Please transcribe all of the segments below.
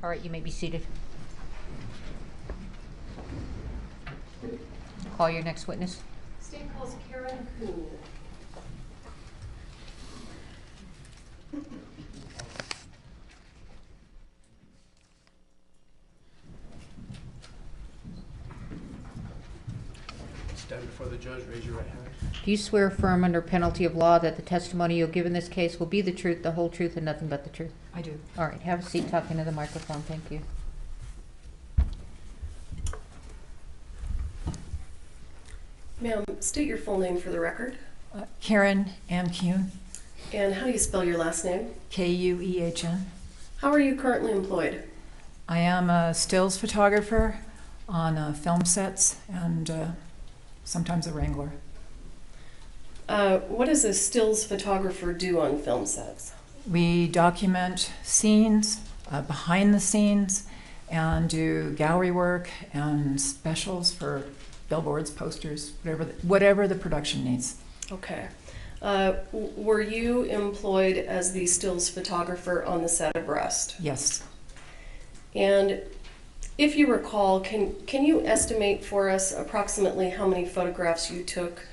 All right, you may be seated. Call your next witness. State calls Karen Kuhn. Stand before the judge, raise your right hand. Do you swear affirm under penalty of law that the testimony you'll give in this case will be the truth, the whole truth, and nothing but the truth? I do. All right, have a seat, talk into the microphone. Thank you. Ma'am, state your full name for the record. Karen M. Kuhn, And how do you spell your last name? Kuehn. How are you currently employed? I am a stills photographer on film sets and sometimes a wrangler. What does a stills photographer do on film sets? We document scenes, behind the scenes, and do gallery work and specials for billboards, posters, whatever the production needs. Okay. Were you employed as the stills photographer on the set of Rust? Yes. And if you recall, can you estimate for us approximately how many photographs you took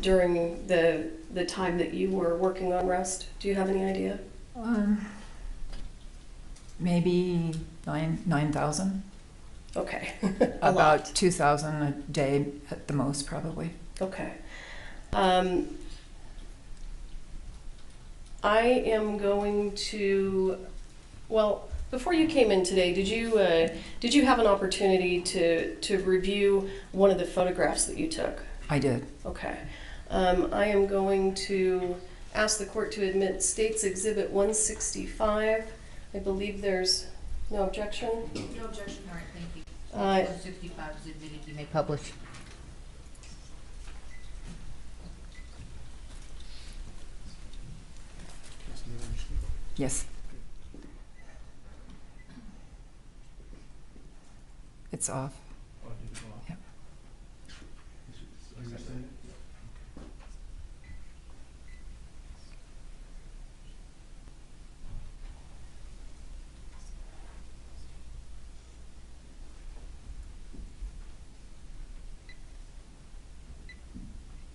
during the time that you were working on Rust? Do you have any idea? Maybe 9,000. Okay. About 2,000 a day at the most, probably. Okay. I am going to, well, before you came in today, did you have an opportunity to review one of the photographs that you took? I did. Okay. I am going to ask the court to admit State's Exhibit 165. I believe there's no objection. No objection. All right, thank you. 165 is admitted. You may publish. Yes. It's off. Yep.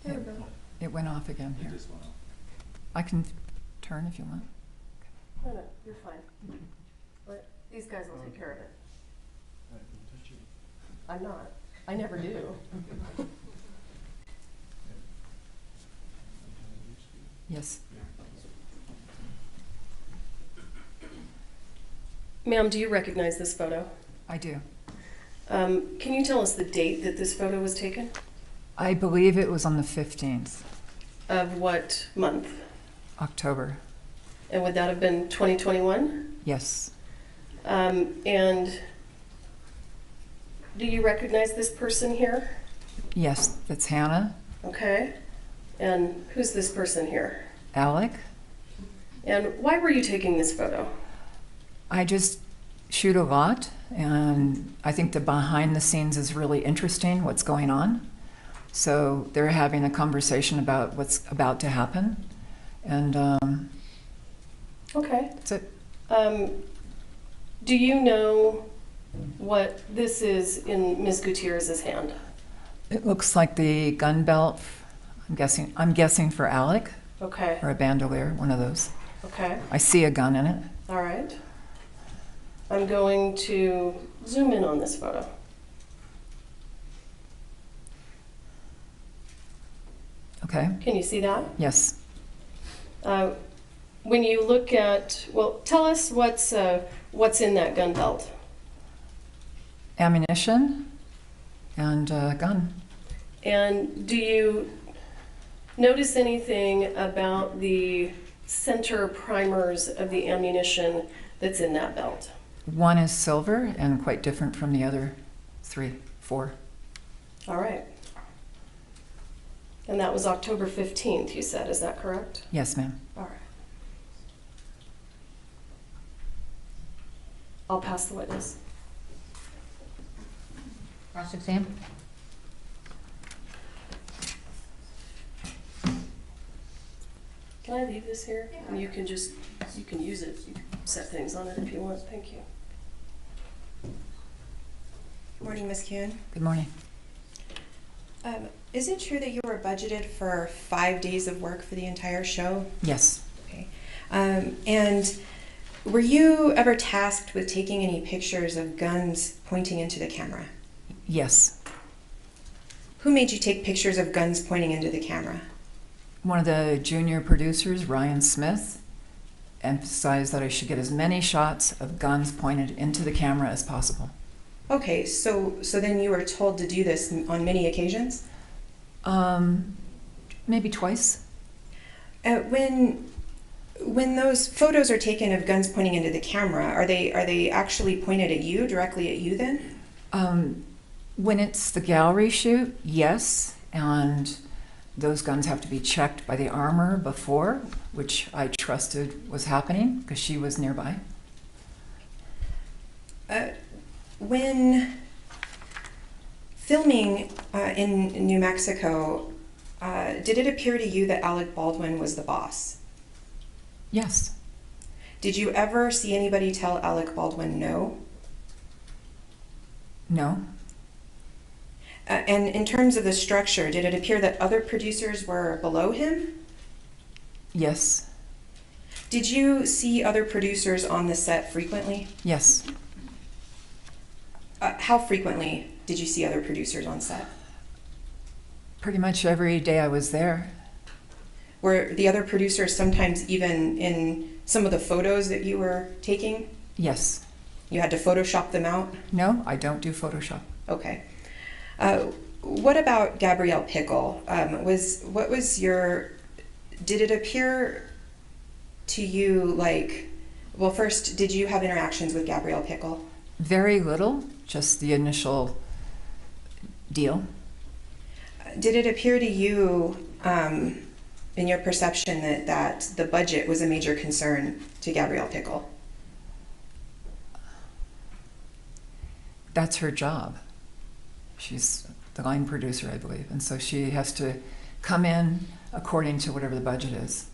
There we go. It went off again here. I can turn if you want. No, you're fine. But these guys will take care of it. I'm not. I never do. Yes. Ma'am, do you recognize this photo? I do. Can you tell us the date that this photo was taken? I believe it was on the 15th, Of what month? October. And would that have been 2021? Yes. And do you recognize this person here? Yes, that's Hannah. Okay. And who's this person here? Alec. And why were you taking this photo? I just shoot a lot, and I think the behind the scenes is really interesting, what's going on. So they're having a conversation about what's about to happen. And Okay. that's it. Do you know what this is in Ms. Gutierrez's hand? It looks like the gun belt. I'm guessing for Alec, Okay. or a bandolier, one of those. Okay. I see a gun in it. All right. I'm going to zoom in on this photo. Okay. Can you see that? Yes. When you look at, well, tell us what's in that gun belt. Ammunition and a gun. And do you notice anything about the center primers of the ammunition that's in that belt? One is silver and quite different from the other 4. All right. And that was October 15th, you said, is that correct? Yes, ma'am. All right. I'll pass the witness. Cross-exam. Can I leave this here? And you can use it. You can set things on it if you want. Thank you. Good morning, Ms. Kuhn. Good morning. Is it true that you were budgeted for 5 days of work for the entire show? Yes. Okay. And were you ever tasked with taking any pictures of guns pointing into the camera? Yes. Who made you take pictures of guns pointing into the camera? One of the junior producers, Ryan Smith, emphasized that I should get as many shots of guns pointed into the camera as possible. Okay, so then you were told to do this on many occasions? Maybe twice. When those photos are taken of guns pointing into the camera, are they actually pointed at you, directly at you then? When it's the gallery shoot, yes, and those guns have to be checked by the armourer before, which I trusted was happening because she was nearby. When filming in New Mexico, did it appear to you that Alec Baldwin was the boss? Yes. Did you ever see anybody tell Alec Baldwin no? No. And in terms of the structure, did it appear that other producers were below him? Yes. Did you see other producers on the set frequently? Yes. How frequently did you see other producers on set? Pretty much every day I was there. Were the other producers sometimes even in some of the photos that you were taking? Yes. You had to Photoshop them out? No, I don't do Photoshop. Okay. What about Gabrielle Pickle? Did it appear to you like, well, first, did you have interactions with Gabrielle Pickle? Very little, just the initial deal. Did it appear to you, in your perception, that the budget was a major concern to Gabrielle Pickle? That's her job. She's the line producer, I believe, and so she has to come in according to whatever the budget is.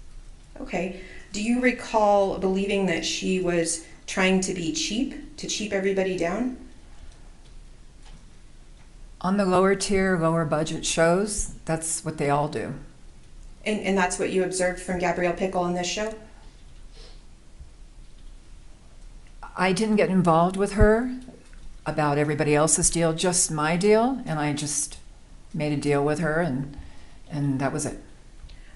Okay. Do you recall believing that she was trying to be cheap, to cheap everybody down? On the lower tier, lower budget shows, that's what they all do. And that's what you observed from Gabrielle Pickle in this show? I didn't get involved with her about everybody else's deal, just my deal, and I just made a deal with her, and that was it.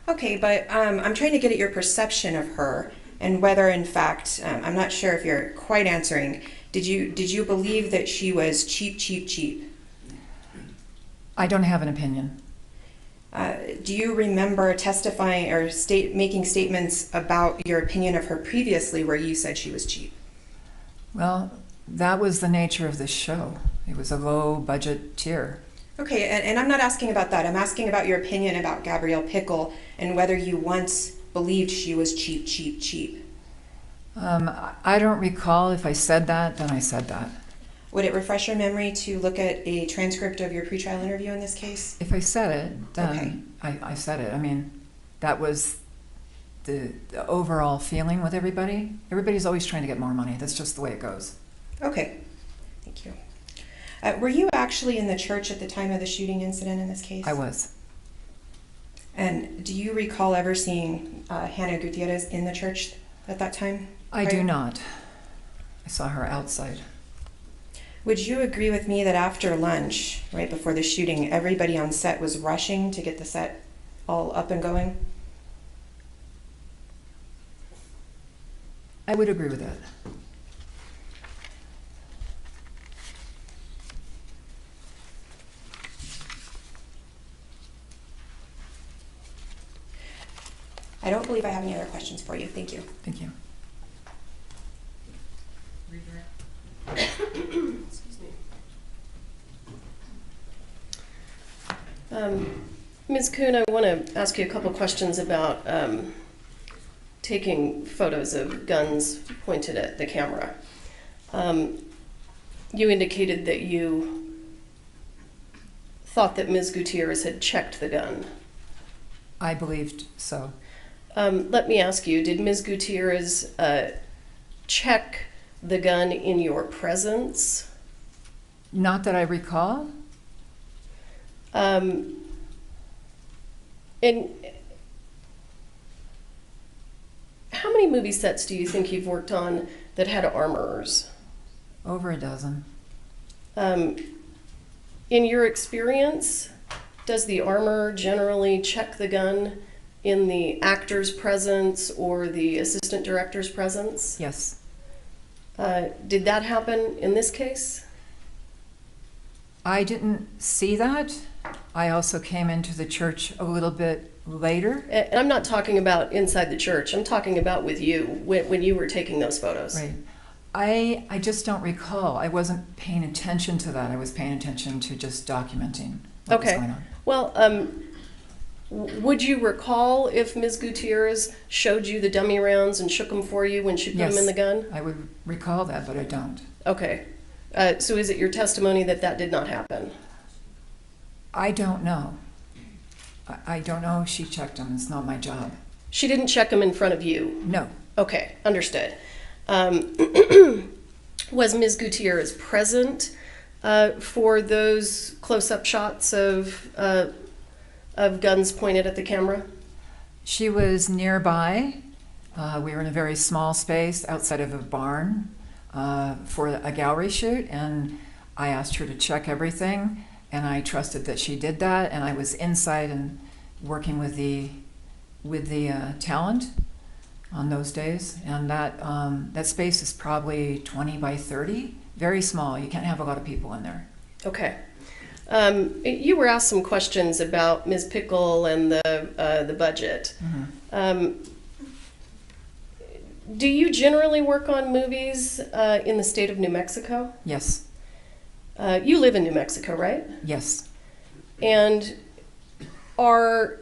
Okay, but I'm trying to get at your perception of her and whether, in fact, I'm not sure if you're quite answering. Did you believe that she was cheap, cheap, cheap? I don't have an opinion. Do you remember testifying or making statements about your opinion of her previously where you said she was cheap? Well, that was the nature of this show. It was a low budget tier. Okay, and I'm not asking about that. I'm asking about your opinion about Gabrielle Pickle and whether you once believed she was cheap, cheap, cheap. I don't recall if I said that, then I said that. Would it refresh your memory to look at a transcript of your pretrial interview in this case? If I said it, then Okay. I said it. I mean, that was the overall feeling with everybody. Everybody's always trying to get more money. That's just the way it goes. Okay, thank you. Were you actually in the church at the time of the shooting incident in this case? I was. And do you recall ever seeing Hannah Gutierrez in the church at that time? I do not. I saw her outside. Would you agree with me that after lunch, right before the shooting, everybody on set was rushing to get the set all up and going? I would agree with that. I don't believe I have any other questions for you. Thank you. Thank you. Excuse me. Ms. Kuhn, I want to ask you a couple questions about taking photos of guns pointed at the camera. You indicated that you thought that Ms. Gutierrez had checked the gun. I believed so. Let me ask you, did Ms. Gutierrez check the gun in your presence? Not that I recall. And how many movie sets do you think you've worked on that had armorers? Over a dozen. In your experience, does the armorer generally check the gun in the actor's presence or the assistant director's presence? Yes. Did that happen in this case? I didn't see that. I also came into the church a little bit later. And I'm not talking about inside the church. I'm talking about with you when you were taking those photos. Right. I just don't recall. I wasn't paying attention to that. I was paying attention to just documenting what was going on. Well, would you recall if Ms. Gutierrez showed you the dummy rounds and shook them for you when she put them in the gun? I would recall that, but I don't. Okay. So is it your testimony that that did not happen? I don't know. I don't know if she checked them. It's not my job. She didn't check them in front of you? No. Okay, understood. Was Ms. Gutierrez present for those close-up shots of guns pointed at the camera? She was nearby. We were in a very small space outside of a barn for a gallery shoot, and I asked her to check everything, and I trusted that she did that, and I was inside and working with the talent on those days, and that space is probably 20 by 30, very small. You can't have a lot of people in there. Okay. You were asked some questions about Ms. Pickle and the budget. Mm-hmm. Do you generally work on movies in the state of New Mexico? Yes. You live in New Mexico, right? Yes. And are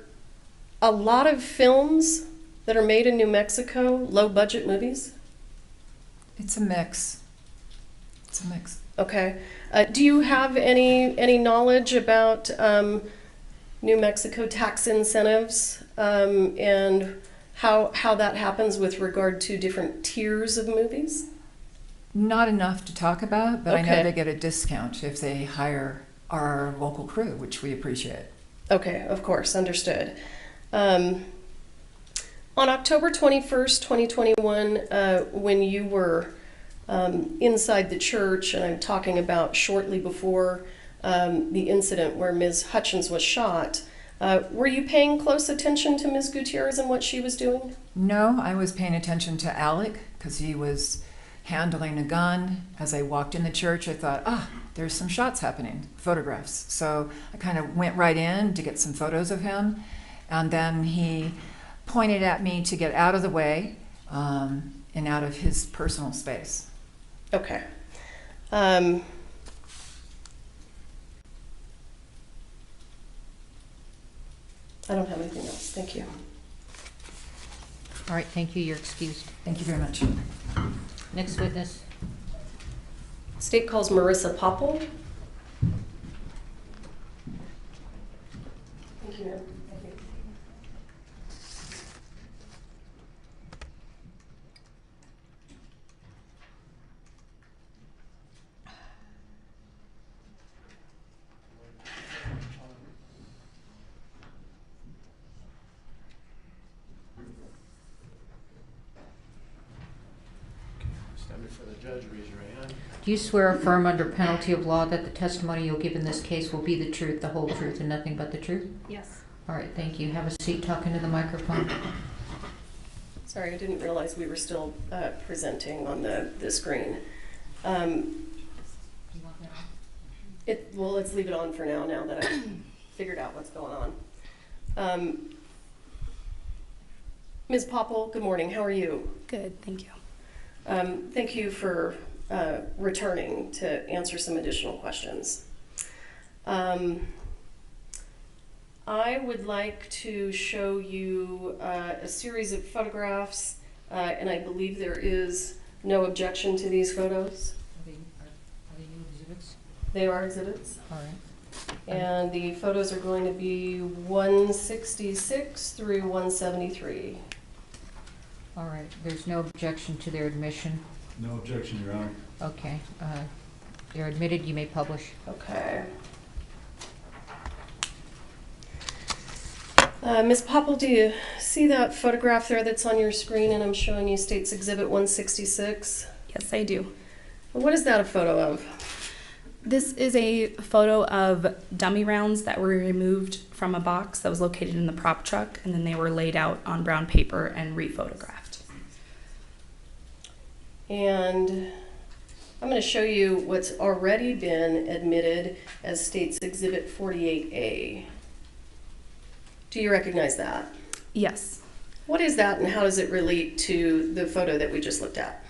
a lot of films that are made in New Mexico low-budget movies? It's a mix. It's a mix. Okay. Do you have any knowledge about New Mexico tax incentives and how that happens with regard to different tiers of movies? Not enough to talk about, but I Okay. know they get a discount if they hire our local crew, which we appreciate. Okay, of course, understood. On October 21st, 2021, when you were inside the church, and I'm talking about shortly before the incident where Ms. Hutchins was shot, were you paying close attention to Ms. Gutierrez and what she was doing? No, I was paying attention to Alec because he was handling a gun. As I walked in the church, I thought, there's some shots happening, photographs. So I kind of went right in to get some photos of him, and then he pointed at me to get out of the way and out of his personal space. Okay. I don't have anything else. Thank you. All right, thank you. You're excused. Thank you very much. Next witness. State calls Marissa Poppel. Thank you, ma'am. Thank you. Stand before the judge, raise your right hand. Do you swear or affirm under penalty of law that the testimony you'll give in this case will be the truth, the whole truth, and nothing but the truth? Yes. All right, thank you. Have a seat, talk into the microphone. Sorry, I didn't realize we were still presenting on the screen. Well, let's leave it on for now that I've figured out what's going on. Ms. Poppel, good morning. How are you? Good, thank you. Thank you for returning to answer some additional questions. I would like to show you a series of photographs, and I believe there is no objection to these photos. Are they new exhibits? They are exhibits. All right. And the photos are going to be 166 through 173. All right, there's no objection to their admission. No objection, Your Honor. Okay. You're admitted, you may publish. Okay. Ms. Poppel, do you see that photograph there that's on your screen and I'm showing you State's Exhibit 166? Yes, I do. What is that a photo of? This is a photo of dummy rounds that were removed from a box that was located in the prop truck, and then they were laid out on brown paper and rephotographed. And I'm going to show you what's already been admitted as State's Exhibit 48A. Do you recognize that? Yes. What is that and how does it relate to the photo that we just looked at?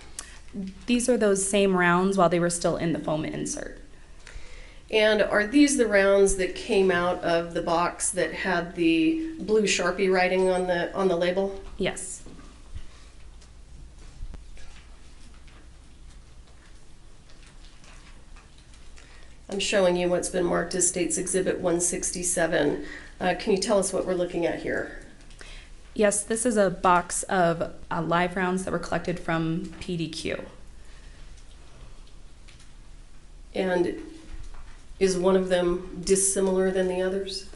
These are those same rounds while they were still in the foam insert. And are these the rounds that came out of the box that had the blue Sharpie writing on the label? Yes. I'm showing you what's been marked as State's Exhibit 167. Can you tell us what we're looking at here? Yes, this is a box of live rounds that were collected from PDQ. And is one of them dissimilar than the others?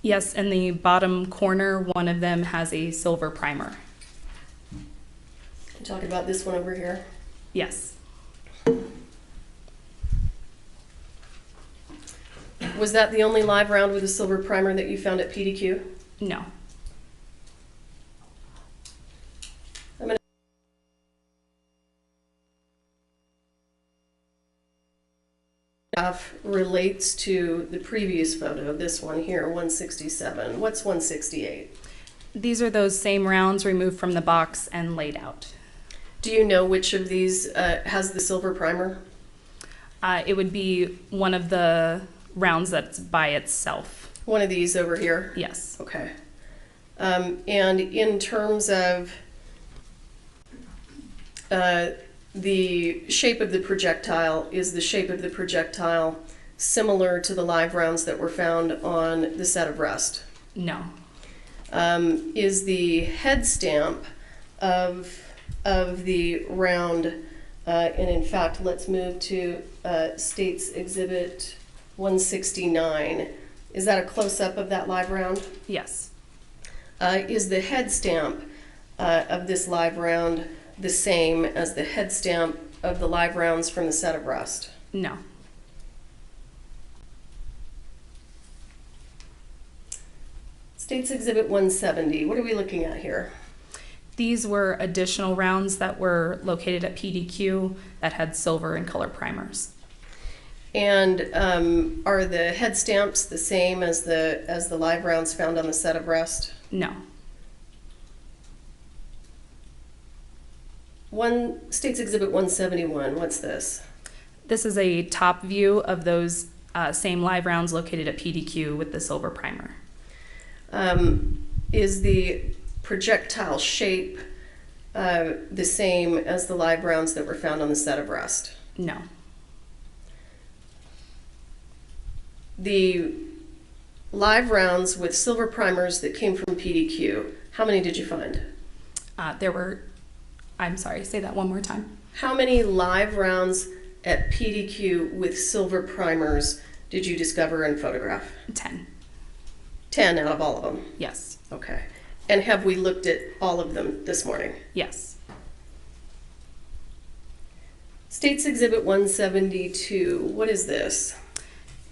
Yes, in the bottom corner, one of them has a silver primer. You talking about this one over here? Yes. Was that the only live round with a silver primer that you found at PDQ? No. Relates to the previous photo, this one here, 167. What's 168? These are those same rounds removed from the box and laid out. Do you know which of these has the silver primer? It would be one of the rounds that's by itself. One of these over here? Yes. Okay. And in terms of the shape of the projectile, is the shape of the projectile similar to the live rounds that were found on the set of Rust? No. Is the head stamp of the round, and in fact, let's move to State's Exhibit 169. Is that a close-up of that live round? Yes. Is the head stamp of this live round the same as the head stamp of the live rounds from the set of Rust? No. State's Exhibit 170, what are we looking at here? These were additional rounds that were located at PDQ that had silver and color primers. And are the head stamps the same as the live rounds found on the set of Rust? No. State's Exhibit 171, what's this? This is a top view of those same live rounds located at PDQ with the silver primer. Is the projectile shape the same as the live rounds that were found on the set of Rust? No. The live rounds with silver primers that came from PDQ, how many did you find? I'm sorry, say that one more time. How many live rounds at PDQ with silver primers did you discover and photograph? 10. 10 out of all of them? Yes. Okay. And have we looked at all of them this morning? Yes. State's Exhibit 172, what is this?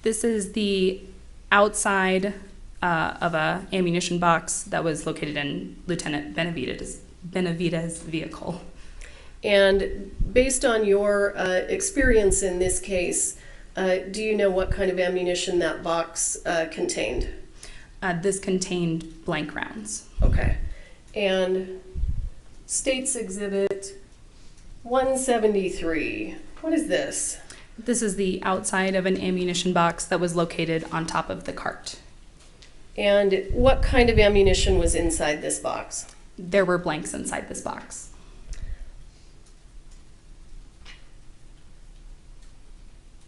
This is the outside of a ammunition box that was located in Lieutenant Benavidez's vehicle. And based on your experience in this case, do you know what kind of ammunition that box contained? This contained blank rounds. Okay. And State's Exhibit 173, what is this? This is the outside of an ammunition box that was located on top of the cart. And what kind of ammunition was inside this box? There were blanks inside this box.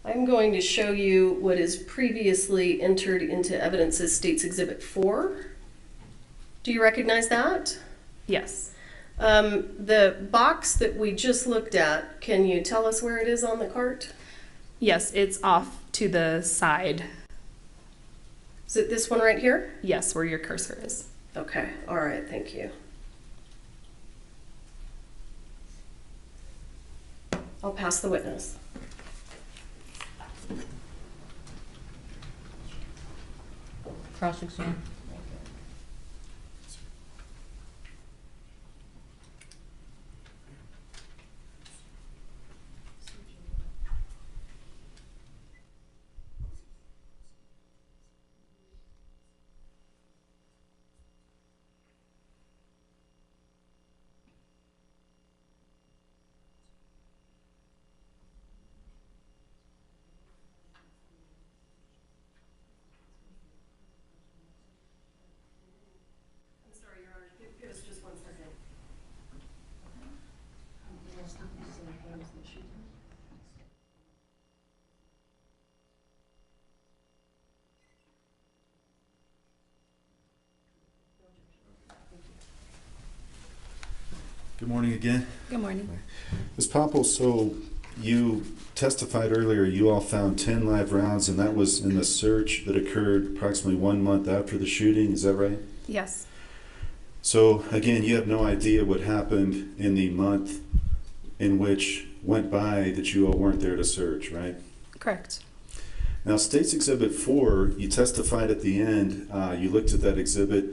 I'm going to show you what is previously entered into evidence as State's Exhibit 4. Do you recognize that? Yes. The box that we just looked at, can you tell us where it is on the cart? Yes, it's off to the side. Is it this one right here? Yes, where your cursor is. Okay, all right, thank you. I'll pass the witness. Cross-exam. I'm sorry, Your Honor, give us just 1 second. Good morning again. Good morning. Ms. Poppel, so you testified earlier you all found 10 live rounds, and that was in the search that occurred approximately 1 month after the shooting, is that right? Yes. So again, you have no idea what happened in the month in which went by that you all weren't there to search, right? Correct. Now, State's Exhibit 4, you testified at the end, you looked at that exhibit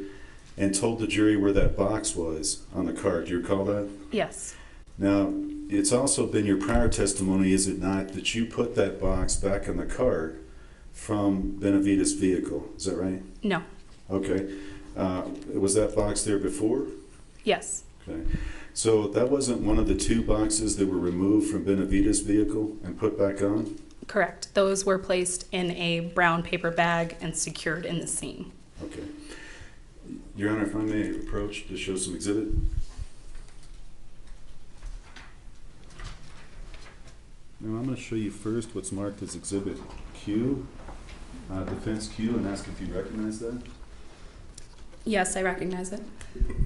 and told the jury where that box was on the card. Do you recall that? Yes. Now, it's also been your prior testimony, is it not, that you put that box back on the cart from Benavides' vehicle. Is that right? No. Okay. Was that box there before? Yes. Okay. So that wasn't one of the 2 boxes that were removed from Benavides' vehicle and put back on? Correct. Those were placed in a brown paper bag and secured in the scene. Okay. Your Honor, if I may approach to show some exhibit. Now I'm going to show you first what's marked as Exhibit Q, Defense Q, and ask if you recognize that. Yes, I recognize it.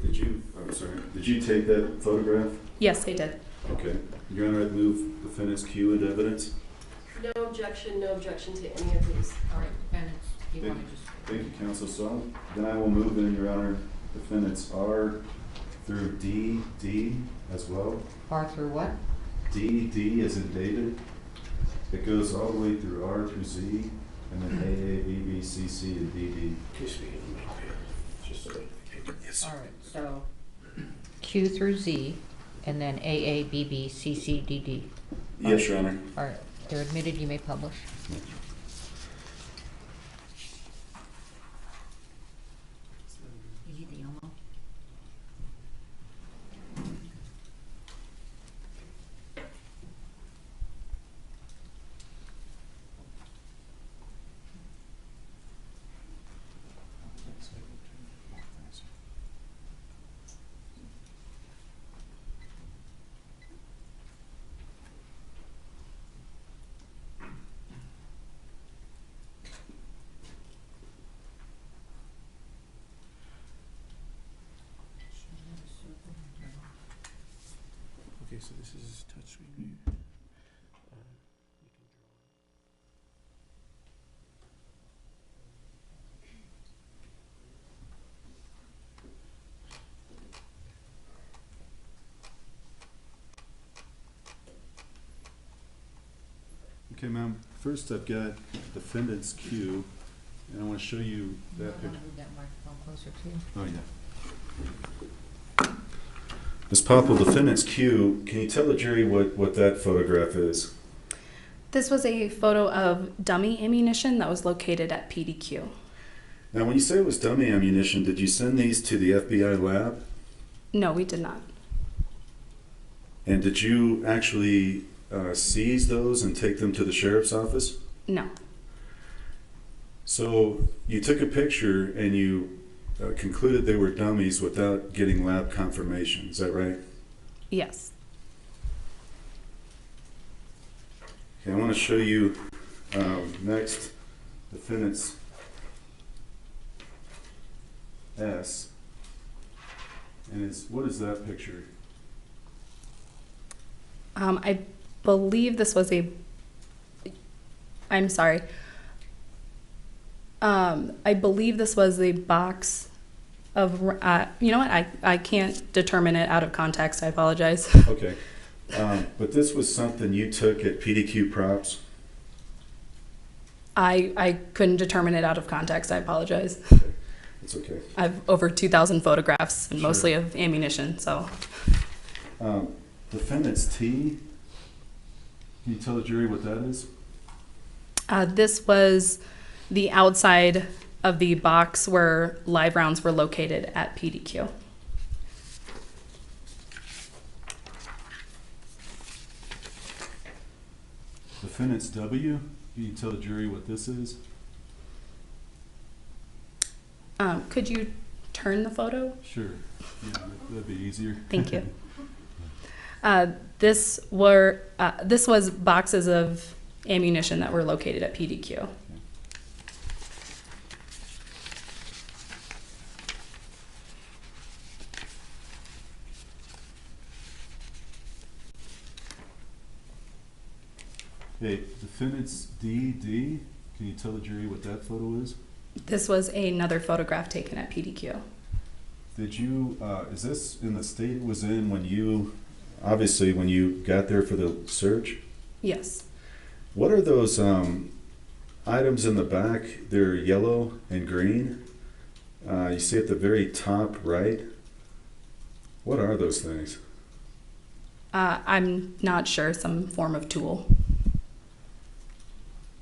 Did you take that photograph? Yes, I did. Okay. Your Honor, I'd move Defendant's Q into evidence. No objection to any of these. All right, defendants, you Thank want to just... Thank you, counsel. So then I will move in, Your Honor, Defendants R through D as well. R through what? D as in David. It goes all the way through R through Z, and then AA, BB, CC, and DD. Yes. All right, so Q through Z, and then AA, BB, CC, DD. Yes, Your Honor. All right, they're admitted, you may publish. You need the yellow? Okay, so this is touchscreen view. You can Okay, ma'am. First, I've got Defendant's Q, and I want to show you that You want picture. to move that microphone closer to you? Oh, yeah. Ms. Poppel, Defendant's Q, can you tell the jury what that photograph is? This was a photo of dummy ammunition that was located at PDQ. Now, when you say it was dummy ammunition, did you send these to the FBI lab? No, we did not. And did you actually seize those and take them to the sheriff's office? No. So you took a picture and you concluded they were dummies without getting lab confirmation, is that right? Yes. Okay, I want to show you next Defendant's S. And what is that picture? I believe this was a I'm sorry. I believe this was the box of, you know what, I can't determine it out of context, I apologize. Okay. But this was something you took at PDQ Props? I couldn't determine it out of context, I apologize. Okay. It's okay. I have over 2,000 photographs, and Sure. mostly of ammunition, so. Defendant's T, can you tell the jury what that is? This was the outside of the box where live rounds were located at PDQ. Defendant's W, can you tell the jury what this is? Could you turn the photo? Sure. Yeah, that'd be easier. Thank you. This was boxes of ammunition that were located at PDQ. Okay, defendant's DD, can you tell the jury what that photo is? This was another photograph taken at PDQ. Did you, is this in the state it was in when you, obviously when you got there for the search? Yes. What are those items in the back? They're yellow and green. You see at the very top right. What are those things? I'm not sure, some form of tool.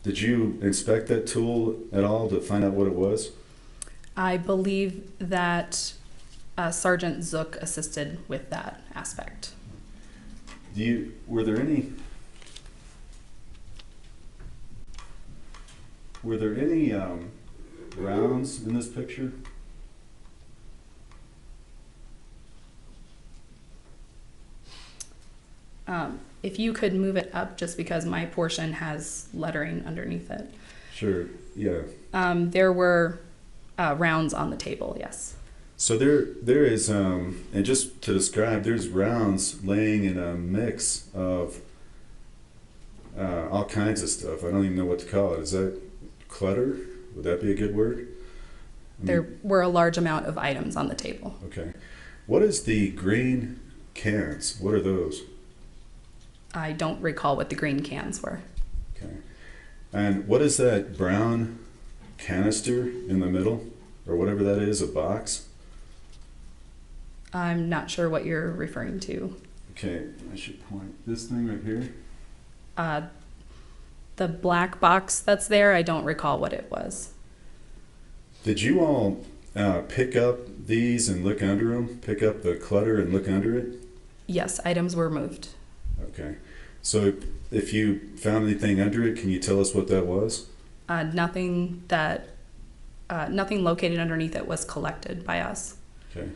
Did you inspect that tool at all to find out what it was? I believe that Sergeant Zook assisted with that aspect. Were there any rounds in this picture? If you could move it up, just because my portion has lettering underneath it. Sure, yeah. There were rounds on the table, yes. So there is, and just to describe, there's rounds laying in a mix of all kinds of stuff. I don't even know what to call it. Is that clutter? Would that be a good word? There were a large amount of items on the table. Okay. What is the green cans? What are those? I don't recall what the green cans were. Okay. And what is that brown canister in the middle? Or whatever that is, a box? I'm not sure what you're referring to. Okay, I should point this thing right here. The black box that's there, I don't recall what it was. Did you all pick up these and look under them? Pick up the clutter and look under it? Yes, items were moved. Okay. So if you found anything under it, can you tell us what that was? Nothing located underneath it was collected by us. Okay.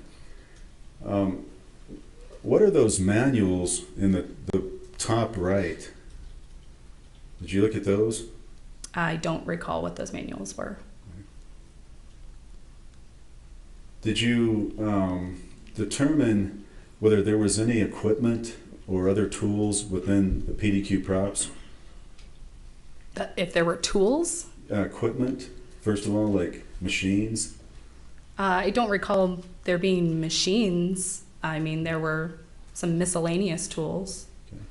What are those manuals in the top right? Did you look at those? I don't recall what those manuals were. Did you determine whether there was any equipment or other tools within the PDQ props? If there were tools? Equipment, first of all, like machines? I don't recall there being machines. I mean, there were some miscellaneous tools. Okay.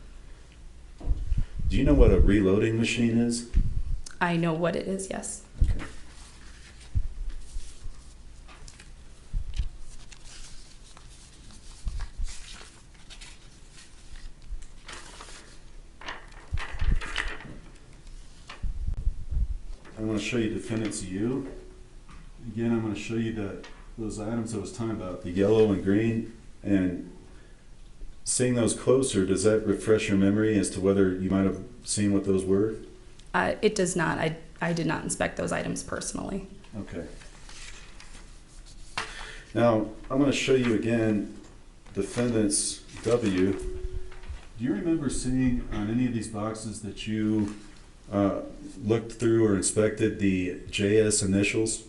Do you know what a reloading machine is? I know what it is, yes. Okay. I'm going to show you defendant's U. Again, I'm going to show you those items I was talking about, the yellow and green, and seeing those closer, does that refresh your memory as to whether you might have seen what those were? It does not. I did not inspect those items personally. Okay. Now, I'm going to show you again defendant's W. Do you remember seeing on any of these boxes that you looked through or inspected the JS initials?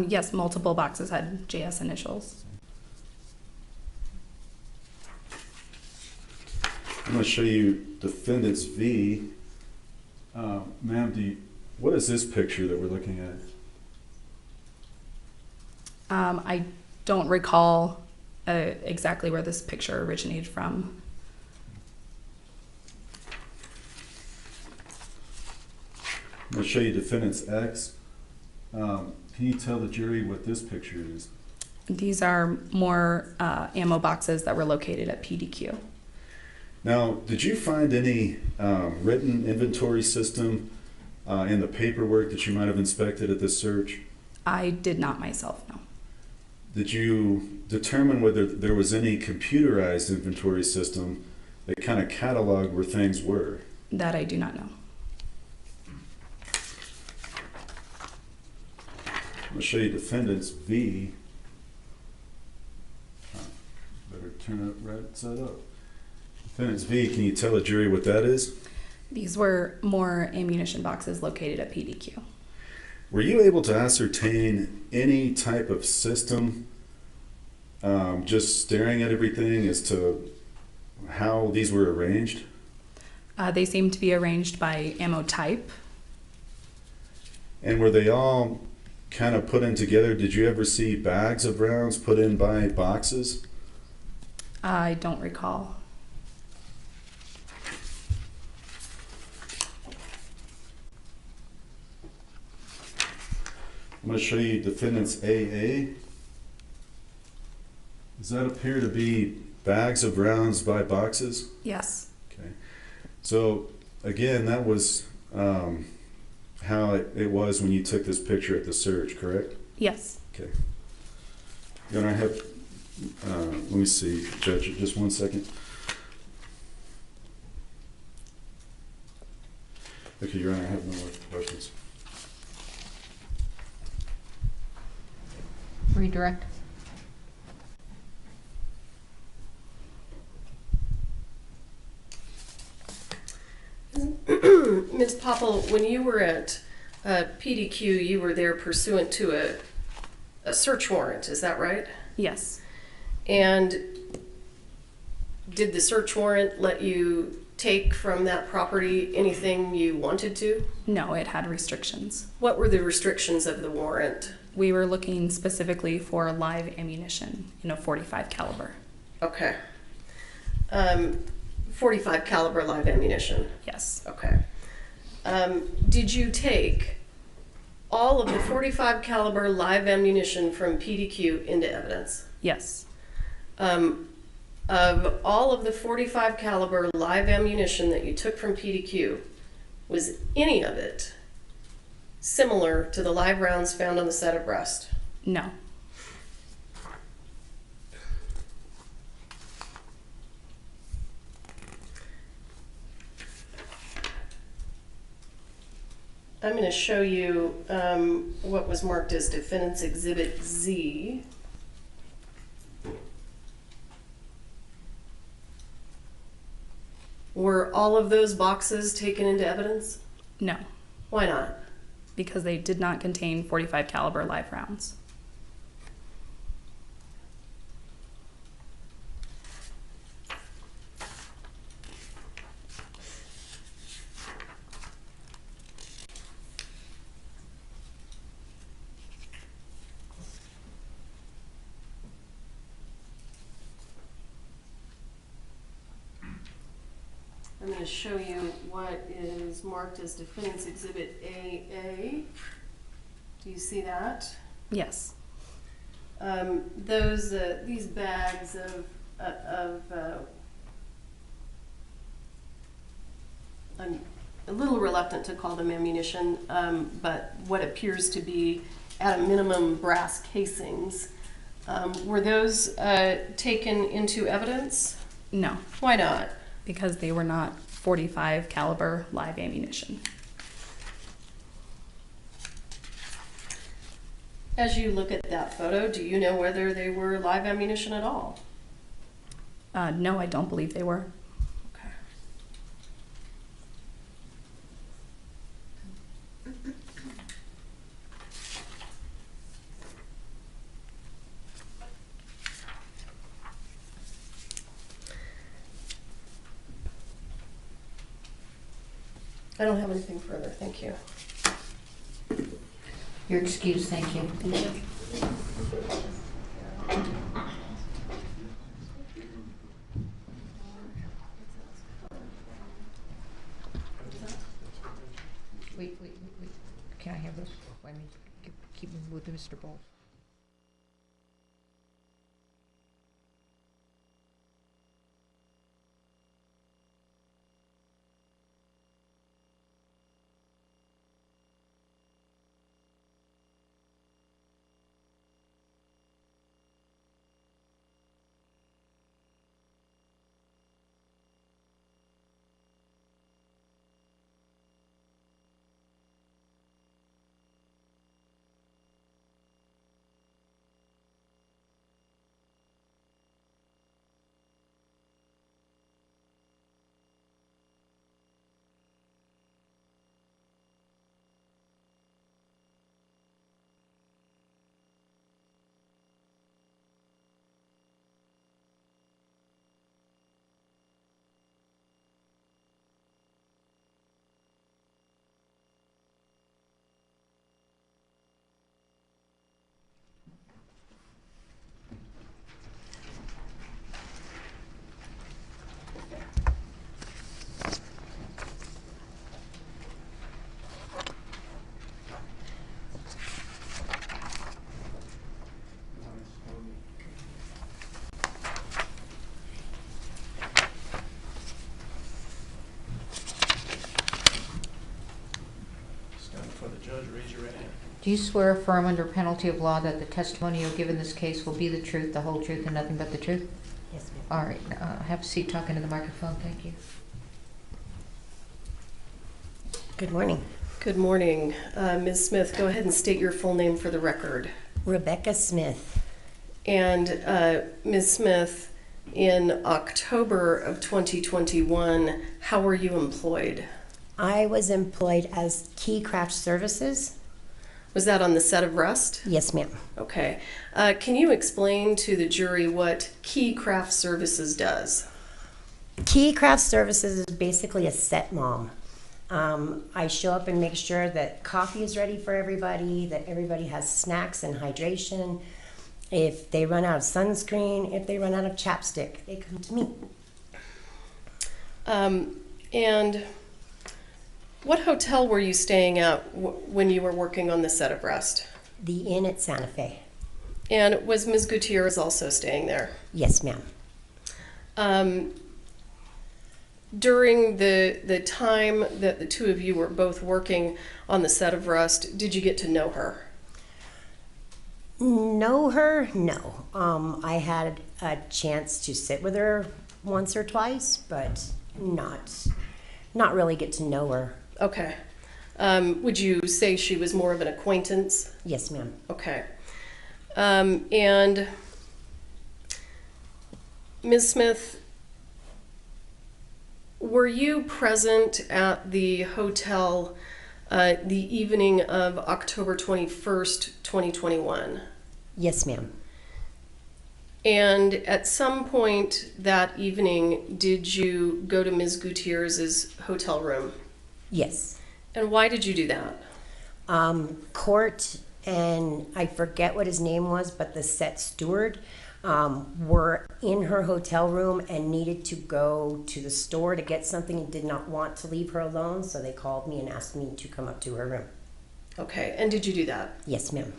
Yes, multiple boxes had JS initials. I'm going to show you defendant's V. Ma'am, what is this picture that we're looking at? I don't recall exactly where this picture originated from. I'm going to show you defendant's X. Can you tell the jury what this picture is? These are more ammo boxes that were located at PDQ. Now, did you find any written inventory system in the paperwork that you might have inspected at this search? I did not myself, no. Did you determine whether there was any computerized inventory system that kind of cataloged where things were? That I do not know. I'm going to show you defendant's V. Better turn it right side up. Defendant's V, can you tell the jury what that is? These were more ammunition boxes located at PDQ. Were you able to ascertain any type of system, just staring at everything, as to how these were arranged? They seem to be arranged by ammo type. And were they all kind of put in together? Did you ever see bags of rounds put in by boxes? I don't recall. I'm going to show you defendant's AA. Does that appear to be bags of rounds by boxes? Yes. Okay. So again, that was how it was when you took this picture at the search, correct? Yes. Okay. Your Honor, I have, let me see, Judge, just 1 second. Okay, Your Honor, I have no more questions. Redirect. Ms. Poppel, when you were at PDQ, you were there pursuant to a search warrant, is that right? Yes. And did the search warrant let you take from that property anything you wanted to? No, it had restrictions. What were the restrictions of the warrant? We were looking specifically for live ammunition, .45 caliber. Okay. 45 caliber live ammunition. Yes. Okay. Did you take all of the 45 caliber live ammunition from PDQ into evidence? Yes. Of all of the 45 caliber live ammunition that you took from PDQ, was any of it similar to the live rounds found on the set of breast? No. I'm going to show you what was marked as Defendant's Exhibit Z. Were all of those boxes taken into evidence? No. Why not? Because they did not contain .45 caliber live rounds. I'm going to show you what is marked as Defendant's Exhibit AA. Do you see that? Yes. These bags of I'm a little reluctant to call them ammunition, but what appears to be at a minimum brass casings. Were those taken into evidence? No. Why not? Because they were not .45 caliber live ammunition. As you look at that photo, do you know whether they were live ammunition at all? No, I don't believe they were. Okay. I don't have anything further, thank you. You're excused, thank you. Wait. Can I have this? I mean, keep moving with Mr. Bowles. Stand before the judge, raise your right hand. Do you swear affirm under penalty of law that the testimony you'll give in this case will be the truth, the whole truth, and nothing but the truth? Yes, ma'am. All right, have a seat talking to the microphone, thank you. Good morning. Good morning. Ms. Smith, go ahead and state your full name for the record. Rebecca Smith. And Ms. Smith, in October of 2021, how were you employed? I was employed as Key Craft Services. Was that on the set of Rust? Yes, ma'am. Okay. Can you explain to the jury what Key Craft Services does? Key Craft Services is basically a set mom. I show up and make sure that coffee is ready for everybody, that everybody has snacks and hydration. If they run out of sunscreen, if they run out of chapstick, they come to me. And what hotel were you staying at when you were working on the set of Rust? The Inn at Santa Fe. And was Ms. Gutierrez also staying there? Yes, ma'am. During the time that the two of you were both working on the set of Rust, did you get to know her? Know her? No. I had a chance to sit with her once or twice, but not really get to know her. Okay. Would you say she was more of an acquaintance? Yes, ma'am. Okay. And Ms. Smith, were you present at the hotel the evening of October 21st, 2021? Yes, ma'am. And at some point that evening, did you go to Ms. Gutierrez's hotel room? Yes. And why did you do that? Court and I forget what his name was, but the set steward were in her hotel room and needed to go to the store to get something and did not want to leave her alone, so they called me and asked me to come up to her room. Okay, and did you do that? Yes, ma'am.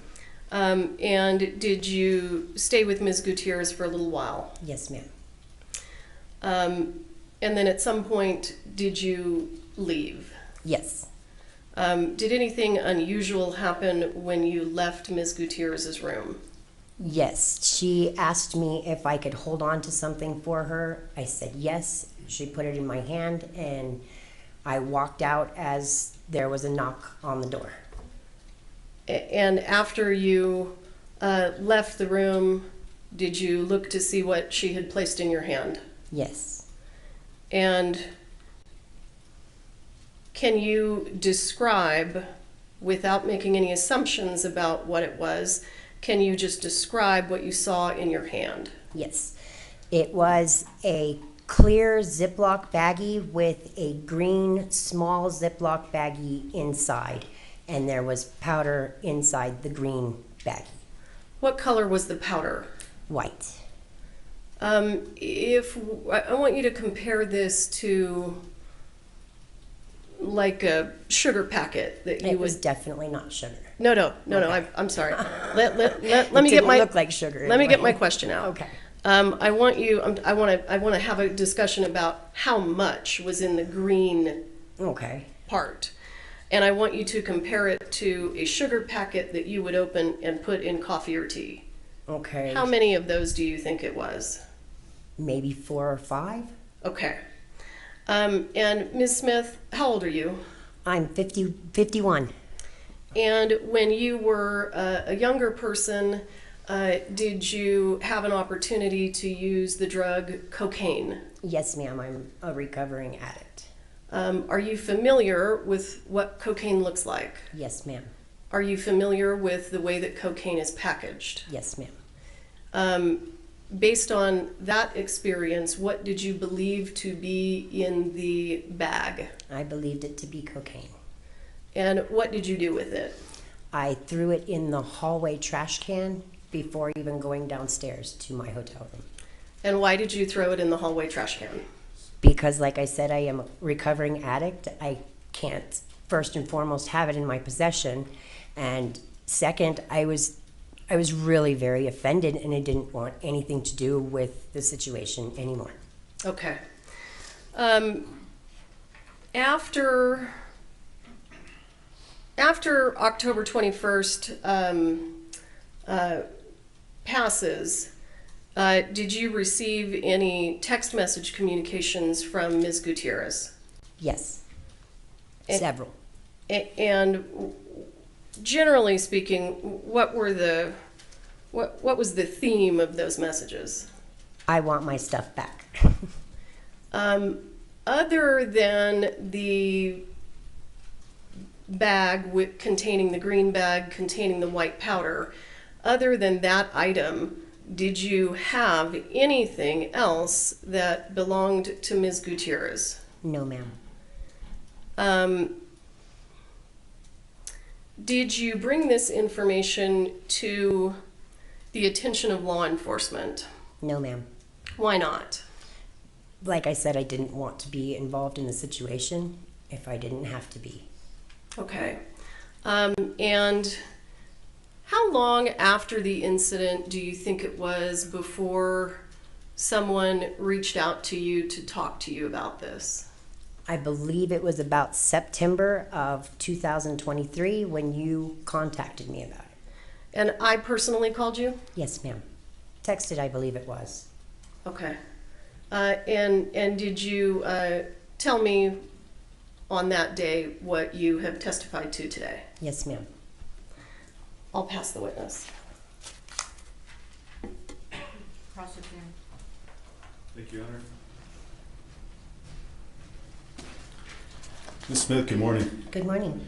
And did you stay with Ms. Gutierrez for a little while? Yes, ma'am. And then at some point, did you leave? Yes. Did anything unusual happen when you left Ms. Gutierrez's room? Yes, she asked me if I could hold on to something for her. I said yes. She put it in my hand and I walked out as there was a knock on the door. And after you left the room, did you look to see what she had placed in your hand? Yes. And can you describe, without making any assumptions about what it was, can you just describe what you saw in your hand? Yes. It was a clear Ziploc baggie with a green small Ziploc baggie inside, and there was powder inside the green baggie. What color was the powder? White. If I want you to compare this to like a sugar packet that you It would. was definitely not sugar. No. Okay. I'm sorry. Let me It get didn't my. look like sugar. Let me get anyway. my question out. Okay. I want to have a discussion about how much was in the green Okay. part, and I want you to compare it to a sugar packet that you would open and put in coffee or tea. Okay. How many of those do you think it was? Maybe 4 or 5. Okay. And Ms. Smith, how old are you? I'm 51. And when you were a younger person, did you have an opportunity to use the drug cocaine? Yes, ma'am. I'm a recovering addict. Are you familiar with what cocaine looks like? Yes, ma'am. Are you familiar with the way that cocaine is packaged? Yes, ma'am. Based on that experience, what did you believe to be in the bag? I believed it to be cocaine. And what did you do with it? I threw it in the hallway trash can before even going downstairs to my hotel room. And why did you throw it in the hallway trash can? Because, like I said, I am a recovering addict. I can't, first and foremost, have it in my possession. And second, I was really very offended, and I didn't want anything to do with the situation anymore. Okay. After October 21st passes, did you receive any text message communications from Ms. Gutierrez? Yes, And- several. And generally speaking, what was the theme of those messages? I want my stuff back. Other than the bag containing the green bag containing the white powder, other than that item, did you have anything else that belonged to Ms. Gutierrez? No, ma'am. Did you bring this information to the attention of law enforcement? No, ma'am. Why not? Like I said, I didn't want to be involved in the situation if I didn't have to be. Okay. And how long after the incident do you think it was before someone reached out to you to talk to you about this? I believe it was about September of 2023 when you contacted me about it. And I personally called you? Yes, ma'am. Texted, I believe it was. Okay. And did you tell me on that day what you have testified to today? Yes, ma'am. I'll pass the witness. Prosecutor. Thank you, Your Honor. Ms. Smith, good morning. Good morning.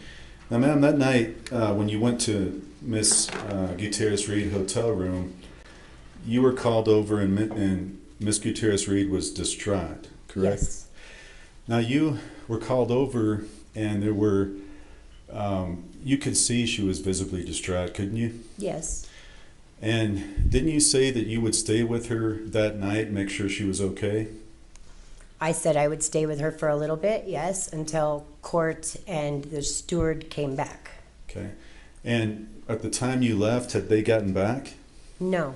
Now, ma'am, that night when you went to Ms. Gutierrez-Reed hotel room, you were called over and Ms. Gutierrez-Reed was distraught, correct? Yes. Now, you were called over and there were, you could see she was visibly distraught, couldn't you? Yes. And didn't you say that you would stay with her that night and make sure she was okay? I said I would stay with her for a little bit, yes, until court and the steward came back. Okay. And at the time you left, had they gotten back? No.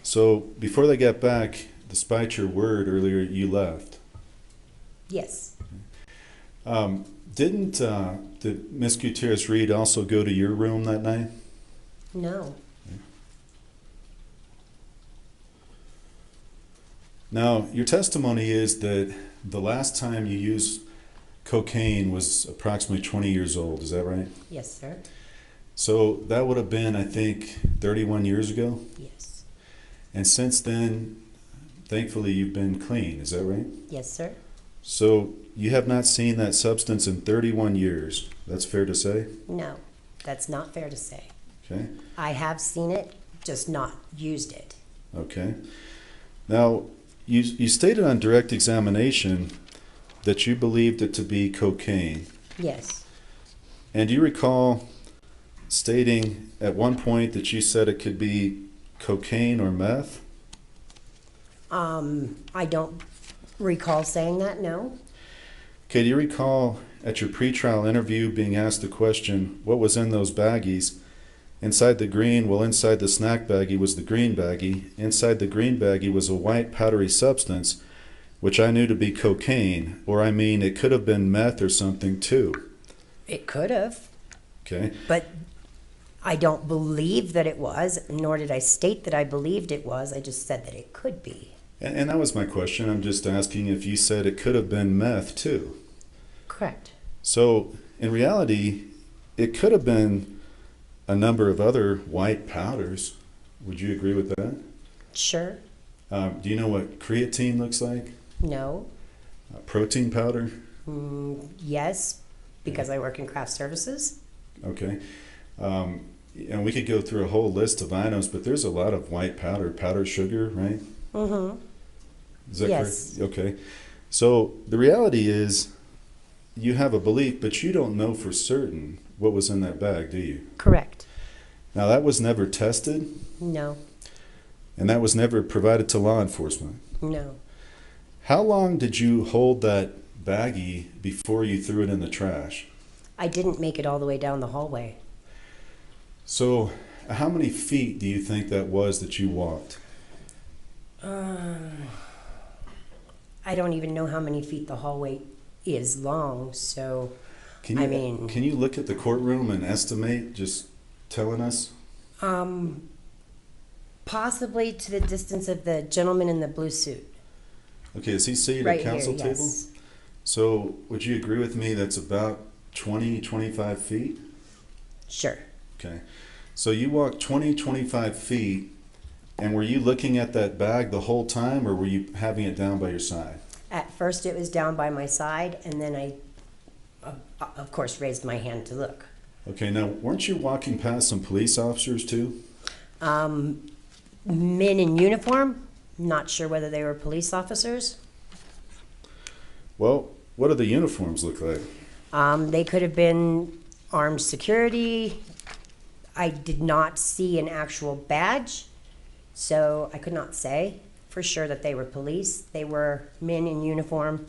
So before they got back, despite your word earlier, you left. Yes. Did Ms. Gutierrez-Reed also go to your room that night? No. Now, your testimony is that the last time you used cocaine was approximately 20 years old. Is that right? Yes, sir. So that would have been, I think, 31 years ago? Yes. And since then, thankfully, you've been clean. Is that right? Yes, sir. So you have not seen that substance in 31 years. That's fair to say? No. That's not fair to say. Okay. I have seen it, just not used it. Okay. Now, you stated on direct examination that you believed it to be cocaine. Yes. And do you recall stating at one point that you said it could be cocaine or meth? I don't recall saying that, no. Okay, do you recall at your pretrial interview being asked the question, what was in those baggies? Inside the snack baggie was the green baggie. Inside the green baggie was a white powdery substance, which I knew to be cocaine, or I mean, it could have been meth or something too. It could have, Okay, but I don't believe that it was, nor did I state that I believed it was. I just said that it could be. and that was my question. I'm just asking if you said it could have been meth too. Correct. So, in reality, it could have been a number of other white powders. Would you agree with that? Sure. Do you know what creatine looks like? No. Protein powder? Yes, because I work in craft services. Okay. And we could go through a whole list of items, but there's a lot of white powdered sugar, right? Mm-hmm. Is that Yes. correct? Okay. So the reality is you have a belief, but you don't know for certain what was in that bag, do you? Correct. Now, that was never tested, No. and that was never provided to law enforcement. No. How long did you hold that baggie before you threw it in the trash? I didn't make it all the way down the hallway. So, how many feet do you think that was that you walked? I don't even know how many feet the hallway is long, so Can you, I mean- can you look at the courtroom and estimate, just telling us? possibly to the distance of the gentleman in the blue suit. Okay, is he seated Right at counsel here, table? yes. So, would you agree with me that's about 25 feet? Sure. Okay. So you walked 25 feet, and were you looking at that bag the whole time, or were you having it down by your side? At first it was down by my side, and then I, of course, raised my hand to look. Okay, now, weren't you walking past some police officers too? Men in uniform, not sure whether they were police officers. Well, what do the uniforms look like? They could have been armed security. I did not see an actual badge, so I could not say for sure that they were police. They were men in uniform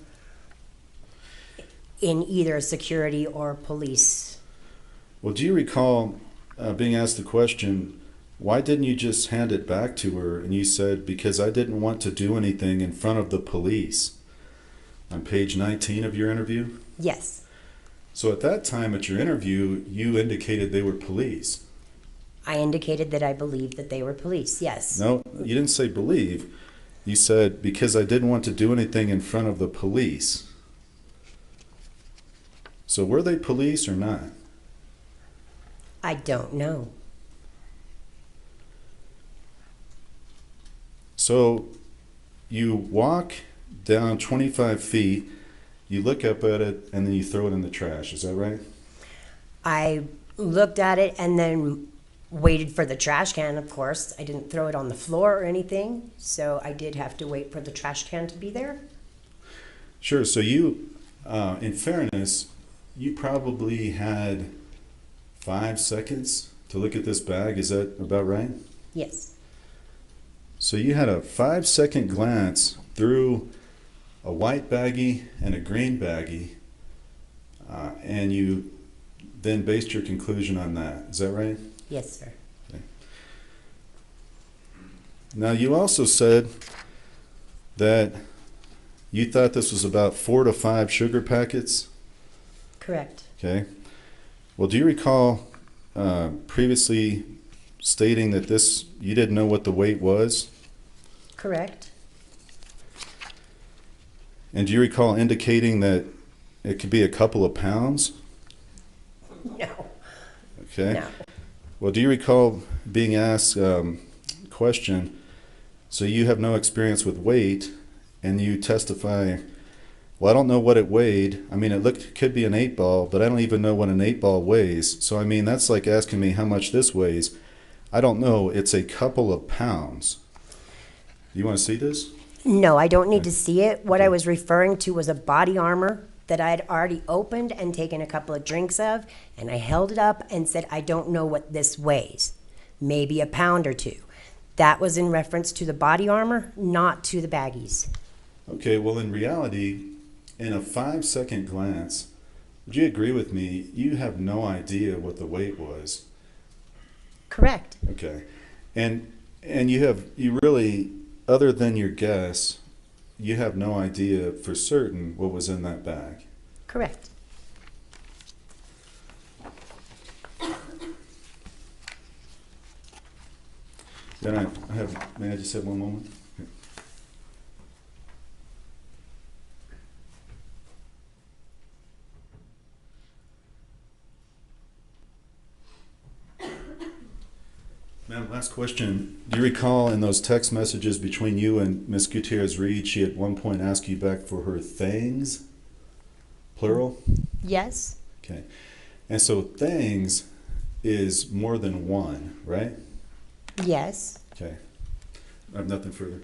in either security or police. Well, do you recall being asked the question, why didn't you just hand it back to her? And you said, because I didn't want to do anything in front of the police. On page 19 of your interview? Yes, So at that time at your interview, you indicated they were police. I indicated that I believed that they were police, yes. No, you didn't say believe. You said, because I didn't want to do anything in front of the police. So were they police or not? I don't know. So you walk down 25 feet, you look up at it, and then you throw it in the trash. Is that right? I looked at it and then waited for the trash can, of course. I didn't throw it on the floor or anything, so I did have to wait for the trash can to be there. Sure. So you, in fairness, you probably had 5 seconds to look at this bag. Is that about right? Yes. So you had a 5-second glance through a white baggie and a green baggie, and you then based your conclusion on that. Is that right? Yes, sir. Now, you also said that you thought this was about 4 to 5 sugar packets. Correct. Okay. Well, do you recall previously stating that you didn't know what the weight was? Correct. And do you recall indicating that it could be a couple of pounds? No. Okay. No. Well, do you recall being asked question, so you have no experience with weight, and you testify, well, I don't know what it weighed. I mean, could be an 8-ball, but I don't even know what an 8-ball weighs. So, I mean, that's like asking me how much this weighs. I don't know. It's a couple of pounds. You want to see this? No, I don't need to see it. What I was referring to was a body armor that I had already opened and taken a couple of drinks of, and I held it up and said, I don't know what this weighs. Maybe a pound or two. That was in reference to the body armor, not to the baggies. Okay, well, in reality, in a 5-second glance, would you agree with me? You have no idea what the weight was. Correct. Okay, and you really, other than your guess, you have no idea for certain what was in that bag. Correct. Then I have, may I just have one moment? Okay. Ma'am, last question. Do you recall in those text messages between you and Ms. Gutierrez-Reed, she at one point asked you back for her things? Plural? Yes. Okay. And so things is more than one, right? Yes. Okay. I have nothing further.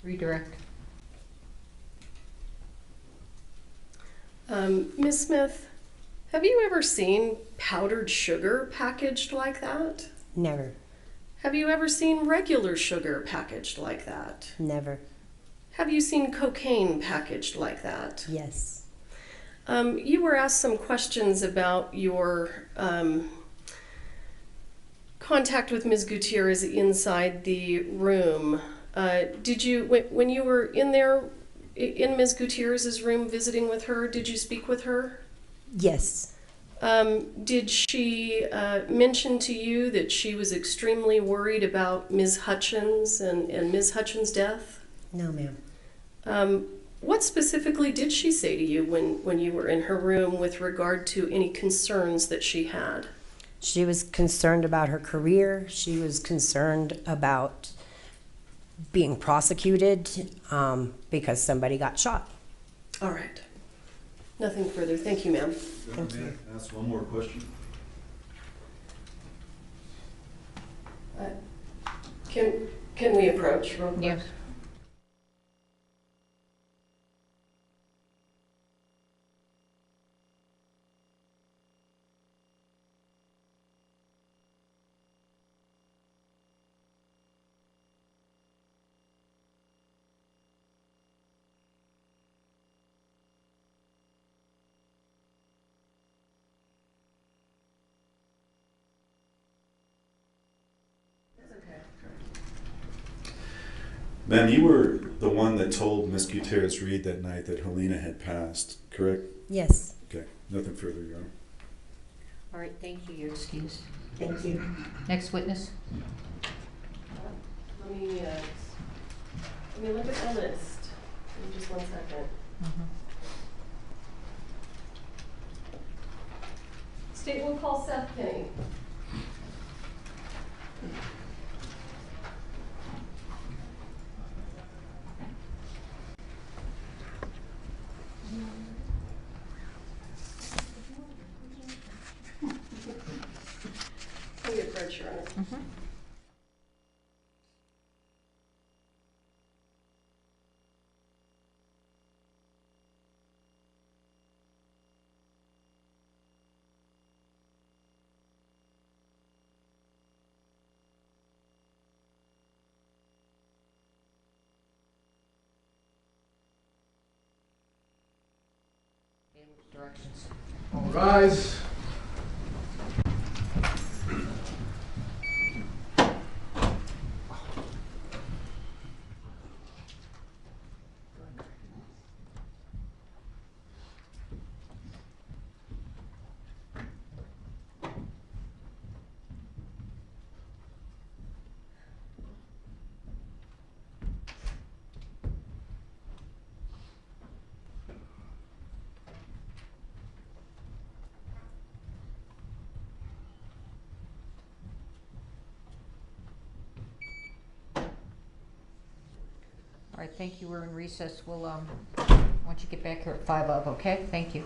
Redirect. Ms. Smith, have you ever seen powdered sugar packaged like that? Never. Have you ever seen regular sugar packaged like that? Never. Have you seen cocaine packaged like that? Yes. You were asked some questions about your contact with Ms. Gutierrez inside the room. Did you, when you were in there, in Ms. Gutierrez's room visiting with her, did you speak with her? Yes. Did she mention to you that she was extremely worried about Ms. Hutchins and Ms. Hutchins' death? No, ma'am. What specifically did she say to you when you were in her room with regard to any concerns that she had? She was concerned about her career. She was concerned about being prosecuted because somebody got shot. All right. Nothing further. Thank you, ma'am. Thank you. May I ask one more question? Can we approach real quick? Yes. Ma'am, you were the one that told Ms. Gutierrez-Reed that night that Halyna had passed, correct? Yes. Okay, nothing further, Your Honor. All right, thank you. You're excused. Thank you. Next witness. Let me look at the list. Give me just 1 second. State will call Seth Kenny. Can we approach, Your Honor? Directions. All rise. All right, thank you. We're in recess. We'll, once you get back here at 5 of, okay? Thank you.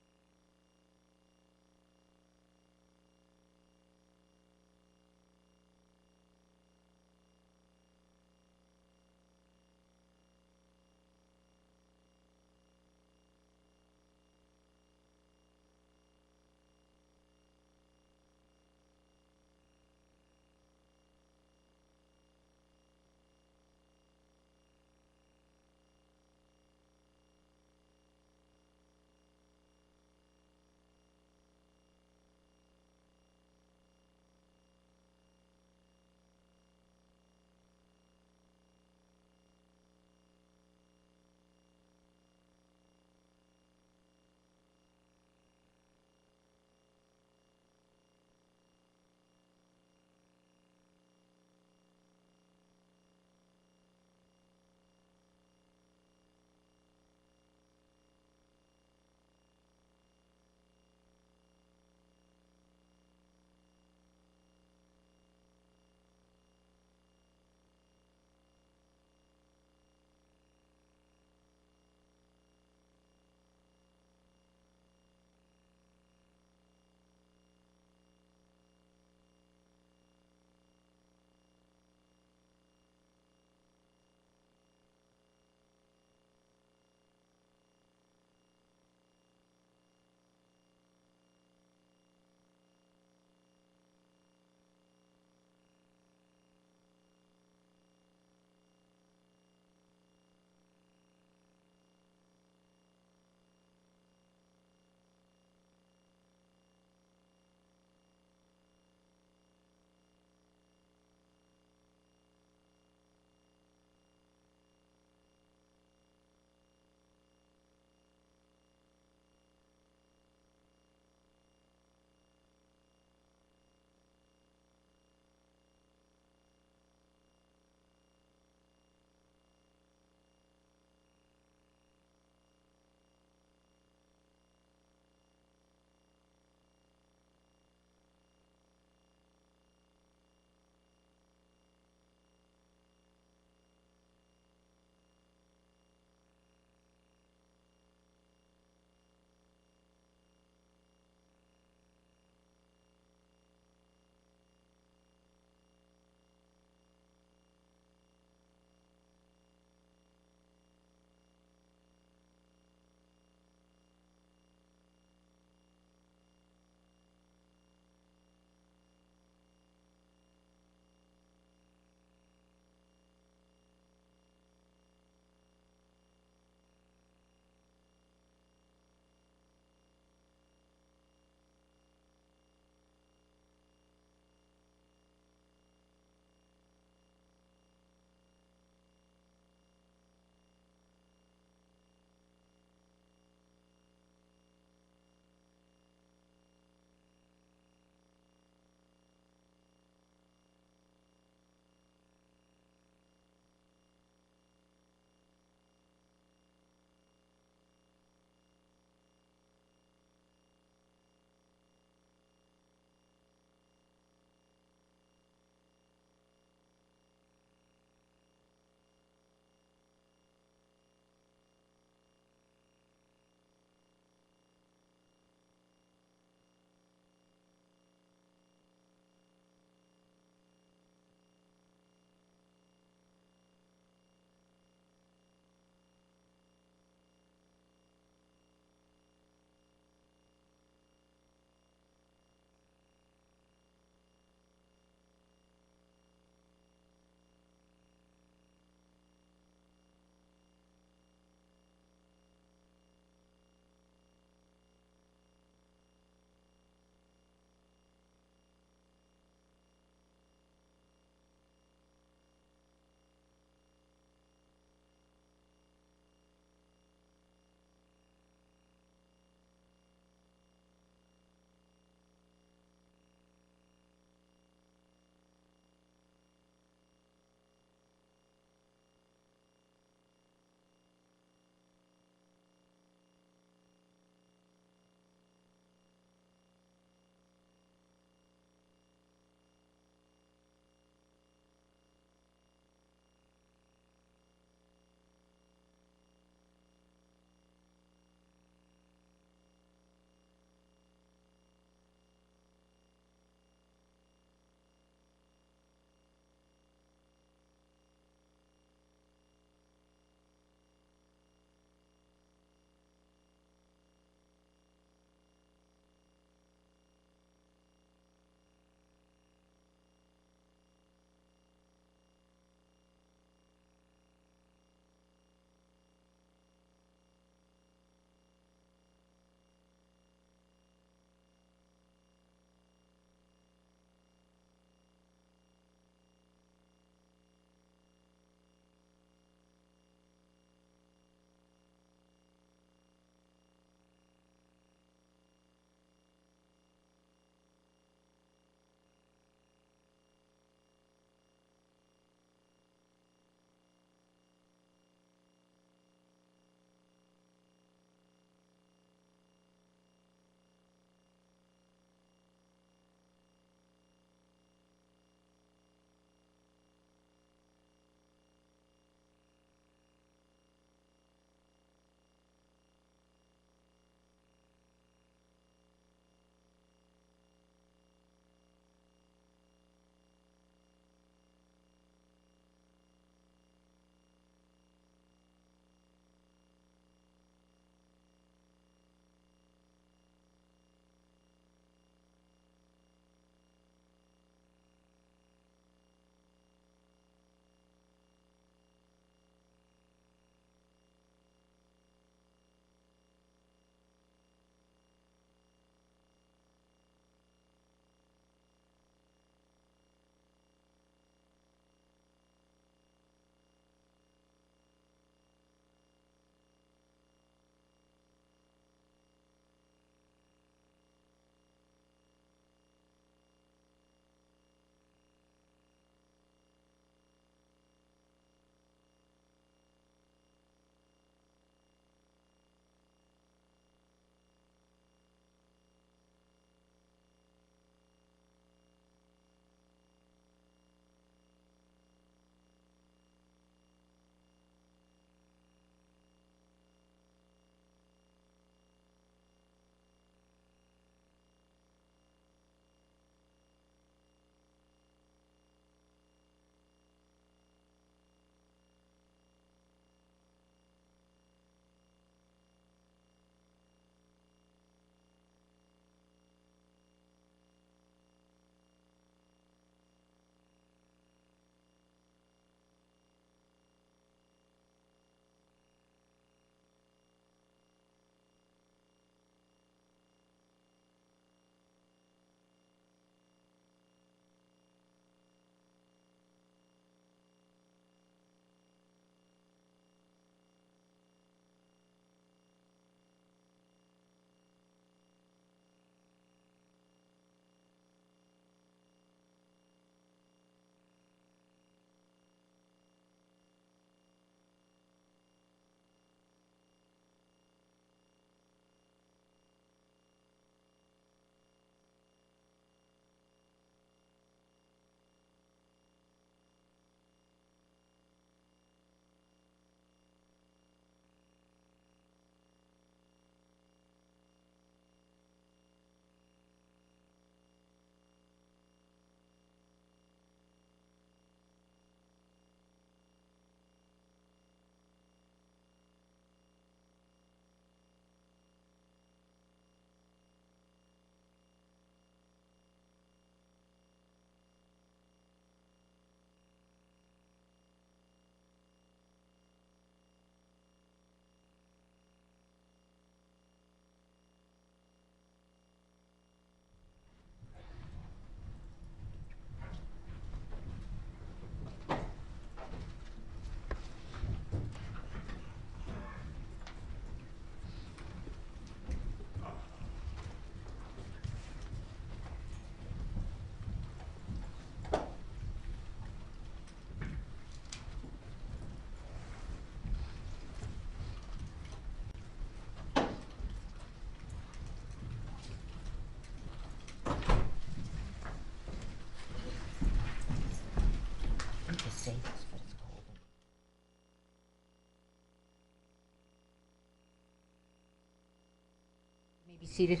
Be seated.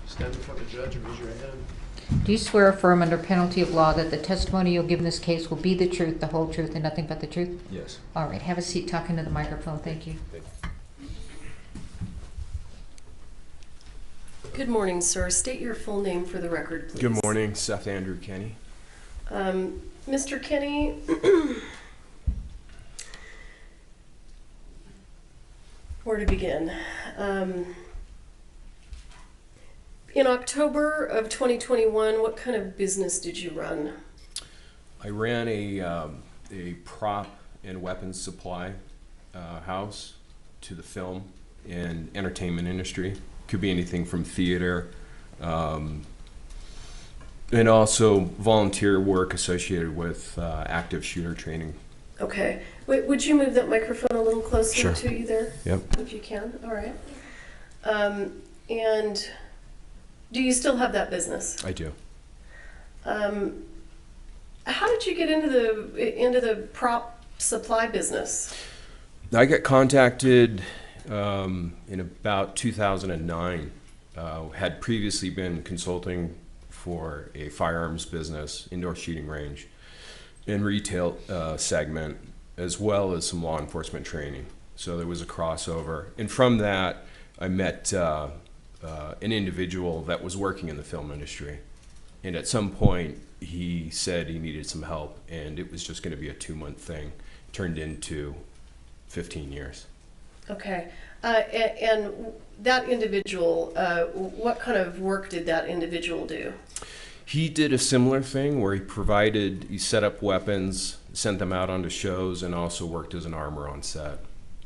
Stand before the judge and raise your hand. Do you swear or affirm under penalty of law that the testimony you'll give in this case will be the truth, the whole truth, and nothing but the truth? Yes. All right, have a seat, talk into the microphone. Thank you. Good morning, sir. State your full name for the record, please. Good morning, Seth Andrew Kenny. Mr. Kenny, where to begin? In October of 2021, what kind of business did you run? I ran a prop and weapons supply house to the film and entertainment industry. Could be anything from theater, and also volunteer work associated with active shooter training. Okay. Wait, would you move that microphone a little closer Sure. to you there? Yep. If you can. All right. And do you still have that business? I do. How did you get into the prop supply business? I got contacted in about 2009. Had previously been consulting for a firearms business, indoor shooting range, and retail segment, as well as some law enforcement training. So there was a crossover. And from that, I met an individual that was working in the film industry. And at some point, he said he needed some help, and it was just going to be a 2-month thing. Turned into 15 years. Okay. And that individual, what kind of work did that individual do? He did a similar thing where he set up weapons, sent them out onto shows, and also worked as an armourer on set.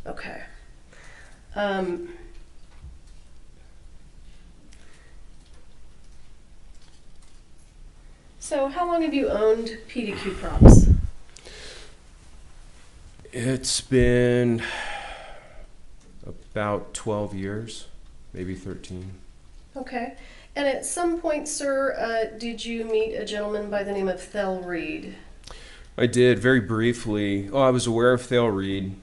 Okay. So how long have you owned PDQ props? It's been about 12 years, maybe 13. Okay. And at some point, sir, did you meet a gentleman by the name of Thel Reed? I did, very briefly. I was aware of Thale Reed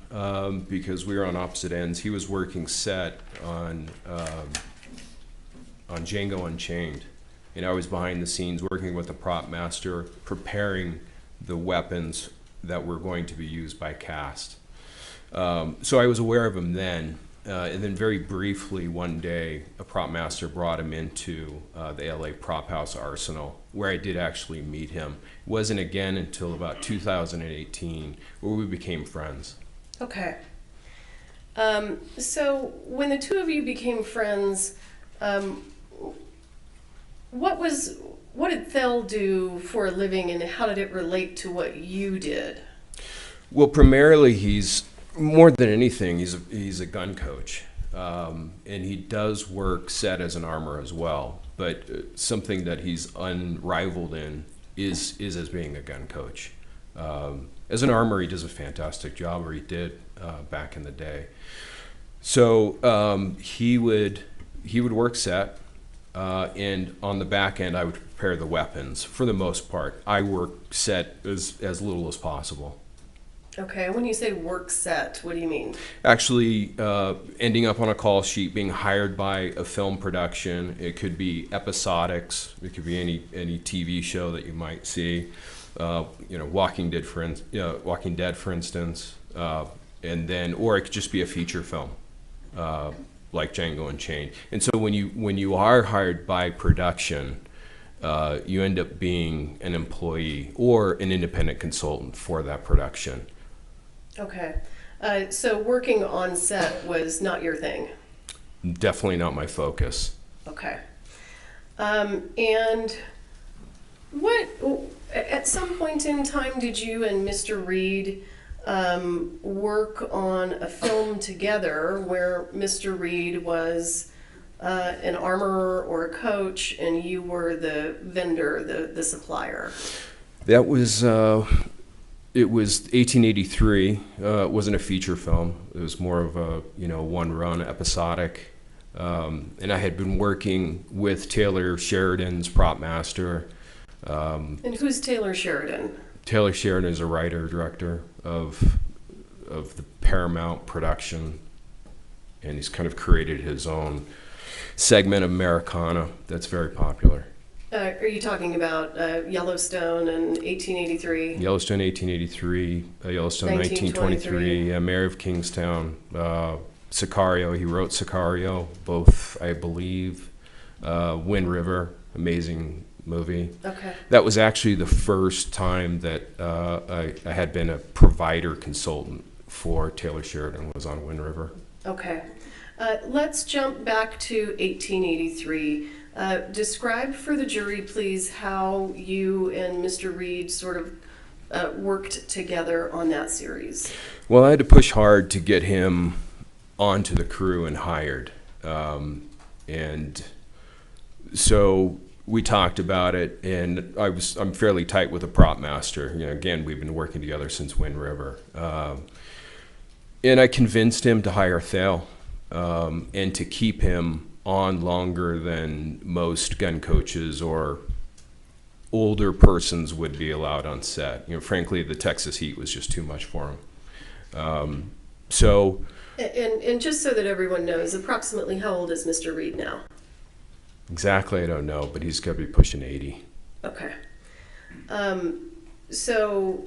because we were on opposite ends. He was working set on Django Unchained, and I was behind the scenes working with the prop master, preparing the weapons that were going to be used by cast. So I was aware of him then, and then very briefly one day, a prop master brought him into the LA Prop House Arsenal, where I did actually meet him. It wasn't again until about 2018 where we became friends. Okay. So when the two of you became friends, what did Thel do for a living, and how did it relate to what you did? Well, primarily he's, more than anything, he's a gun coach. And he does work set as an armourer as well. But something that he's unrivaled in is as being a gun coach. As an armourer, he does a fantastic job, or he did back in the day. So he would work set, and on the back end, I would prepare the weapons. For the most part, I work set as little as possible. Okay, when you say work set, what do you mean? Actually, ending up on a call sheet, being hired by a film production. It could be episodics. It could be any TV show that you might see. Walking Dead, for instance, and then, or it could just be a feature film, like Django Unchained. And so when you are hired by production, you end up being an employee or an independent consultant for that production. Okay. So working on set was not your thing? Definitely not my focus. Okay. And what, at some point in time, did you and Mr. Reed work on a film together where Mr. Reed was an armorer or a coach and you were the vendor, the supplier? That was, it was 1883. It wasn't a feature film. It was more of a, one-run episodic. And I had been working with Taylor Sheridan's prop master. And who's Taylor Sheridan? Taylor Sheridan is a writer, director of the Paramount production, and he's kind of created his own segment of Americana that's very popular. Are you talking about Yellowstone and 1883? Yellowstone 1883, Yellowstone 1923, Mayor of Kingstown, Sicario. He wrote Sicario, both, I believe. Wind River, amazing movie. Okay. That was actually the first time that I had been a provider consultant for Taylor Sheridan, was on Wind River. Okay. Let's jump back to 1883. Describe for the jury, please, how you and Mr. Reed sort of worked together on that series. Well, I had to push hard to get him onto the crew and hired. And so we talked about it, and I'm fairly tight with the prop master. You know, again, we've been working together since Wind River. And I convinced him to hire Thale, and to keep him on longer than most gun coaches or older persons would be allowed on set. You know, frankly, the Texas heat was just too much for him. And just so that everyone knows, approximately how old is Mr. Reed now? Exactly, I don't know, but he's got to be pushing 80. Okay. So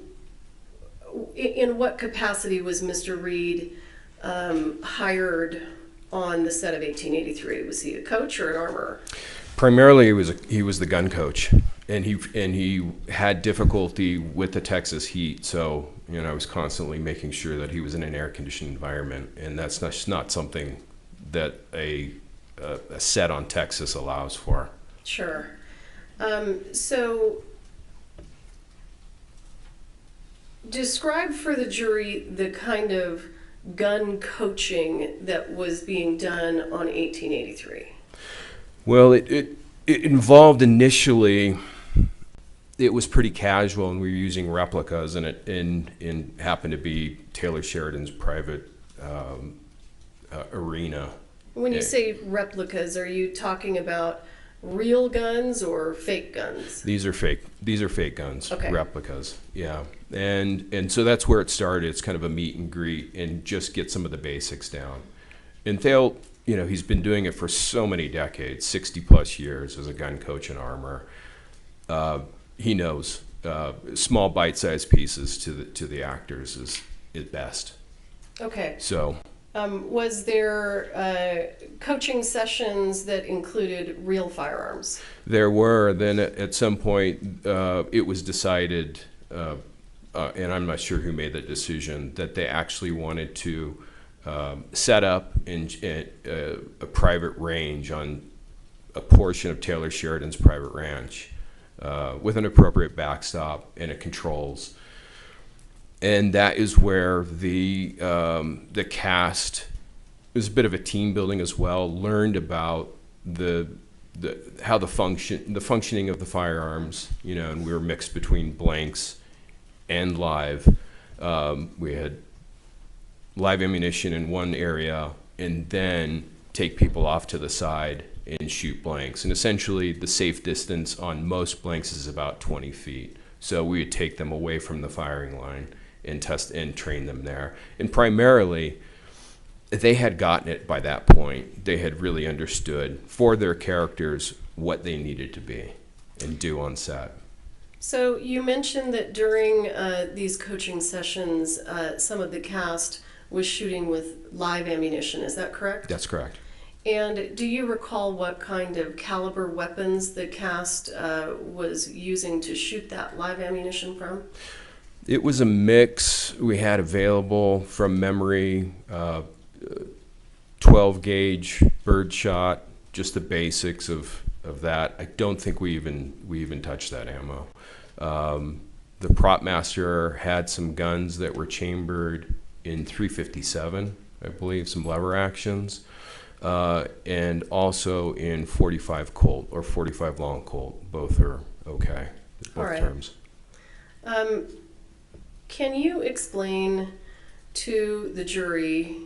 in what capacity was Mr. Reed hired on the set of 1883? Was he a coach or an armorer? Primarily, he was the gun coach, and he had difficulty with the Texas heat. So, you know, I was constantly making sure that he was in an air-conditioned environment, and that's not something that a set on Texas allows for. Sure. So describe for the jury the kind of gun coaching that was being done on 1883. Well, it involved initially, it was pretty casual, and we were using replicas, and it happened to be Taylor Sheridan's private arena. When you say replicas, are you talking about real guns or fake guns? These are fake. These are fake guns. Okay. Replicas. Yeah. And so that's where it started. It's kind of a meet and greet and just get some of the basics down. And Thale, you know, he's been doing it for so many decades, 60 plus years as a gun coach and armorer. He knows small bite-sized pieces to the actors is best. Okay. So. Was there coaching sessions that included real firearms? There were. Then at some point, it was decided, and I'm not sure who made the decision, that they actually wanted to set up a private range on a portion of Taylor Sheridan's private ranch with an appropriate backstop and it controls. And that is where the cast, it was a bit of a team building as well, learned about how the functioning of the firearms, you know, and we were mixed between blanks and live. We had live ammunition in one area and then take people off to the side and shoot blanks. And essentially the safe distance on most blanks is about 20 feet. So we would take them away from the firing line and test and train them there. And primarily, they had gotten it by that point. They had really understood for their characters what they needed to be and do on set. So you mentioned that during these coaching sessions, some of the cast was shooting with live ammunition. Is that correct? That's correct. And do you recall what kind of caliber weapons the cast was using to shoot that live ammunition from? It was a mix we had available from memory, 12 gauge birdshot, just the basics of that. I don't think we even touched that ammo. The prop master had some guns that were chambered in .357, I believe, some lever actions, and also in .45 Colt or .45 long Colt. Both are okay, both All right. terms. Can you explain to the jury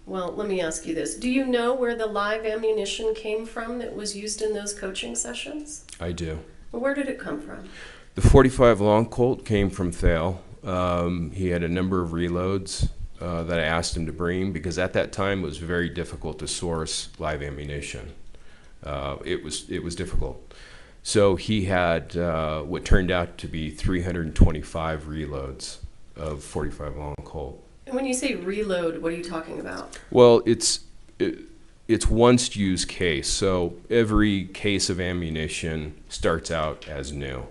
Well, let me ask you this. Do you know where the live ammunition came from that was used in those coaching sessions? I do. Well, where did it come from? The 45 long Colt came from Thale. He had a number of reloads that I asked him to bring because at that time it was very difficult to source live ammunition. It was difficult. So he had what turned out to be 325 reloads of 45 long Colt. And when you say reload, what are you talking about? Well, it's once used case. So every case of ammunition starts out as new.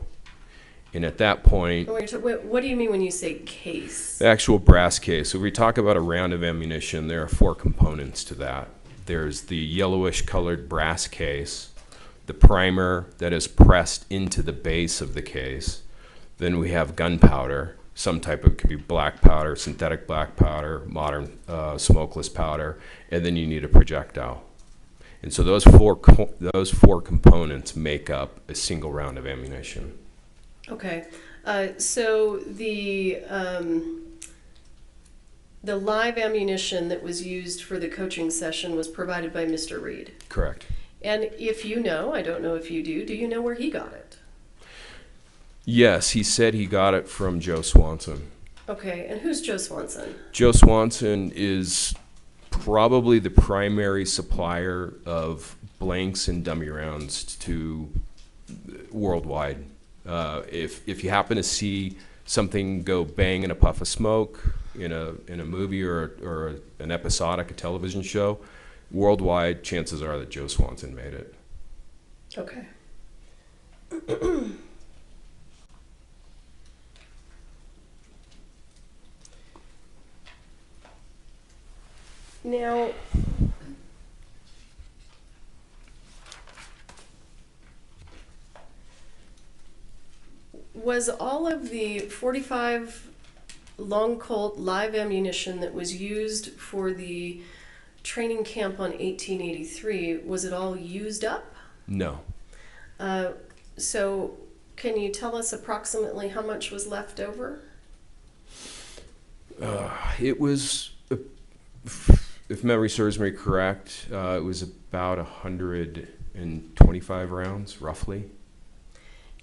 And at that point, What do you mean when you say case? the actual brass case. So if we talk about a round of ammunition, there are 4 components to that. There's the yellowish colored brass case, the primer that is pressed into the base of the case. Then we have gunpowder, some type of, could be black powder, synthetic black powder, modern smokeless powder, and then you need a projectile. And so those four components make up a single round of ammunition. Okay, so the live ammunition that was used for the coaching session was provided by Mr. Reed. Correct. And if you know, I don't know if you do you know where he got it? Yes, he said he got it from Joe Swanson. Okay, and who's Joe Swanson? Joe Swanson is probably the primary supplier of blanks and dummy rounds to worldwide. If you happen to see something go bang in a puff of smoke in a movie or an episodic, a television show, worldwide, chances are that Joe Swanson made it. Okay. Now, was all of the 45 long Colt live ammunition that was used for the training camp on 1883, was it all used up? No. So can you tell us approximately how much was left over? It was, if memory serves me correct, it was about 125 rounds, roughly.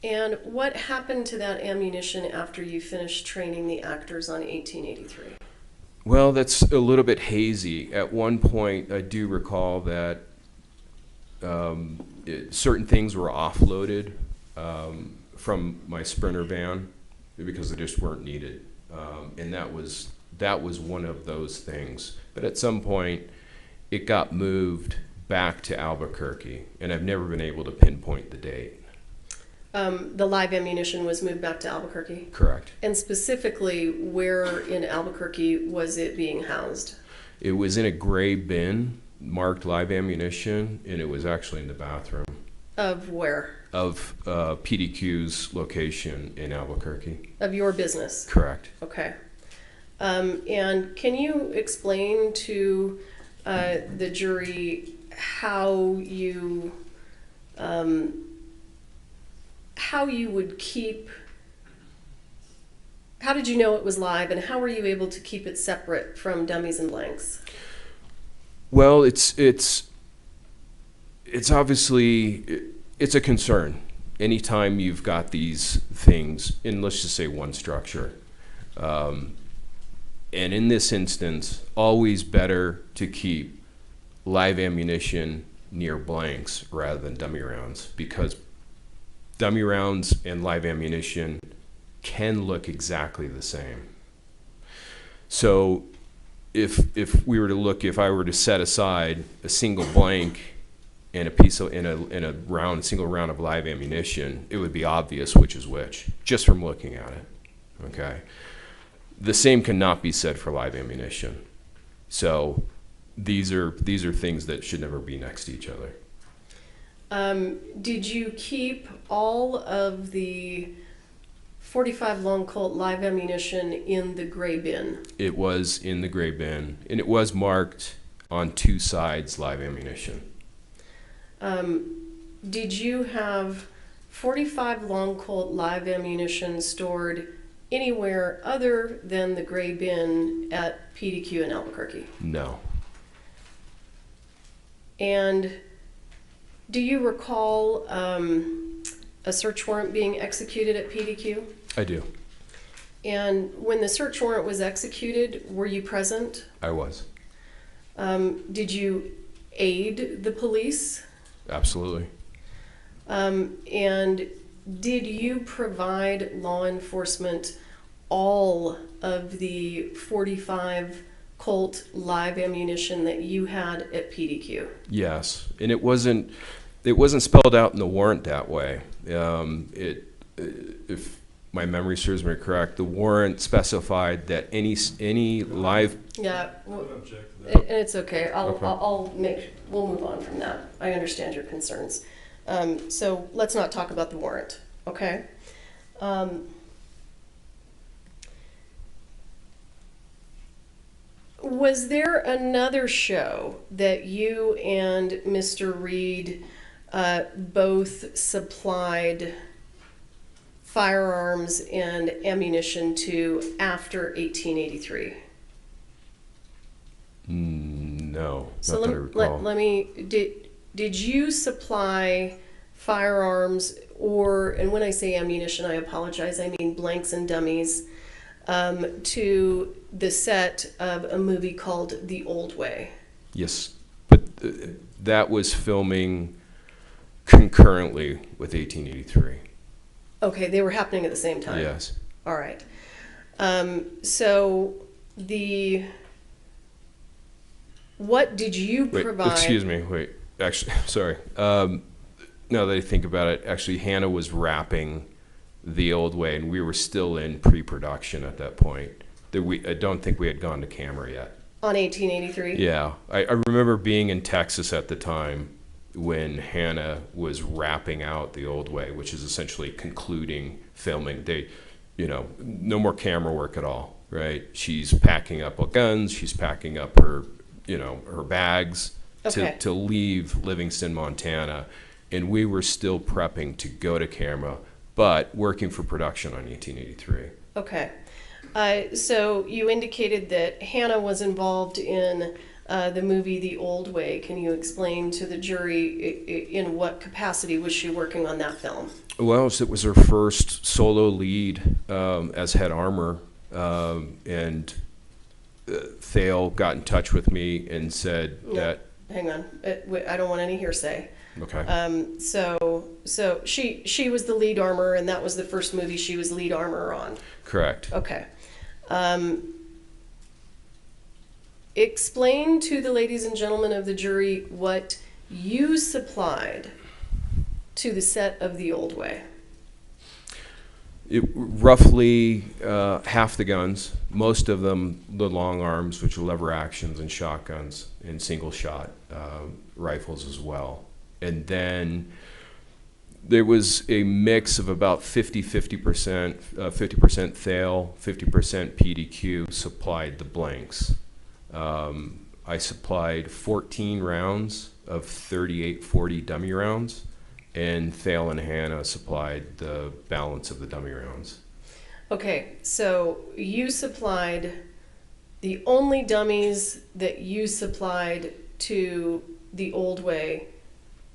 And what happened to that ammunition after you finished training the actors on 1883? Well, that's a little bit hazy. At one point, I do recall that certain things were offloaded from my Sprinter van because they just weren't needed, and that was one of those things. But at some point, it got moved back to Albuquerque, and I've never been able to pinpoint the date. The live ammunition was moved back to Albuquerque? Correct. And specifically, where in Albuquerque was it being housed? It was in a gray bin marked live ammunition, and it was actually in the bathroom. Of where? Of PDQ's location in Albuquerque. Of your business? Correct. Okay. And can you explain to the jury how you would keep, how did you know it was live, and how were you able to keep it separate from dummies and blanks? Well, it's obviously, it's a concern anytime you've got these things in, let's just say, one structure. And in this instance, always better to keep live ammunition near blanks rather than dummy rounds, because dummy rounds and live ammunition can look exactly the same. So if we were to look, if I were to set aside a single blank and a single round of live ammunition, it would be obvious which is which, just from looking at it. Okay. The same cannot be said for live ammunition. So these are things that should never be next to each other. Did you keep all of the 45 long Colt live ammunition in the gray bin? It was in the gray bin, and it was marked on 2 sides live ammunition. Did you have 45 long Colt live ammunition stored anywhere other than the gray bin at PDQ in Albuquerque? No. And do you recall a search warrant being executed at PDQ? I do. And when the search warrant was executed, were you present? I was. Did you aid the police? Absolutely. And did you provide law enforcement all of the 45 Colt live ammunition that you had at PDQ? Yes, and it wasn't spelled out in the warrant that way. If my memory serves me correct, the warrant specified that any live. Yeah, object to that. and it's okay. Okay. We'll move on from that. I understand your concerns. So let's not talk about the warrant, okay? Was there another show that you and Mr. Reed both supplied firearms and ammunition to after 1883? No, So not that I recall. let me, did you supply firearms or, and when I say ammunition, I apologize, I mean blanks and dummies, to the set of a movie called The Old Way? Yes, but that was filming concurrently with 1883. Okay, they were happening at the same time? Yes. All right. So what did you Wait, provide? excuse me. Wait, actually, sorry. Now that I think about it, actually, Hannah was wrapping The Old Way, and we were still in pre-production at that point. I don't think we had gone to camera yet. On 1883? Yeah, I remember being in Texas at the time when Hannah was wrapping out The Old Way, which is essentially concluding filming. No more camera work at all, right? She's packing up her guns, she's packing up her bags Okay. to leave Livingston, Montana, and we were still prepping to go to camera, but working for production on 1883. Okay. So you indicated that Hannah was involved in the movie The Old Way. Can you explain to the jury in what capacity was she working on that film? Well, it was her first solo lead as head armourer, and Thale got in touch with me and said that. Hang on, I don't want any hearsay. Okay. So she was the lead armor, and that was the first movie she was lead armor on. Correct. Okay. Explain to the ladies and gentlemen of the jury what you supplied to the set of The Old Way. Roughly half the guns, most of them the long arms, which are lever actions, and shotguns, and single shot rifles as well. And then there was a mix of about 50% Thale, 50% PDQ supplied the blanks. I supplied 14 rounds of 38-40 dummy rounds, and Thale and Hannah supplied the balance of the dummy rounds. Okay, so you supplied the only dummies that you supplied to The Old Way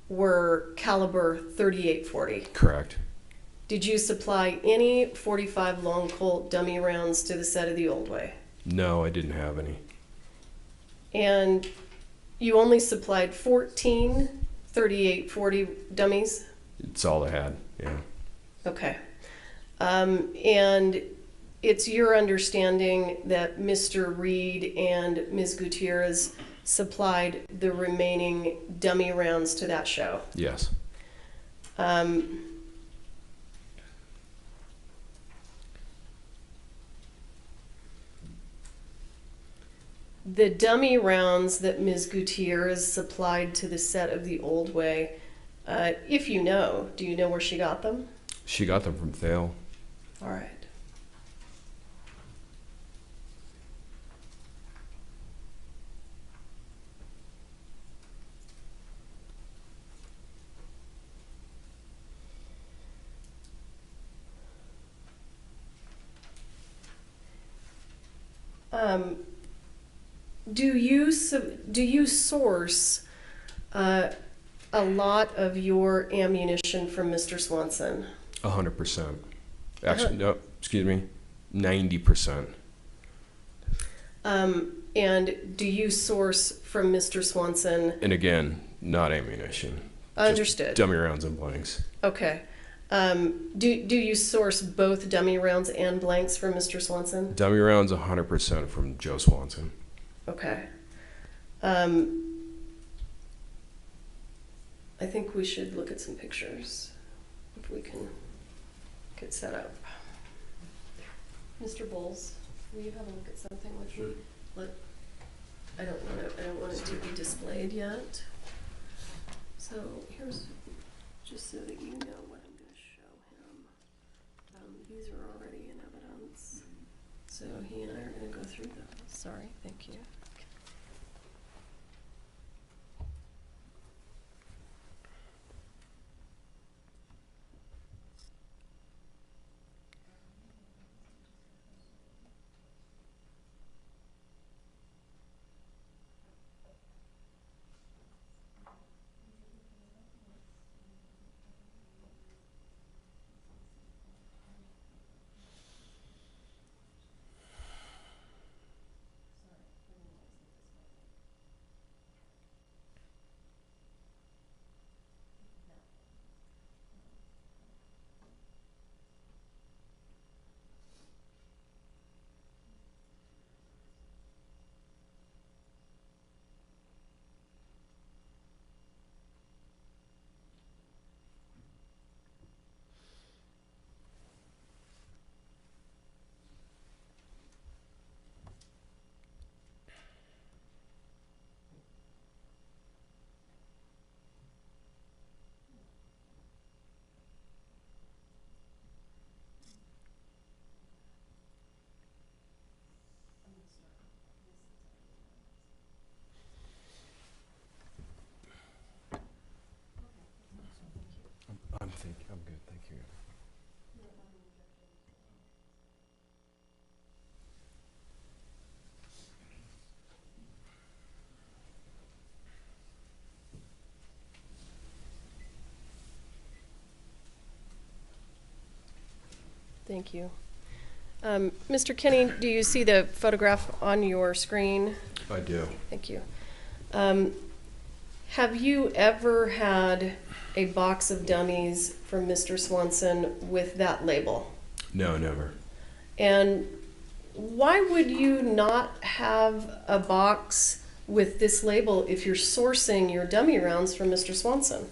were caliber 38-40. Correct. Did you supply any 45 long Colt dummy rounds to the set of The Old Way? No, I didn't have any. And you only supplied 14 38-40 dummies? It's all I had, yeah. Okay. And it's your understanding that Mr. Reed and Ms. Gutierrez supplied the remaining dummy rounds to that show? Yes. The dummy rounds that Ms. Gutierrez supplied to the set of The Old Way, if you know, do you know where she got them? She got them from Thale. All right. Do you source a lot of your ammunition from Mr. Swanson? 100%. Actually, no, excuse me, 90%. And do you source from Mr. Swanson? And again, not ammunition. Understood. Just dummy rounds and blanks. Okay. Do you source both dummy rounds and blanks from Mr. Swanson? Dummy rounds 100% from Joe Swanson. Okay. I think we should look at some pictures if we can get set up. Mr. Bowles, will you have a look at something with me? I don't want it to be displayed yet. So here's, just so that you know what I'm going to show him. These are already in evidence. So he and I are going to go through those. Sorry, thank you. I'm good, thank you. Thank you. Mr. Kinney, do you see the photograph on your screen? I do. Thank you. Have you ever had a box of dummies from Mr. Swanson with that label? No, never. And why would you not have a box with this label if you're sourcing your dummy rounds from Mr. Swanson?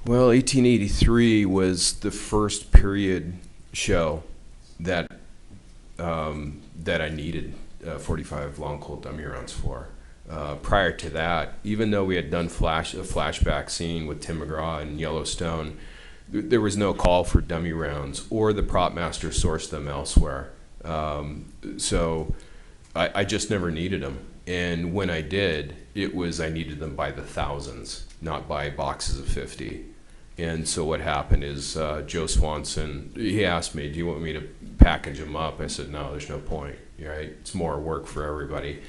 Well, 1883 was the first period show that that I needed 45 long Colt dummy rounds for. Prior to that, even though we had done a flashback scene with Tim McGraw in Yellowstone, there was no call for dummy rounds, or the prop master sourced them elsewhere. So I just never needed them. And when I did, I needed them by the thousands, not by boxes of 50. And so what happened is Joe Swanson, he asked me, do you want me to package them up? I said, no, there's no point. Right? It's more work for everybody.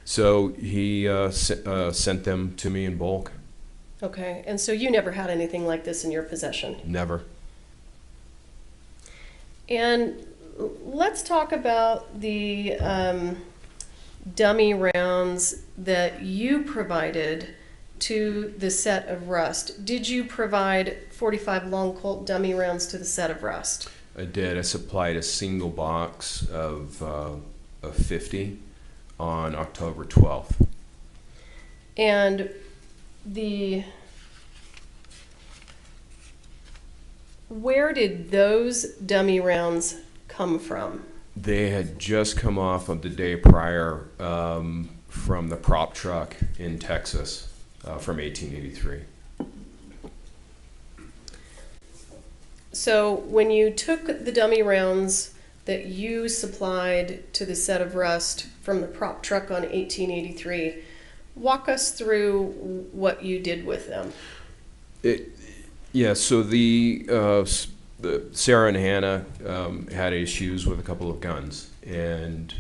So he sent them to me in bulk. Okay, and so you never had anything like this in your possession? Never. And let's talk about the dummy rounds that you provided to the set of Rust. Did you provide 45 long Colt dummy rounds to the set of Rust? I did. I supplied a single box of 50 on October 12th. And where did those dummy rounds come from? They had just come off of the day prior from the prop truck in Texas from 1883. So when you took the dummy rounds that you supplied to the set of Rust from the prop truck on 1883, walk us through what you did with them. Yeah, so the Sarah and Hannah had issues with a couple of guns, and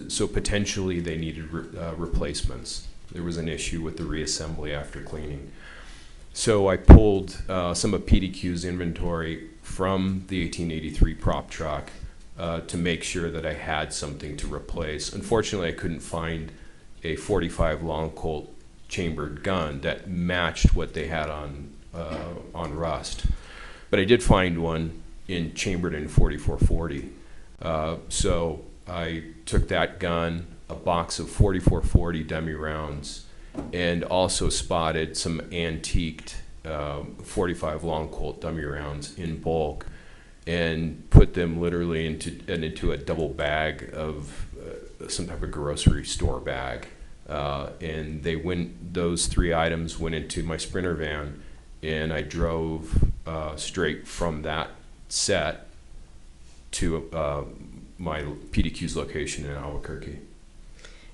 so potentially they needed replacements. There was an issue with the reassembly after cleaning. So I pulled some of PDQ's inventory from the 1883 prop truck to make sure that I had something to replace. Unfortunately, I couldn't find a .45 long Colt chambered gun that matched what they had on Rust, but I did find one chambered in 4440. So I took that gun, a box of 4440 dummy rounds, and also spotted some antiqued 45 long Colt dummy rounds in bulk, and put them literally into a double bag of some type of grocery store bag. And those 3 items went into my Sprinter van, and I drove straight from that set to my PDQ's location in Albuquerque.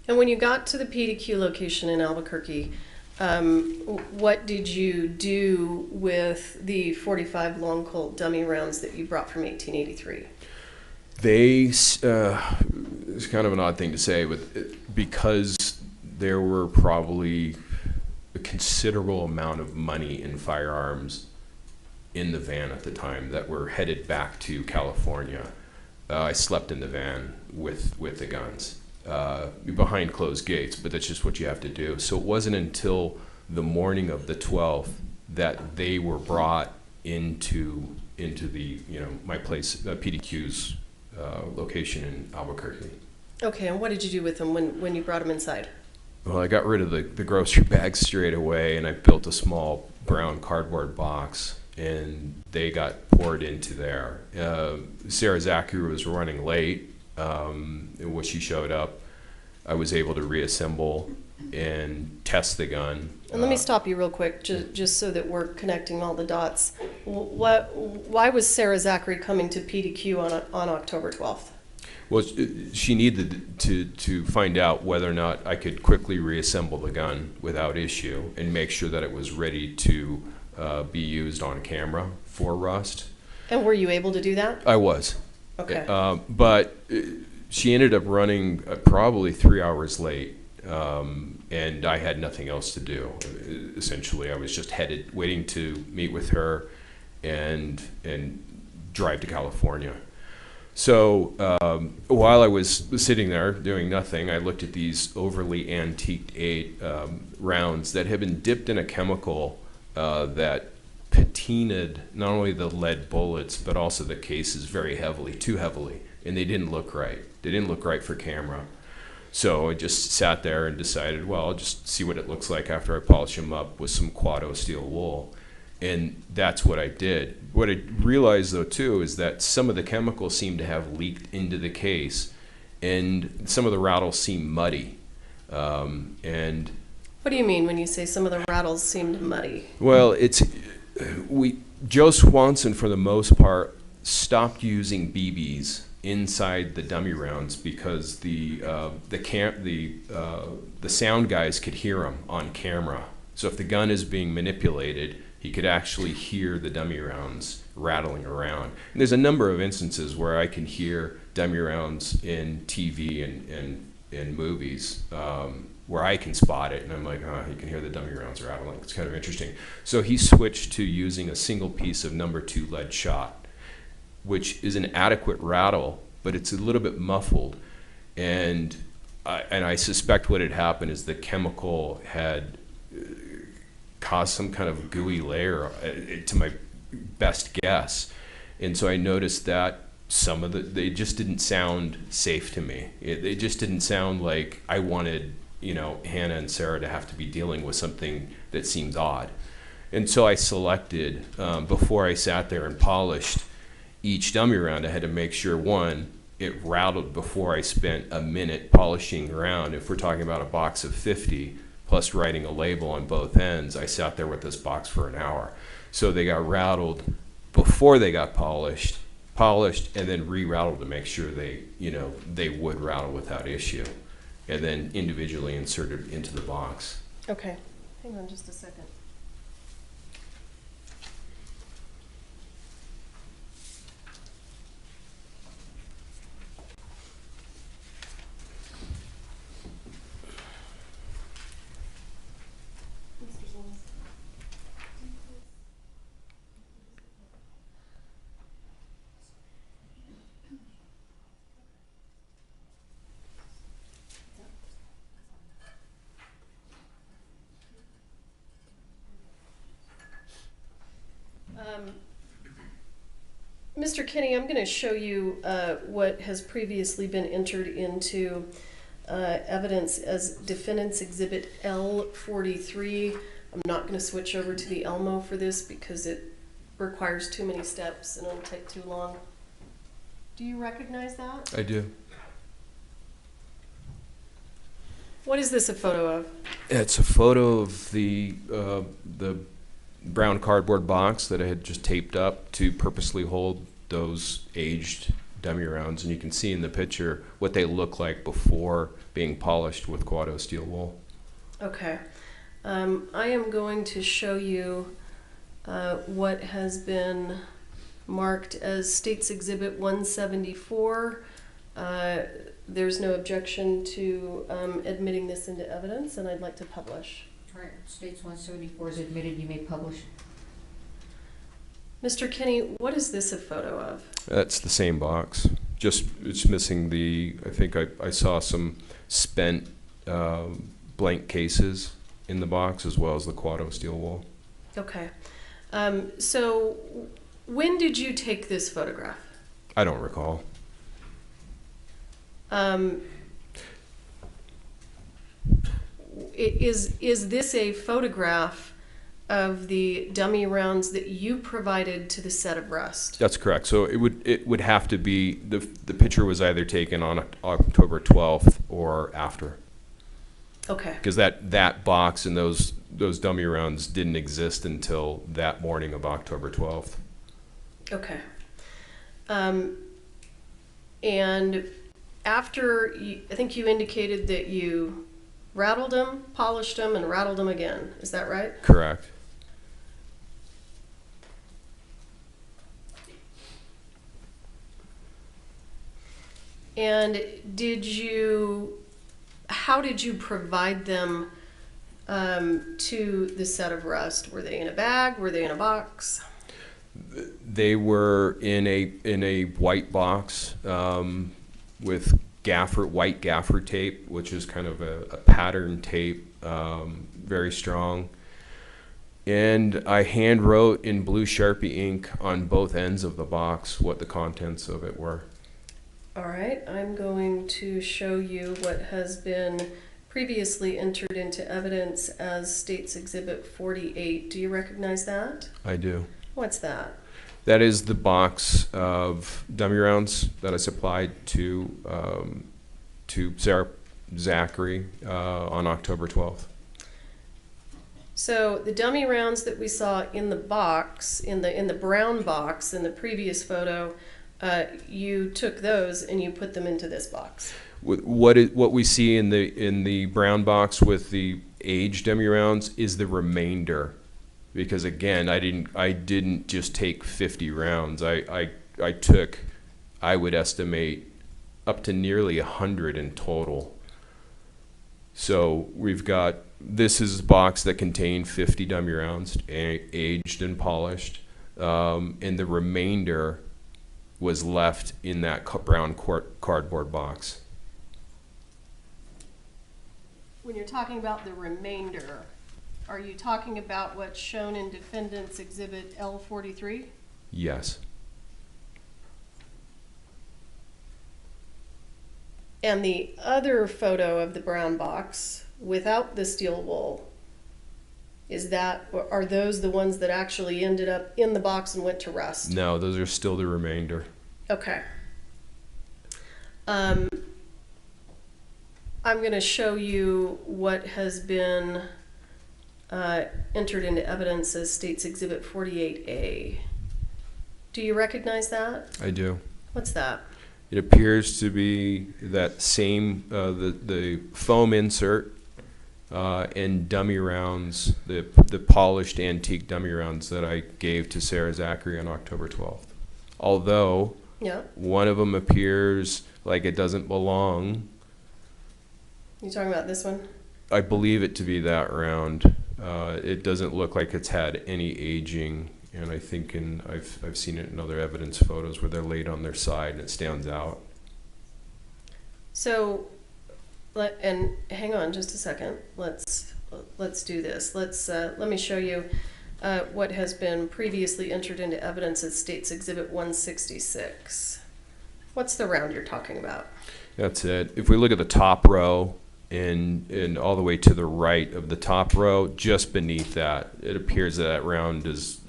And when you got to the PDQ location in Albuquerque, what did you do with the 45 long Colt dummy rounds that you brought from 1883? It's kind of an odd thing to say, but because there were probably a considerable amount of money in firearms in the van at the time that were headed back to California, I slept in the van with the guns. Behind closed gates, but that's just what you have to do. So it wasn't until the morning of the 12th that they were brought into the my place, PDQ's location in Albuquerque. Okay, and what did you do with them when you brought them inside? Well, I got rid of the grocery bags straight away, and I built a small brown cardboard box, and they got poured into there. Sarah Zachry was running late. When she showed up, I was able to reassemble and test the gun. And let me stop you real quick, just so that we're connecting all the dots. Why was Sarah Zachry coming to PDQ on October 12th? Well, she needed to find out whether or not I could quickly reassemble the gun without issue and make sure that it was ready to be used on camera for Rust. And were you able to do that? I was. Okay. But she ended up running probably 3 hours late, and I had nothing else to do. Essentially, I was just waiting to meet with her and drive to California. So while I was sitting there doing nothing, I looked at these overly antiqued rounds that had been dipped in a chemical that patinaed not only the lead bullets but also the cases very heavily, too heavily, and they didn't look right. They didn't look right for camera. So I just sat there and decided, well, I'll just see what it looks like after I polish them up with some Quado steel wool. And that's what I did. What I realized, though, too, is that some of the chemicals seemed to have leaked into the case, and some of the rattles seemed muddy. And what do you mean when you say some of the rattles seemed muddy? Well, Joe Swanson, for the most part, stopped using BBs inside the dummy rounds because the sound guys could hear them on camera. So if the gun is being manipulated, he could actually hear the dummy rounds rattling around. And there's a number of instances where I can hear dummy rounds in TV and movies where I can spot it, and I'm like, oh, you can hear the dummy rounds rattling. It's kind of interesting. So he switched to using a single piece of number 2 lead shot, which is an adequate rattle, but it's a little bit muffled. And I suspect what had happened is the chemical had caused some kind of gooey layer, to my best guess. And so I noticed that they just didn't sound safe to me. They just didn't sound like I wanted, Hannah and Sarah to have to be dealing with something that seems odd. And so I selected, before I sat there and polished each dummy round, I had to make sure, one, it rattled before I spent a minute polishing around. If we're talking about a box of 50, plus writing a label on both ends, I sat there with this box for an hour. So they got rattled before they got polished, and then re-rattled to make sure they would rattle without issue, and then individually inserted into the box. Okay, hang on just a second. Mr. Kinney, I'm going to show you what has previously been entered into evidence as Defendant's Exhibit L43. I'm not going to switch over to the Elmo for this because it requires too many steps and it'll take too long. Do you recognize that? I do. What is this a photo of? It's a photo of the brown cardboard box that I had just taped up to purposely hold those aged dummy rounds, and you can see in the picture what they look like before being polished with Quado steel wool. Okay. I am going to show you what has been marked as State's Exhibit 174. There's no objection to admitting this into evidence, and I'd like to publish. All right, States 174 is admitted, you may publish. Mr. Kinney, what is this a photo of? That's the same box. Just it's missing the. I think I saw some spent blank cases in the box as well as the Quado steel wool. Okay. So when did you take this photograph? I don't recall. Is this a photograph of the dummy rounds that you provided to the set of Rust? That's correct. So it would have to be the picture was either taken on October 12th or after. Okay. Because that box and those dummy rounds didn't exist until that morning of October 12th. Okay. And after, I think you indicated that you rattled them, polished them, and rattled them again. Is that right? Correct. And how did you provide them to the set of Rust? Were they in a bag? Were they in a box? They were in a white box with white gaffer tape, which is kind of a pattern tape, very strong. And I hand wrote in blue Sharpie ink on both ends of the box what the contents of it were. All right, I'm going to show you what has been previously entered into evidence as State's Exhibit 48. Do you recognize that? I do. What's that? That is the box of dummy rounds that I supplied to Sarah Zachry on October 12th. So the dummy rounds that we saw in the box, in the brown box in the previous photo, you took those and you put them into this box. What we see in the brown box with the aged dummy rounds is the remainder, because again I didn't just take 50 rounds. I took, I would estimate, up to nearly 100 in total. So we've got, this is a box that contained 50 dummy rounds, aged and polished, and the remainder was left in that brown cardboard box. When you're talking about the remainder, are you talking about what's shown in Defendant's Exhibit L43? Yes. And the other photo of the brown box without the steel wool, are those the ones that actually ended up in the box and went to Rust? No, those are still the remainder. Okay. I'm going to show you what has been entered into evidence as State's Exhibit 48A. Do you recognize that? I do. What's that? It appears to be that same, the foam insert and dummy rounds, the polished antique dummy rounds that I gave to Sarah Zachry on October 12th. Although Yeah. one of them appears like it doesn't belong. You talking about this one? I believe it to be that round. It doesn't look like it's had any aging, and I think I've seen it in other evidence photos where they're laid on their side and it stands out. So, and hang on just a second. Let's do this. Let me show you. what has been previously entered into evidence as State's Exhibit 166. What's the round you're talking about? That's it. If we look at the top row and all the way to the right of the top row, just beneath that, it appears that round is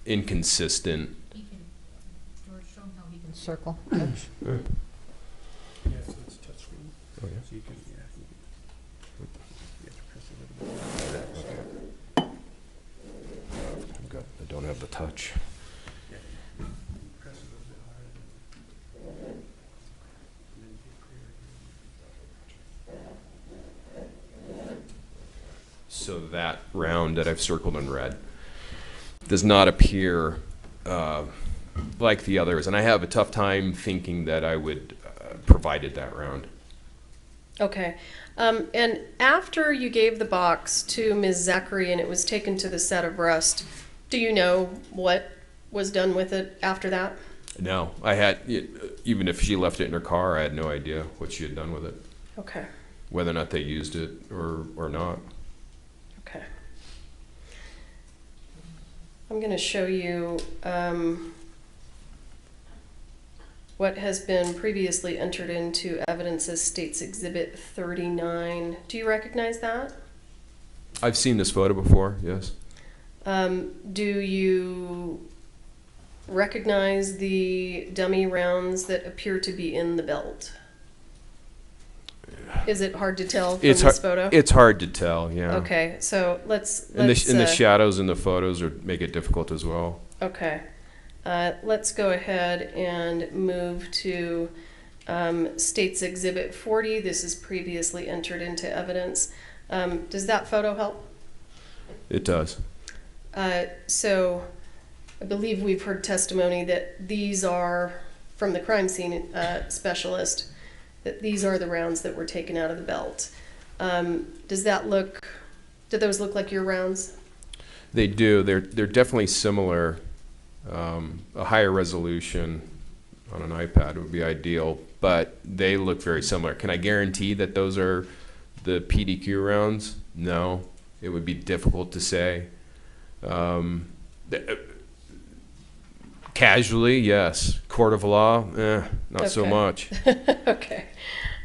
inconsistent. George, show him how he can circle. Yeah, so it's touchscreen. Oh, yeah? So you can, yeah, you have to press a little bit. I don't have the touch. Yeah. Press a little bit harder. And then hit clear. So that round that I've circled in red does not appear like the others, and I have a tough time thinking that I would provided that round. Okay. And after you gave the box to Ms. Zachry and it was taken to the set of Rust, do you know what was done with it after that? No, I had, even if she left it in her car, I had no idea what she had done with it, Okay. whether or not they used it or not. Okay. I'm going to show you what has been previously entered into evidence as State's Exhibit 39. Do you recognize that? I've seen this photo before, yes. Do you recognize the dummy rounds that appear to be in the belt? Is it hard to tell from this photo? It's hard to tell, yeah. Okay, so let's And the shadows in the photos make it difficult as well. Okay. Let's go ahead and move to State's Exhibit 40. This is previously entered into evidence. Does that photo help? It does. So I believe we've heard testimony that these are, from the crime scene specialist, that these are the rounds that were taken out of the belt. Do those look like your rounds? They do. They're definitely similar. A higher resolution on an iPad would be ideal, but they look very similar. Can I guarantee that those are the PDQ rounds? No. It would be difficult to say. Casually, yes. Court of law, not so Okay. much. Okay.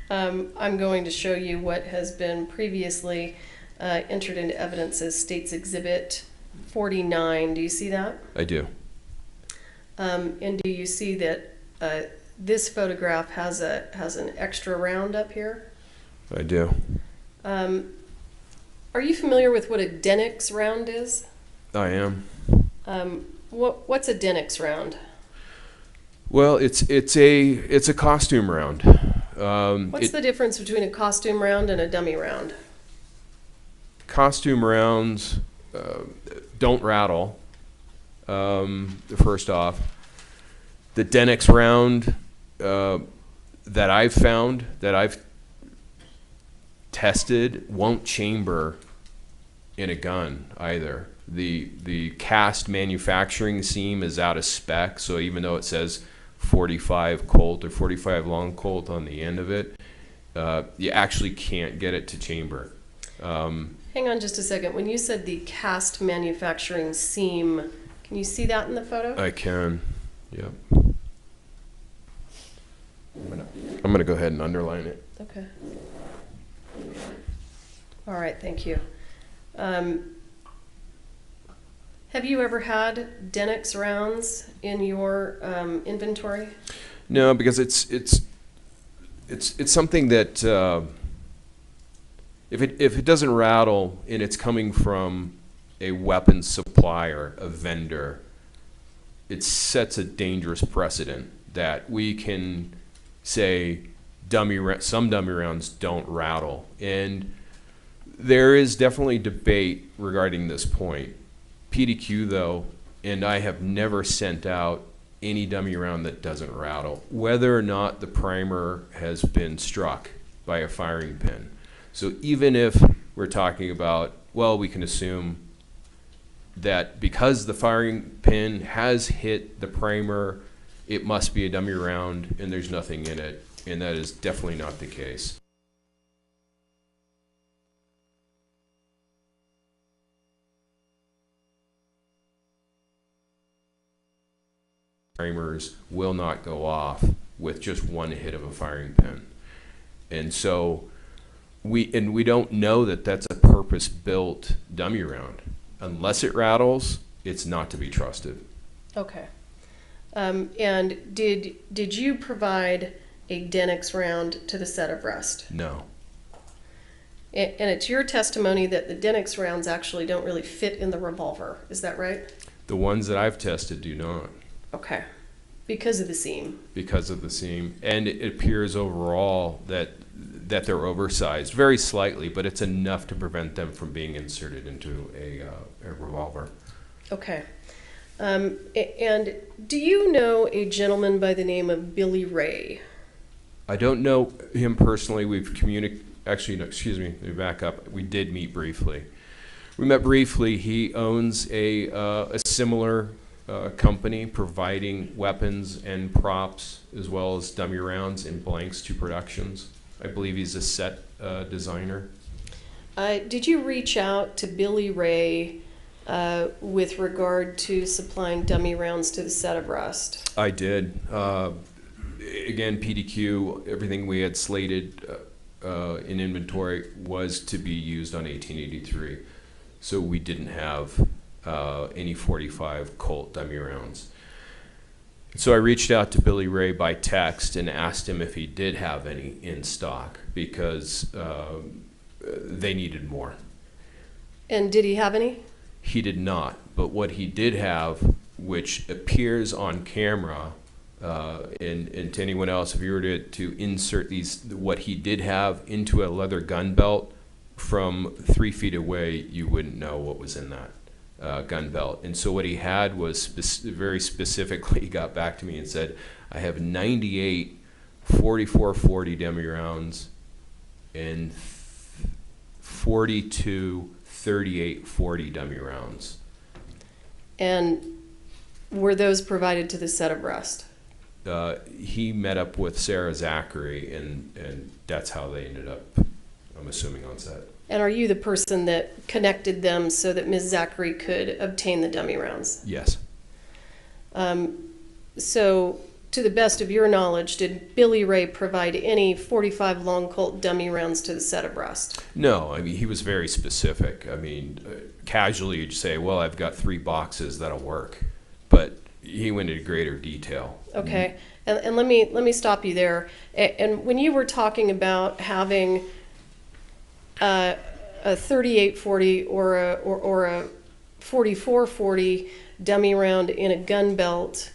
I'm going to show you what has been previously entered into evidence as State's Exhibit 49. Do you see that? I do. And do you see that this photograph has an extra round up here? I do. Are you familiar with what a Denix round is? I am. What's a Denix round? Well, it's a costume round. What's the difference between a costume round and a dummy round? Costume rounds don't rattle. First off, the Denix round that I've found, that I've tested, won't chamber in a gun either. The cast manufacturing seam is out of spec, so even though it says 45 Colt or 45 long Colt on the end of it, you actually can't get it to chamber. Hang on just a second. When you said the cast manufacturing seam, can you see that in the photo? I can, yep. I'm gonna go ahead and underline it. Okay. All right, thank you. Have you ever had Denix rounds in your inventory? No, because it's something that if it doesn't rattle and it's coming from a weapons supplier, a vendor, it sets a dangerous precedent that we can say some dummy rounds don't rattle. And there is definitely debate regarding this point. PDQ though, and I have never sent out any dummy round that doesn't rattle, whether or not the primer has been struck by a firing pin. So even if we're talking about, well, we can assume that because the firing pin has hit the primer, it must be a dummy round and there's nothing in it, and that is definitely not the case. timers will not go off with just one hit of a firing pin. And so we don't know that that's a purpose-built dummy round. Unless it rattles, it's not to be trusted. Okay. And did you provide a Denix round to the set of rust? No. And it's your testimony that the Denix rounds actually don't really fit in the revolver. Is that right? The ones that I've tested do not. Okay. Because of the seam. Because of the seam. And it appears overall that they're oversized, very slightly, but it's enough to prevent them from being inserted into a revolver. Okay. And do you know a gentleman by the name of Billy Ray? I don't know him personally. We've communicated. Actually, no, excuse me, let me back up. We did meet briefly. We met briefly. He owns a similar company providing weapons and props as well as dummy rounds and blanks to productions. I believe he's a set designer. Did you reach out to Billy Ray with regard to supplying dummy rounds to the set of rust? I did. Again, PDQ, everything we had slated in inventory was to be used on 1883. So we didn't have any 45 Colt dummy rounds. So I reached out to Billy Ray by text and asked him if he did have any in stock because they needed more. And did he have any? He did not, but what he did have, which appears on camera, and to anyone else, if you were to insert what he did have into a leather gun belt from 3 feet away, you wouldn't know what was in that gun belt. And so what he had was very specifically, he got back to me and said, I have 98 44-40 dummy rounds and 42 38-40 dummy rounds. And were those provided to the set of rust? He met up with Sarah Zachry, and that's how they ended up, I'm assuming, on set. And are you the person that connected them so that Ms. Zachary could obtain the dummy rounds? Yes. So, to the best of your knowledge, did Billy Ray provide any 45 long Colt dummy rounds to the set of rust? No, I mean, he was very specific. I mean, casually you'd say, well, I've got 3 boxes, that'll work. But he went into greater detail. Okay, and let me stop you there. And when you were talking about having a 38-40 or a 44-40 dummy round in a gun belt,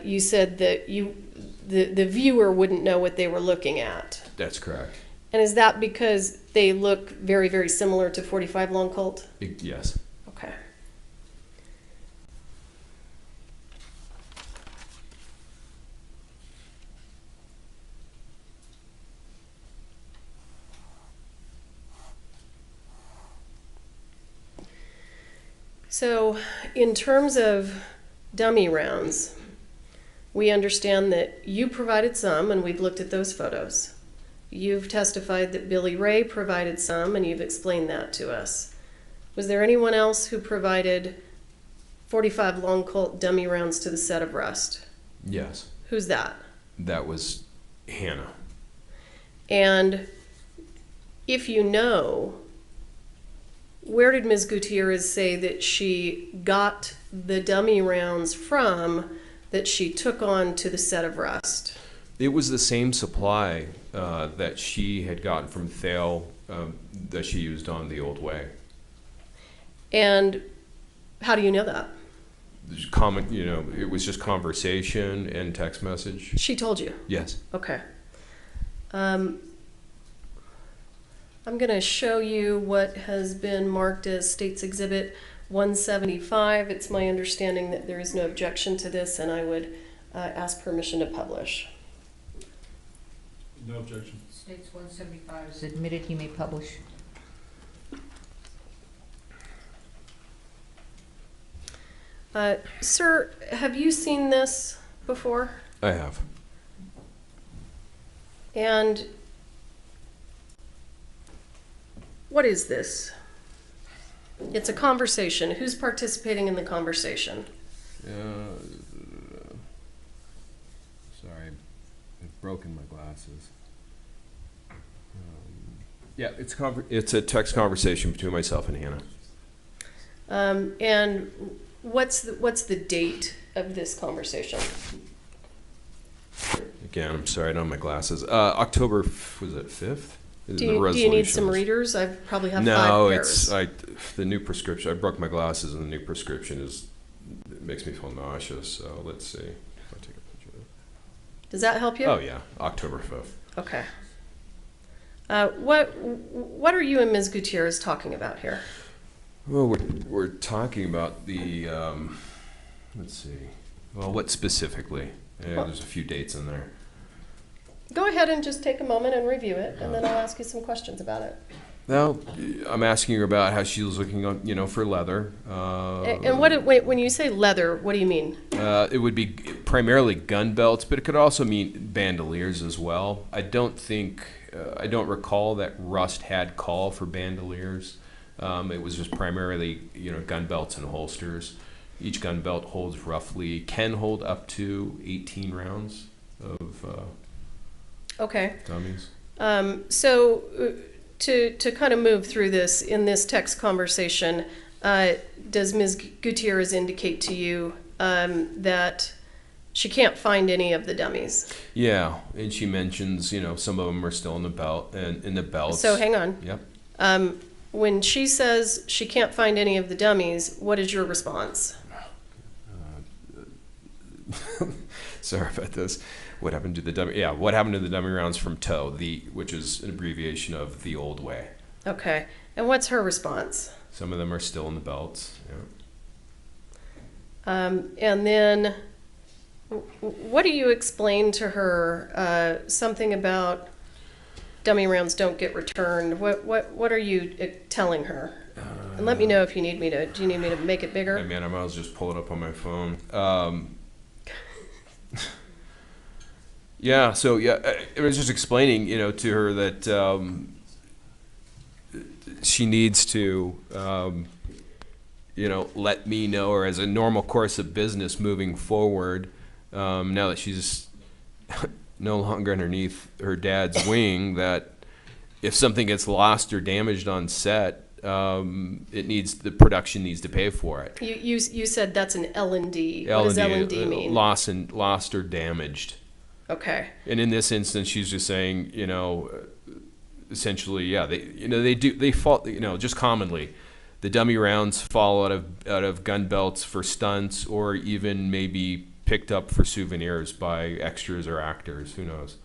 you said that the viewer wouldn't know what they were looking at. That's correct. And is that because they look very, very similar to 45 long Colt? Yes. Okay. So, in terms of dummy rounds, we understand that you provided some, and we've looked at those photos. You've testified that Billy Ray provided some, and you've explained that to us. Was there anyone else who provided 45 long Colt dummy rounds to the set of rust? Yes. Who's that? That was Hannah. And if you know, where did Ms. Gutierrez say that she got the dummy rounds from that she took on to the set of rust? It was the same supply that she had gotten from Thale that she used on the old way. And how do you know that? Comment, it was just conversation and text message. She told you? Yes. Okay. I'm going to show you what has been marked as State's Exhibit 175. It's my understanding that there is no objection to this, and I would ask permission to publish. No objection. States 175 is admitted. You may publish. Sir, have you seen this before? I have. And what is this? It's a conversation. Who's participating in the conversation? I've broken my glasses. Yeah, it's a text conversation between myself and Hannah. And what's the date of this conversation? Again, I'm sorry, I don't have my glasses. October, was it 5th? Do you need some readers? I probably have 5 pairs. No, the new prescription. I broke my glasses, and the new prescription it makes me feel nauseous. So let's see. If I take a picture of it. Does that help you? Oh yeah, October 5th. Okay. What are you and Ms. Gutierrez talking about here? Well, we're talking about the. Let's see. Well, what specifically? Yeah, there's a few dates in there. Go ahead and just take a moment and review it, and then I'll ask you some questions about it. Well, I'm asking her about how she was looking on, for leather. And when you say leather, what do you mean? It would be primarily gun belts, but it could also mean bandoliers as well. I don't recall that Rust had call for bandoliers. It was just primarily, gun belts and holsters. Each gun belt can hold up to 18 rounds of dummies. So to kind of move through this in this text conversation, does Ms. Gutierrez indicate to you that she can't find any of the dummies? Yeah, and she mentions, some of them are still in the belt and in the belts. So hang on. Yep. When she says she can't find any of the dummies, what is your response? Sorry about this. What happened to the dummy? Yeah, what happened to the dummy rounds from TOW, which is an abbreviation of the old way. Okay, and what's her response? Some of them are still in the belts. Yeah. And then, what do you explain to her? Something about dummy rounds don't get returned. What are you telling her? And let me know if you need me to. Do you need me to make it bigger? Hey man, I might as well just pull it up on my phone. Yeah, so I was just explaining, to her that she needs to, let me know, or as a normal course of business moving forward, now that she's no longer underneath her dad's wing, that if something gets lost or damaged on set, the production needs to pay for it. You said that's an L&D. What does L&D mean? Lost or damaged. Okay. And in this instance, she's just saying, essentially, yeah, they fall, just commonly, the dummy rounds fall out of gun belts for stunts, or even maybe picked up for souvenirs by extras or actors. Who knows?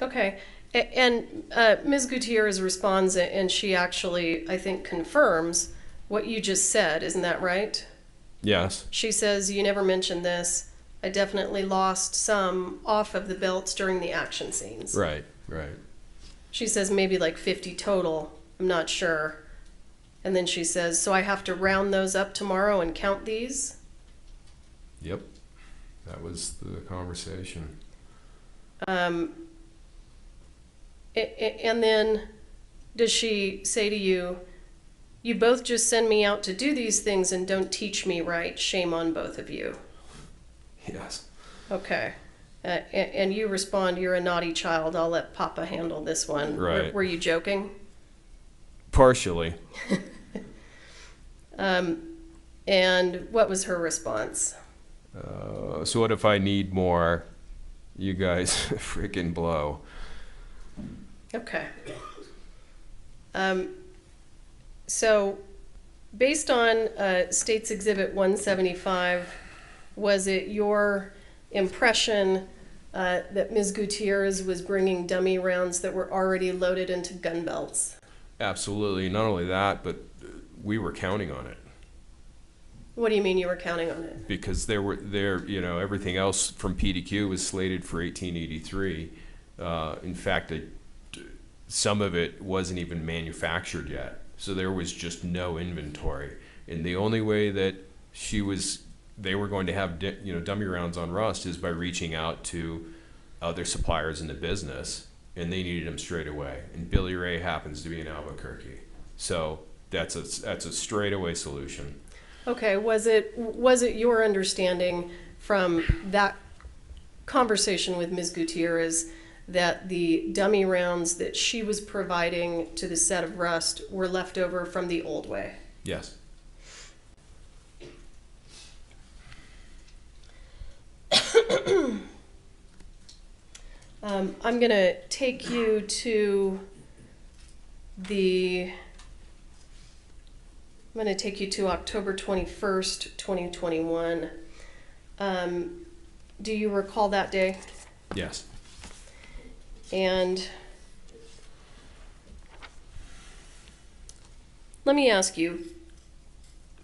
Okay. And Ms. Gutierrez responds, and she actually, I think, confirms what you just said. Isn't that right? Yes. She says, you never mentioned this. I definitely lost some off of the belts during the action scenes. Right. She says maybe like 50 total. I'm not sure. And then she says, so I have to round those up tomorrow and count these? Yep. That was the conversation. And then does she say to you, you both just send me out to do these things and don't teach me right. Shame on both of you. Yes. Okay. And you respond, you're a naughty child. I'll let Papa handle this one. Right. Were you joking? Partially. And what was her response? So what if I need more? You guys freaking blow. Okay. So based on State's Exhibit 175, was it your impression that Ms. Gutierrez was bringing dummy rounds that were already loaded into gun belts? Absolutely. Not only that, but we were counting on it. What do you mean you were counting on it? Because everything else from PDQ was slated for 1883. In fact, some of it wasn't even manufactured yet, so there was just no inventory. And the only way that they were going to have dummy rounds on Rust is by reaching out to other suppliers in the business, and they needed them straight away. And Billy Ray happens to be in Albuquerque, so that's a straightaway solution. Okay, was it your understanding from that conversation with Ms. Gutierrez that the dummy rounds that she was providing to the set of Rust were left over from the old way? Yes. I'm going to take you to October 21st, 2021. Do you recall that day? Yes. And let me ask you,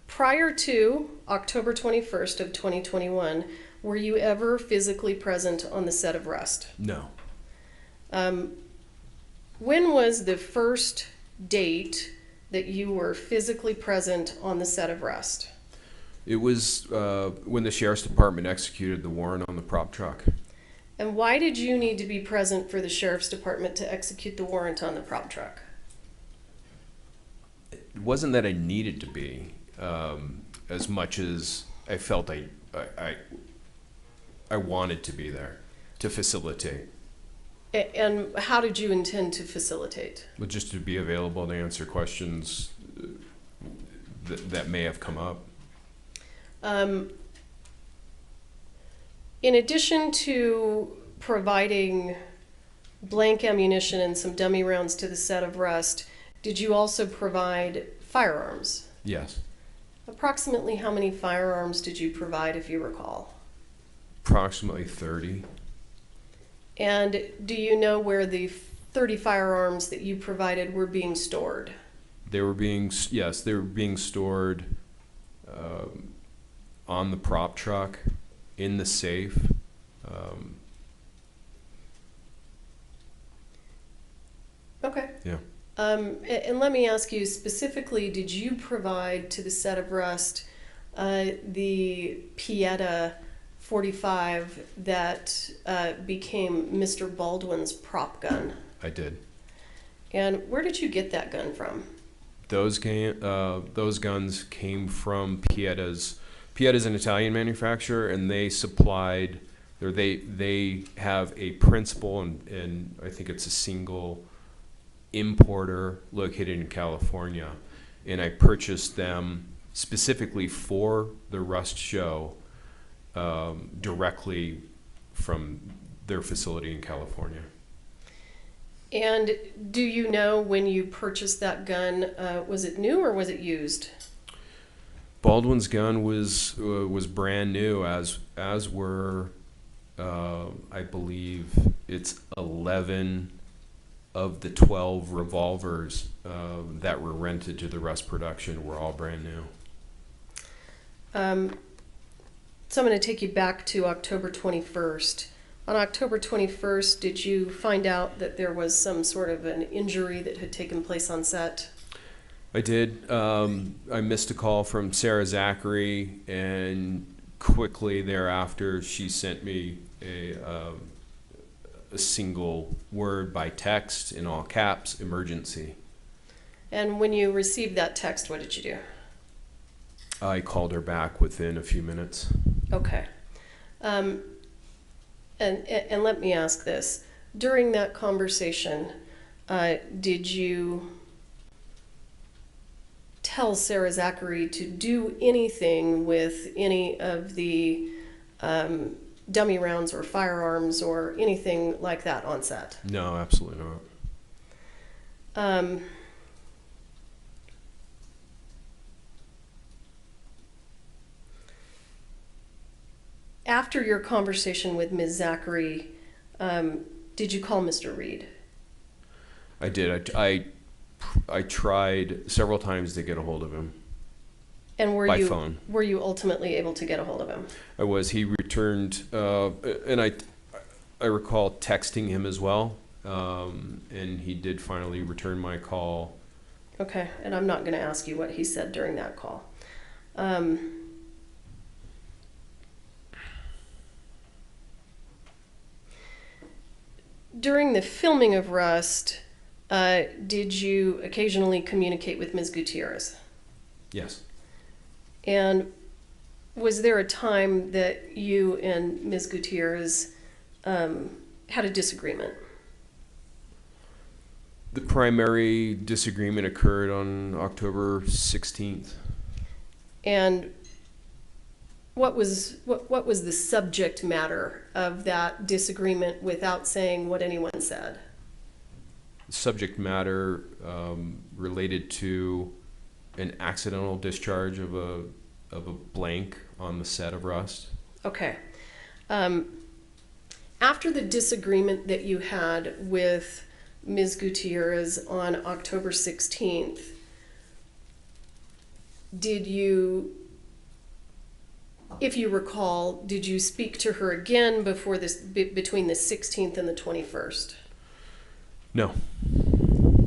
prior to October 21st of 2021, were you ever physically present on the set of Rust? No. When was the first date that you were physically present on the set of Rust? It was when the Sheriff's Department executed the warrant on the prop truck. And why did you need to be present for the Sheriff's Department to execute the warrant on the prop truck? It wasn't that I needed to be, as much as I felt I wanted to be there to facilitate. And how did you intend to facilitate? But just to be available to answer questions that may have come up. In addition to providing blank ammunition and some dummy rounds to the set of Rust, did you also provide firearms? Yes. Approximately how many firearms did you provide, if you recall? Approximately 30. And do you know where the 30 firearms that you provided were being stored? They were being stored on the prop truck, in the safe. Okay. Yeah. And let me ask you specifically, did you provide to the set of Rust the Pieta 45 that became Mr. Baldwin's prop gun? I did. And where did you get that gun from? Those guns came from Pieta's. Pieta's an Italian manufacturer, and they supplied, or they have a principal, and I think it's a single importer located in California, and I purchased them specifically for the Rust show directly from their facility in California. And do you know when you purchased that gun, was it new or was it used? Baldwin's gun was brand new, as were I believe it's 11 of the 12 revolvers that were rented to the Rust production were all brand new. So I'm going to take you back to October 21st. On October 21st, did you find out that there was some sort of an injury that had taken place on set? I did. I missed a call from Sarah Zachry, and quickly thereafter she sent me a single word by text in all caps, emergency. And when you received that text, what did you do? I called her back within a few minutes. Okay. And let me ask this. During that conversation, did you tell Sarah Zachry to do anything with any of the dummy rounds or firearms or anything like that on set? No, absolutely not. After your conversation with Ms. Zachry, did you call Mr. Reed? I did. I tried several times to get a hold of him. And by phone. Were you ultimately able to get a hold of him? I was. He returned, and I recall texting him as well, and he did finally return my call. Okay, and I'm not going to ask you what he said during that call. During the filming of Rust, did you occasionally communicate with Ms. Gutierrez? Yes. And was there a time that you and Ms. Gutierrez had a disagreement? The primary disagreement occurred on October 16th. And what was the subject matter of that disagreement without saying what anyone said? Subject matter related to an accidental discharge of a blank on the set of Rust. Okay. After the disagreement that you had with Ms. Gutierrez on October 16th, did you, if you recall, did you speak to her again before this, between the 16th and the 21st? No.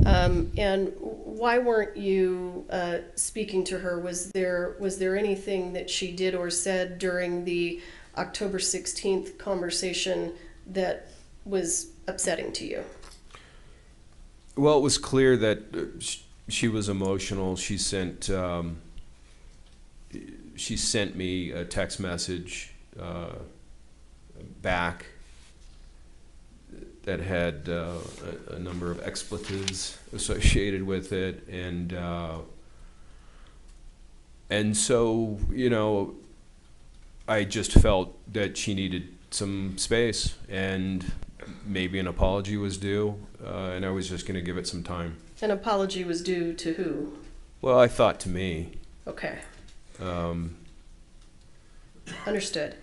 And why weren't you speaking to her? Was there anything that she did or said during the October 16th conversation that was upsetting to you? Well, it was clear that she was emotional. She sent me a text message back that had a number of expletives associated with it, and so, you know, I just felt that she needed some space and maybe an apology was due, and I was just going to give it some time. An apology was due to who? Well, I thought to me. Okay. Understood.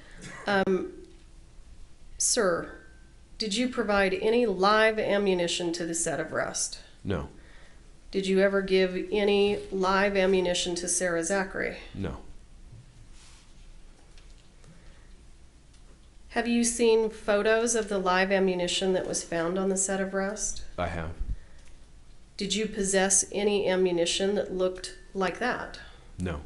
Sir, did you provide any live ammunition to the set of Rust? No. Did you ever give any live ammunition to Sarah Zachry? No. Have you seen photos of the live ammunition that was found on the set of Rust? I have. Did you possess any ammunition that looked like that? No.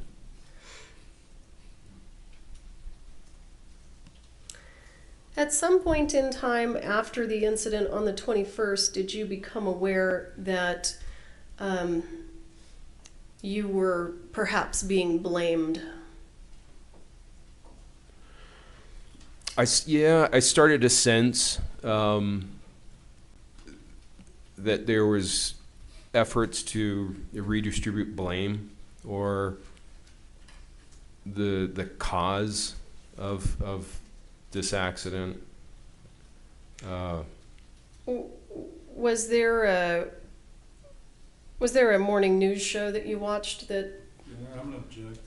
At some point in time after the incident on the 21st, did you become aware that you were perhaps being blamed? I started to sense that there was efforts to redistribute blame or the cause of this accident. Was there a morning news show that you watched that? Yeah, I'm gonna object.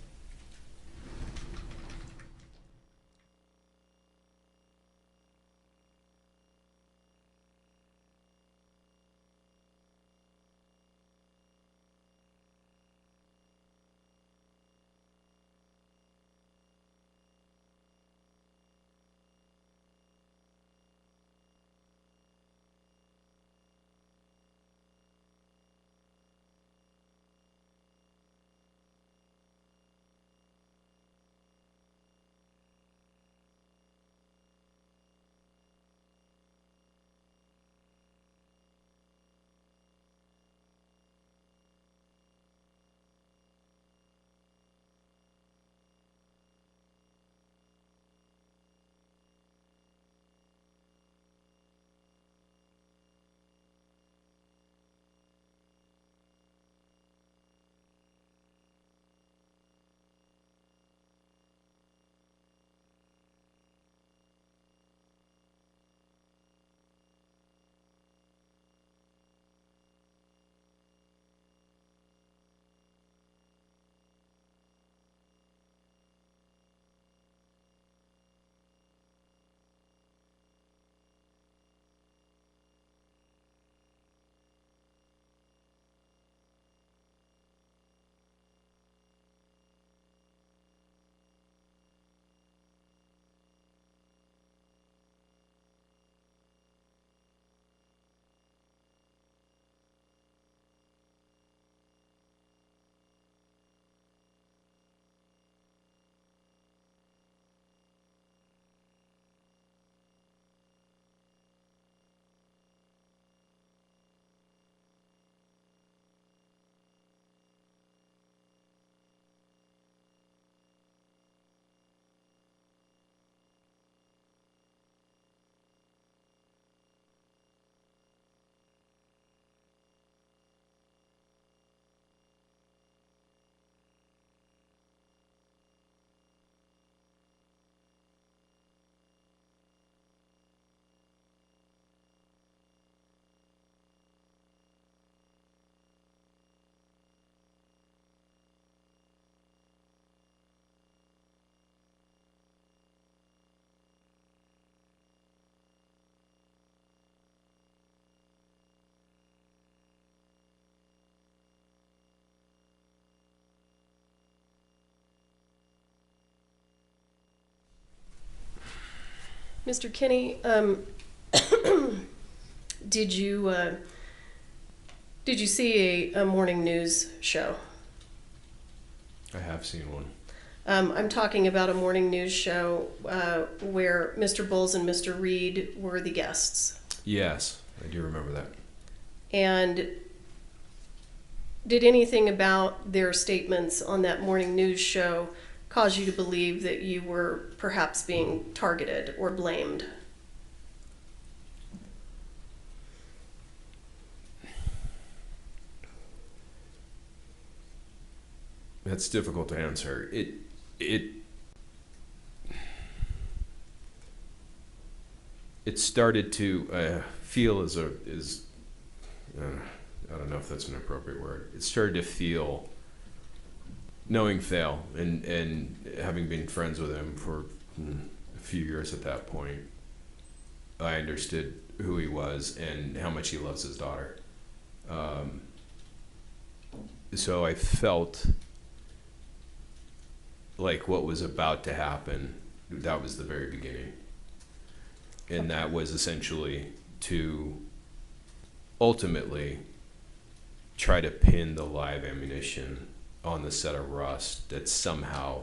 Mr. Kinney, did you see a morning news show? I have seen one. I'm talking about a morning news show where Mr. Bowles and Mr. Reed were the guests. Yes, I do remember that. And did anything about their statements on that morning news show cause you to believe that you were perhaps being targeted or blamed? That's difficult to answer. It started to feel I don't know if that's an appropriate word. It started to feel, knowing Thale and having been friends with him for a few years at that point, I understood who he was and how much he loves his daughter. So I felt like what was about to happen, that was the very beginning. And that was essentially to ultimately try to pin the live ammunition on the set of Rust, that somehow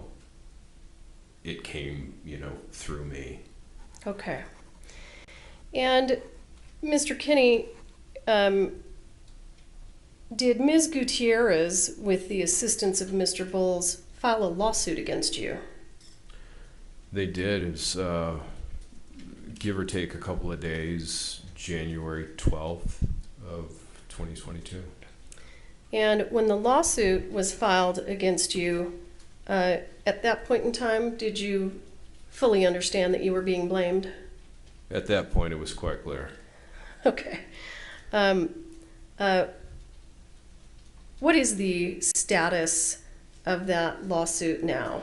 it came, through me. Okay. And Mr. Kinney, did Ms. Gutierrez, with the assistance of Mr. Bowles, file a lawsuit against you? They did. It was, give or take a couple of days, January 12th of 2022. And when the lawsuit was filed against you, at that point in time, did you fully understand that you were being blamed? At that point, it was quite clear. Okay. What is the status of that lawsuit now?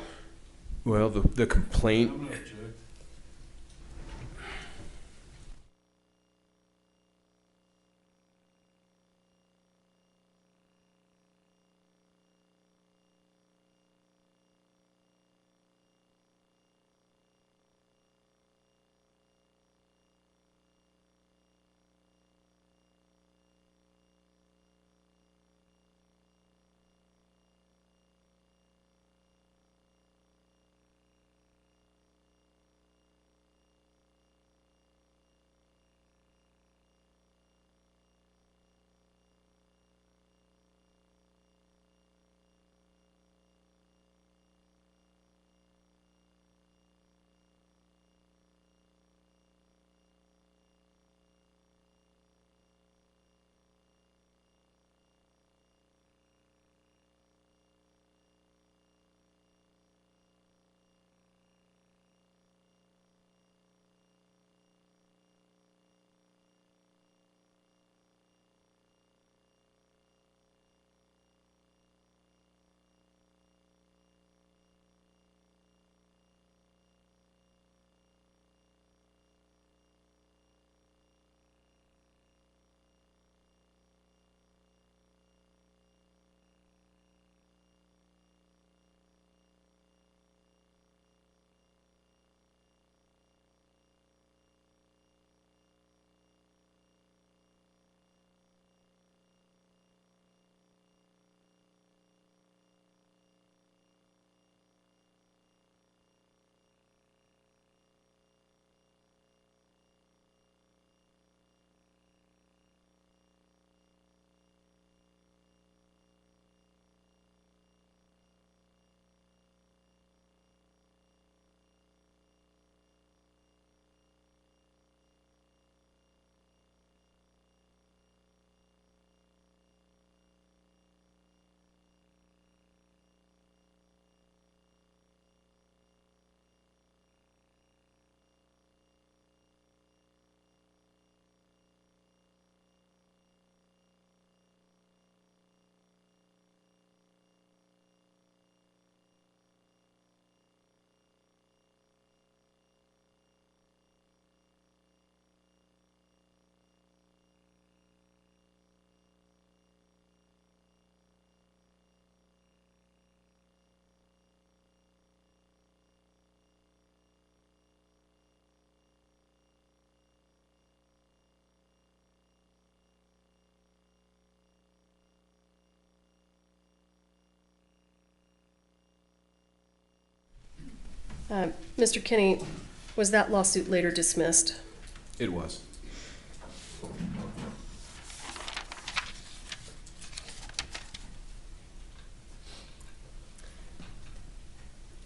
Well, the complaint... Mr. Kinney, was that lawsuit later dismissed? It was.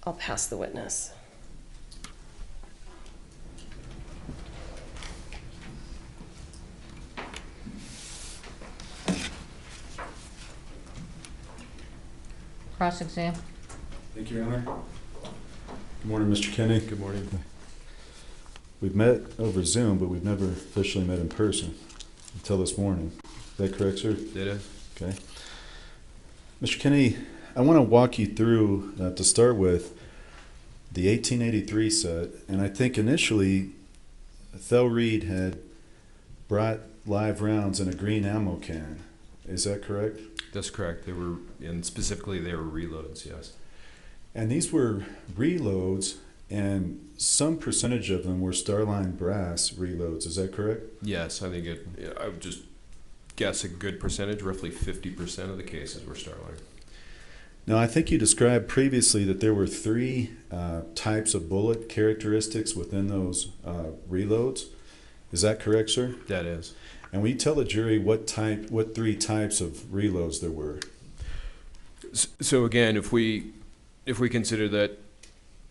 I'll pass the witness. Cross-exam. Thank you, Your Honor. Good morning, Mr. Kinney. Good morning. We've met over Zoom, but we've never officially met in person until this morning. Is that correct, sir? It is. Okay. Mr. Kinney, I want to walk you through, to start with, the 1883 set. And I think initially, Reed had brought live rounds in a green ammo can. Is that correct? That's correct. They were, and specifically they were reloads, yes. And these were reloads, and some percentage of them were Starline brass reloads. Is that correct? Yes, I think I would just guess a good percentage, roughly 50% of the cases were Starline. Now, I think you described previously that there were three types of bullet characteristics within those reloads. Is that correct, sir? That is. And will you tell the jury what three types of reloads there were? So again, if we consider that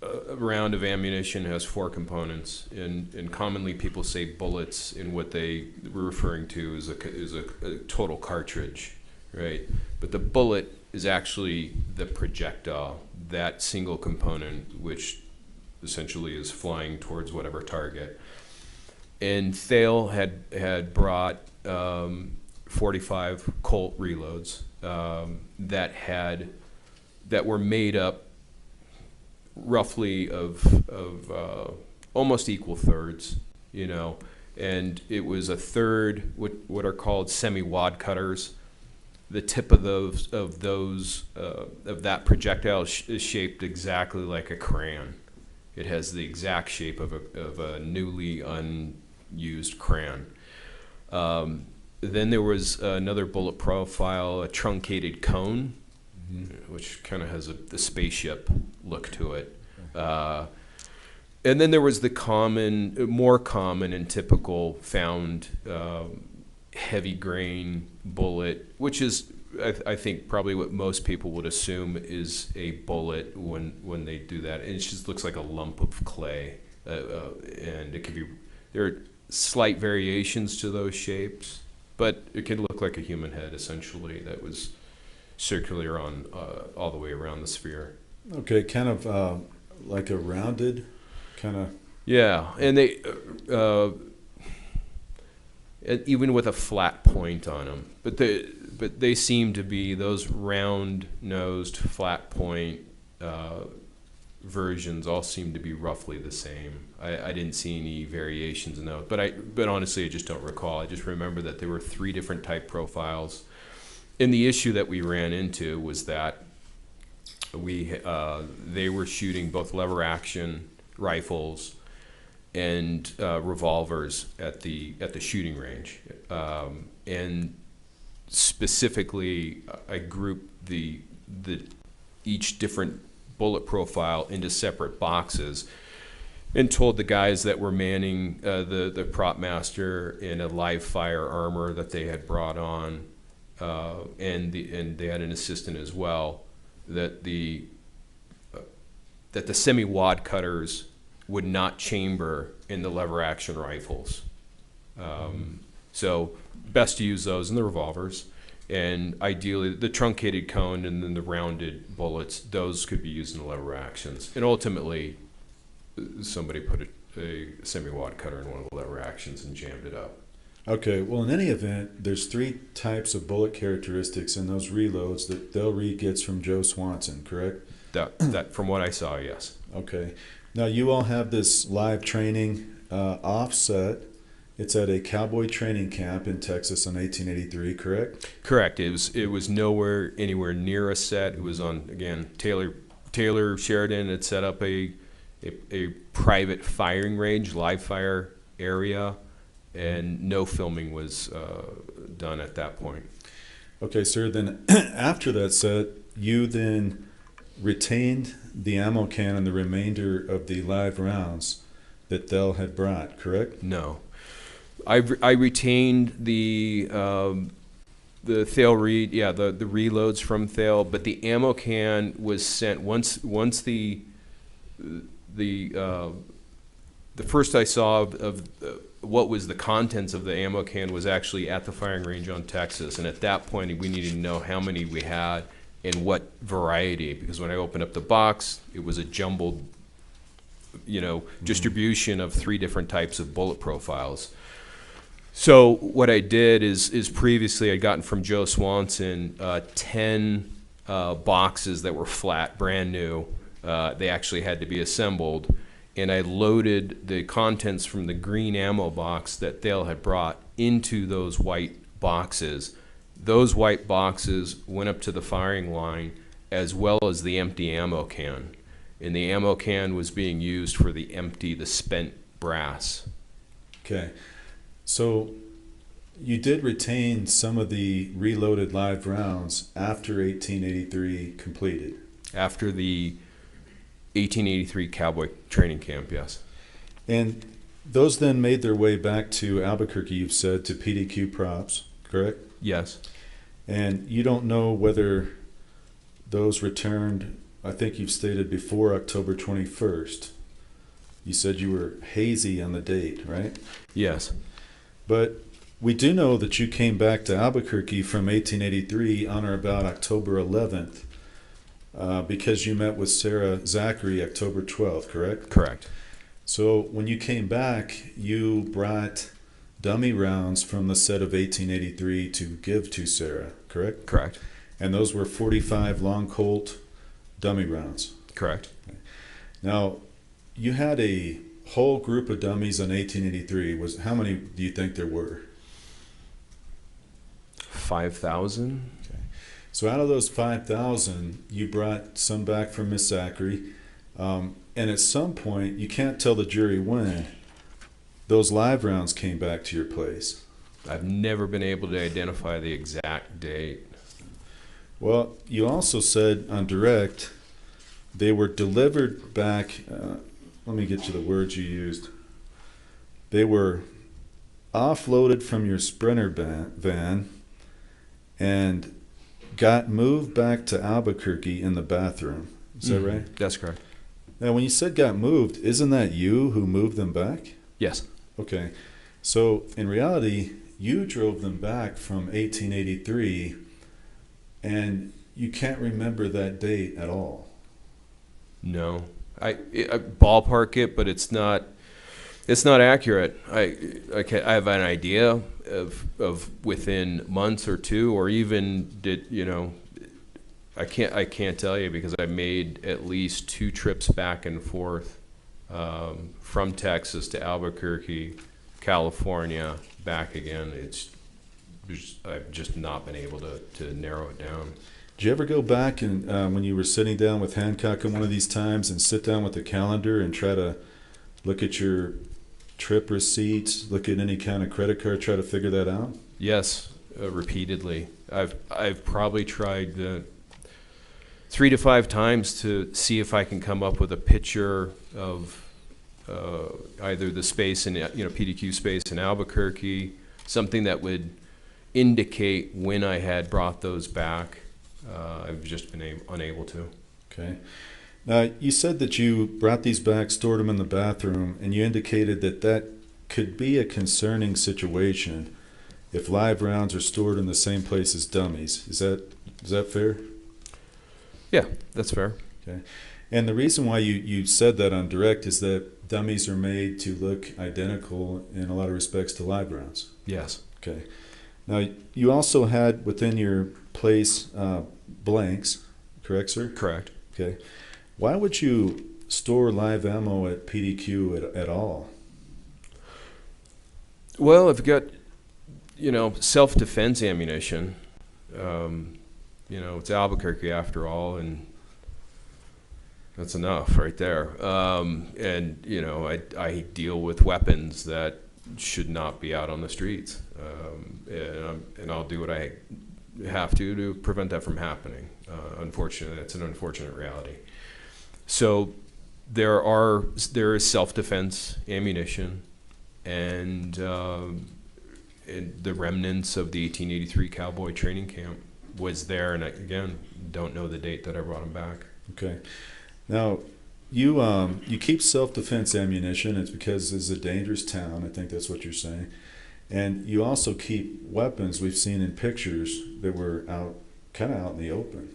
a round of ammunition has four components, and commonly people say bullets, in what they were referring to is a total cartridge, right? But the bullet is actually the projectile, that single component, which essentially is flying towards whatever target. And Thale had brought 45 Colt reloads that were made up roughly of almost equal thirds, you know, and it was a third what are called semi-wad cutters. The tip of that projectile is shaped exactly like a crayon. It has the exact shape of a newly unused crayon. Then there was another bullet profile, a truncated cone, which kind of has a spaceship look to it. And then there was the more common and typical found heavy grain bullet, which is, I think, probably what most people would assume is a bullet when they do that. And it just looks like a lump of clay. And it could be, there are slight variations to those shapes, but it can look like a human head, essentially, that was circular on all the way around the sphere. Okay, kind of like a rounded kind of. Yeah, and they even with a flat point on them, but they seem to be those round-nosed, flat point versions. All seem to be roughly the same. I didn't see any variations in those, but honestly, I just don't recall. I just remember that there were three different type profiles. And the issue that we ran into was that they were shooting both lever action rifles and revolvers at the shooting range, and specifically, I grouped each different bullet profile into separate boxes, and told the guys that were manning the prop master in a live fire armor that they had brought on, and they had an assistant as well, that the semi-wad cutters would not chamber in the lever action rifles. So best to use those in the revolvers, and ideally the truncated cone and then the rounded bullets, those could be used in the lever actions. And ultimately somebody put a semi-wad cutter in one of the lever actions and jammed it up. Okay, well, in any event, there's three types of bullet characteristics in those reloads that Reed gets from Joe Swanson, correct? That from what I saw, yes. Okay. Now, you all have this live training offset. It's at a cowboy training camp in Texas in 1883, correct? Correct. It was anywhere near a set. It was on, again, Taylor Sheridan had set up a private firing range, live fire area, and no filming was done at that point. Okay, sir. Then after that set, you then retained the ammo can and the remainder of the live rounds that Thel had brought, correct? No. I retained the Thale Reed, yeah, the reloads from Thale, but the ammo can was sent once the first I saw of what was the contents of the ammo can was actually at the firing range on Texas, and at that point we needed to know how many we had and what variety, because when I opened up the box, it was a jumbled, distribution of 3 different types of bullet profiles. So what I did is previously I'd gotten from Joe Swanson 10 boxes that were flat, brand new. They actually had to be assembled, and I loaded the contents from the green ammo box that Thale had brought into those white boxes. Those white boxes went up to the firing line as well as the empty ammo can. And the ammo can was being used for the spent brass. Okay. So you did retain some of the reloaded live rounds after 1883 completed? After the 1883 cowboy training camp, yes. And those then made their way back to Albuquerque, you've said, to PDQ props, correct? Yes. And you don't know whether those returned, I think you've stated, before October 21st. You said you were hazy on the date, right? Yes. But we do know that you came back to Albuquerque from 1883 on or about October 11th because you met with Sarah Zachry October 12th, correct? Correct. So when you came back, you brought dummy rounds from the set of 1883 to give to Sarah, correct? Correct. And those were 45 long Colt dummy rounds. Correct. Now, you had a whole group of dummies on 1883. How many do you think there were? 5,000. Okay. So out of those 5,000, you brought some back from Ms. Zachry. And at some point, you can't tell the jury when, those live rounds came back to your place. I've never been able to identify the exact date. Well, you also said on direct they were delivered back. Let me get you the words you used. They were offloaded from your Sprinter van and got moved back to Albuquerque in the bathroom. Is that right? That's correct. Now, when you said got moved, isn't that you who moved them back? Yes. Okay. So, in reality, you drove them back from 1883, and you can't remember that date at all. No. I ballpark it, but it's not accurate. I have an idea of within months or two, or even I can't tell you because I made at least 2 trips back and forth from Texas to Albuquerque, California, back again. I've just not been able to narrow it down. Did you ever go back and when you were sitting down with Hancock on one of these times and sit down with the calendar and try to look at your trip receipts, look at any kind of credit card, try to figure that out? Yes, repeatedly. I've probably tried 3 to 5 times to see if I can come up with a picture of either the space in PDQ space in Albuquerque, something that would indicate when I had brought those back. I've just been unable to. Okay. Now, you said that you brought these back, stored them in the bathroom, and you indicated that that could be a concerning situation if live rounds are stored in the same place as dummies. Is that fair? Yeah, that's fair. Okay. And the reason why you said that on direct is that dummies are made to look identical in a lot of respects to live rounds. Yes. Okay. Now, you also had within your place blanks, correct, sir? Correct. Okay. Why would you store live ammo at PDQ at all? Well, I've got, self-defense ammunition. It's Albuquerque after all, and that's enough right there. I deal with weapons that should not be out on the streets, and I'll do what I have to prevent that from happening. Unfortunately, that's an unfortunate reality. So there is self-defense ammunition, and the remnants of the 1883 cowboy training camp was there, and I, again, don't know the date that I brought them back. Okay. Now, you keep self-defense ammunition. It's because it's a dangerous town. I think that's what you're saying. And you also keep weapons we've seen in pictures that were kind of out in the open.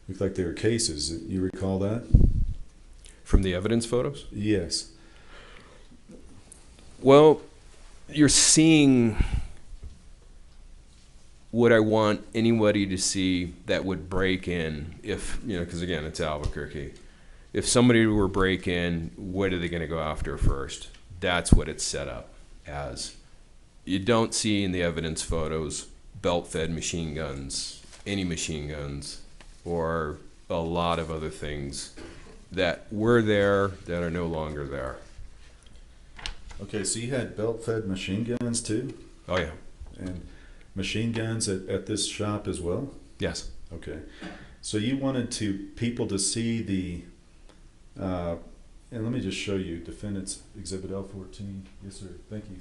Looked like they were cases. You recall that? From the evidence photos? Yes. Well, you're seeing what I want anybody to see that would break in, if, because again, it's Albuquerque. If somebody were to break in, what are they going to go after first? That's what it's set up as. You don't see in the evidence photos belt-fed machine guns, any machine guns, or a lot of other things that were there that are no longer there. Okay, so you had belt-fed machine guns too? Oh, yeah. And machine guns at this shop as well? Yes. Okay. So you wanted people to see the, and let me just show you, Defendant's Exhibit L14. Yes, sir. Thank you.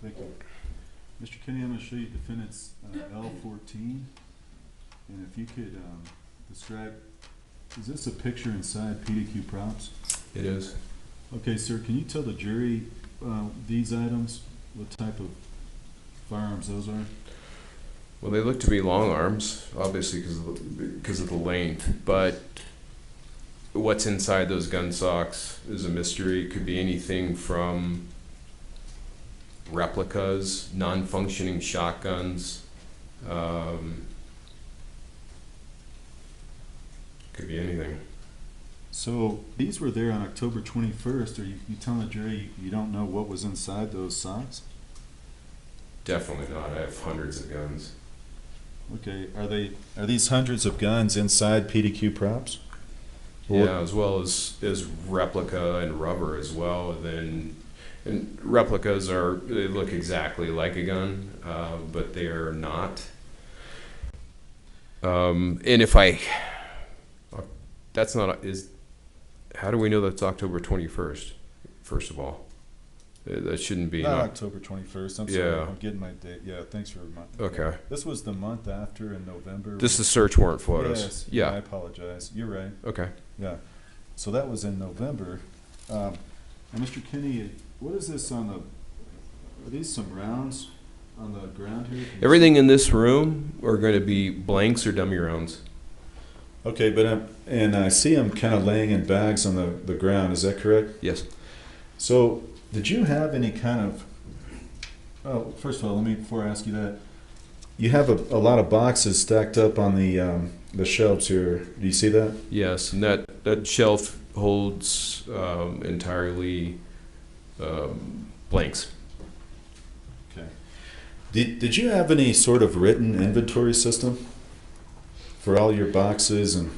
Thank you. Mr. Kenny, I'm going to show you Defendant's L14. And if you could describe, is this a picture inside PDQ props? It is. Okay, sir, can you tell the jury these items, what type of firearms those are? Well, they look to be long arms, obviously because of the length, but what's inside those gun socks is a mystery. It could be anything from replicas, non-functioning shotguns, could be anything. So these were there on October 21st. Are you telling the jury you don't know what was inside those socks? Definitely not. I have hundreds of guns. Okay, are these hundreds of guns inside PDQ props? Yeah, as well as replica and rubber as well. And replicas they look exactly like a gun, but they are not. And if that's not how do we know that's October 21st? First of all, that shouldn't be. Not October 21st. I'm sorry. Yeah. I'm getting my date. Yeah, thanks for reminding me. Okay. This was the month after in November. This is search warrant photos. Yes. Yeah. I apologize. You're right. Okay. Yeah. So that was in November. And Mr. Kinney, what is this on the? Are these some rounds on the ground here? Everything in this room are going to be blanks or dummy rounds. Okay, but and I see them kind of laying in bags on the ground. Is that correct? Yes. So, did you have any kind of? Oh, first of all, before I ask you that, you have a lot of boxes stacked up on the shelves here. Do you see that? Yes, and that shelf holds entirely blanks. Okay. Did you have any sort of written inventory system for all your boxes and?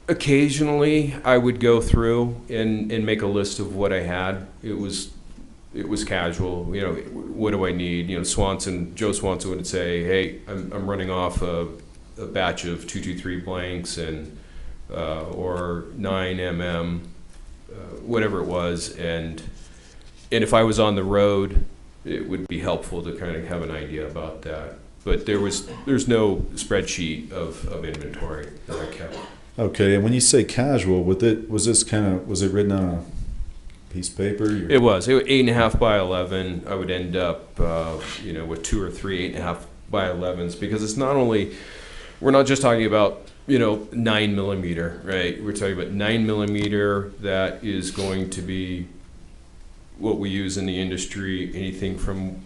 Occasionally, I would go through and make a list of what I had. It was casual. What do I need? Joe Swanson would say, "Hey, I'm running off a batch of 223 blanks and or 9mm, whatever it was." And if I was on the road, it would be helpful to kind of have an idea about that. But there's no spreadsheet of inventory that I kept. Okay, and when you say casual, was it written on a piece of paper? It was 8.5 by 11. I would end up, with 2 or 3 8.5 by 11s, because it's not only, we're not just talking about 9mm, right? We're talking about 9mm that is going to be what we use in the industry, anything from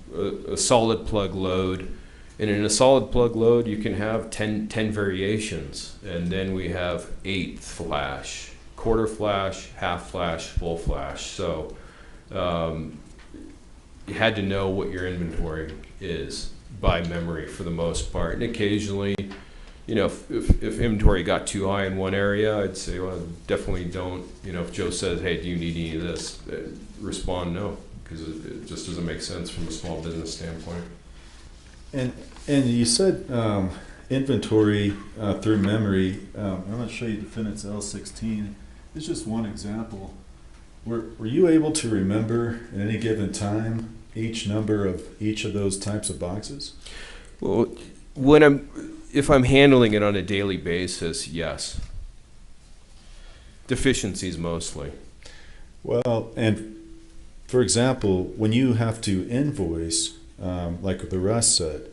a solid plug load. And in a solid plug load, you can have 10 variations. And then we have 1/8 flash, quarter flash, half flash, full flash. So you had to know what your inventory is by memory for the most part. And occasionally, you know, if inventory got too high in one area, I'd say, well, definitely don't, you know, if Joe says, hey, do you need any of this? Respond no, because it just doesn't make sense from a small business standpoint. And you said inventory through memory. I'm going to show you defendant's L16. It's just one example. Were you able to remember at any given time each number of each of those types of boxes? Well, if I'm handling it on a daily basis, yes. Deficiencies mostly. Well, and for example, when you have to invoice, like the Russ said,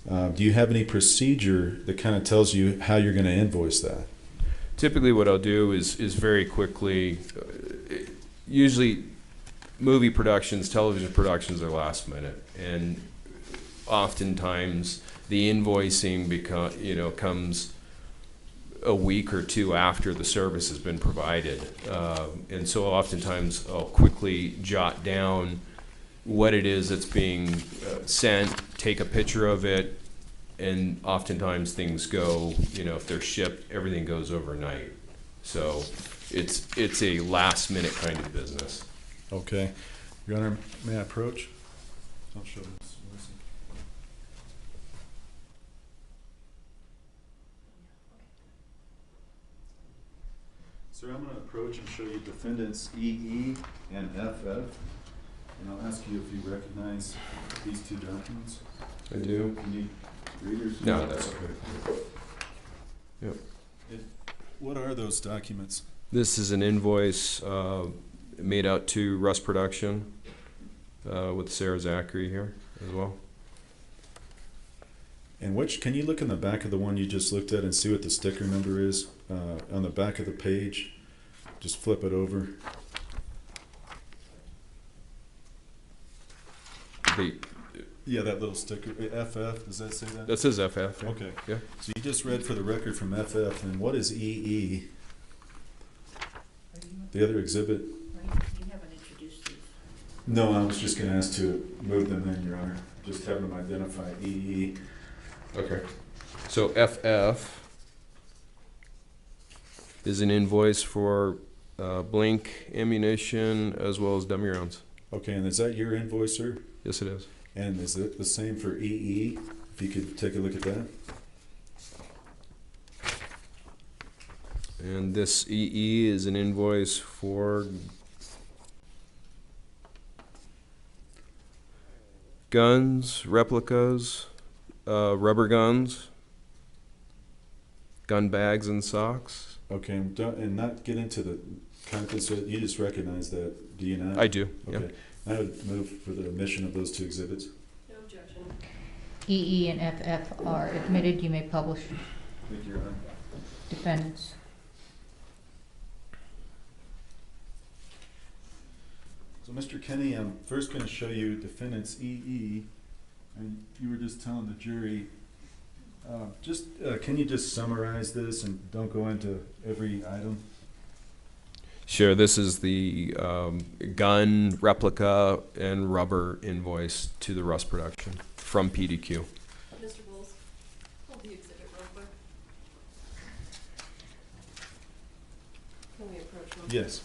do you have any procedure that kind of tells you how you're going to invoice that? Typically what I'll do is very quickly, usually movie productions, television productions are last minute, and oftentimes the invoicing comes a week or two after the service has been provided. And so oftentimes I'll quickly jot down what it is that's being sent, take a picture of it, and oftentimes things go, you know, if they're shipped, everything goes overnight. So it's a last minute kind of business. Okay. Your Honor, may I approach? I'll show this. Sir, I'm going to approach and show you defendants EE and FF, and I'll ask you if you recognize these two documents. I do. You need readers? No, that's okay. Yep. What are those documents? This is an invoice made out to Russ Production with Sarah Zachry here as well. And can you look in the back of the one you just looked at and see what the sticker number is on the back of the page? Just flip it over. Yeah, that little sticker, FF, does that say that? That says FF. Yeah. Okay. Yeah. So you just read for the record from FF, and what is EE? The other exhibit? You haven't introduced these. No, I was just going to ask to move them in, Your Honor. Just have them identify EE. Okay. So FF is an invoice for blank ammunition as well as dummy rounds. Okay, and is that your invoice, sir? Yes, it is. And is it the same for EE? If you could take a look at that. And this EE is an invoice for guns, replicas, rubber guns, gun bags and socks. Okay, and not get into the contents, you just recognize that, do you not? I do. Okay. Yep. I would move for the omission of those two exhibits. No objection. EE and FF are admitted. You may publish. Thank you, Your Honor. Defendants. So, Mr. Kenny, I'm first going to show you defendants EE, and you were just telling the jury, can you just summarize this and don't go into every item? Sure. This is the gun, replica, and rubber invoice to the Russ Production from PDQ. Mr. Bowles, hold the exhibit real quick. Can we approach one? Yes.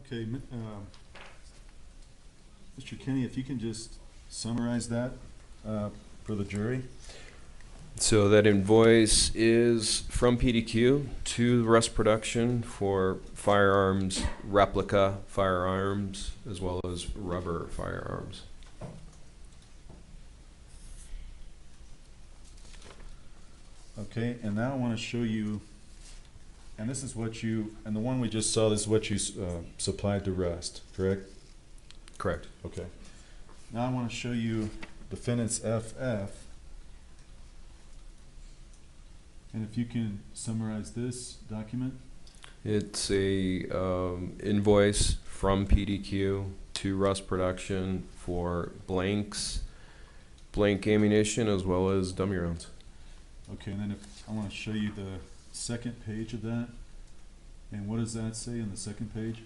Okay, Mr. Kenny, if you can just summarize that for the jury? So that invoice is from PDQ to Rust Production for firearms, replica firearms, as well as rubber firearms. Okay, and now I want to show you, and this is what you, and the one we just saw, this is what you supplied to Rust, correct? Correct. Okay. Now I want to show you defendant's FF. And if you can summarize this document. It's a invoice from PDQ to Rust Production for blanks, blank ammunition, as well as dummy rounds. Okay, and then if I want to show you the second page of that. And what does that say on the second page?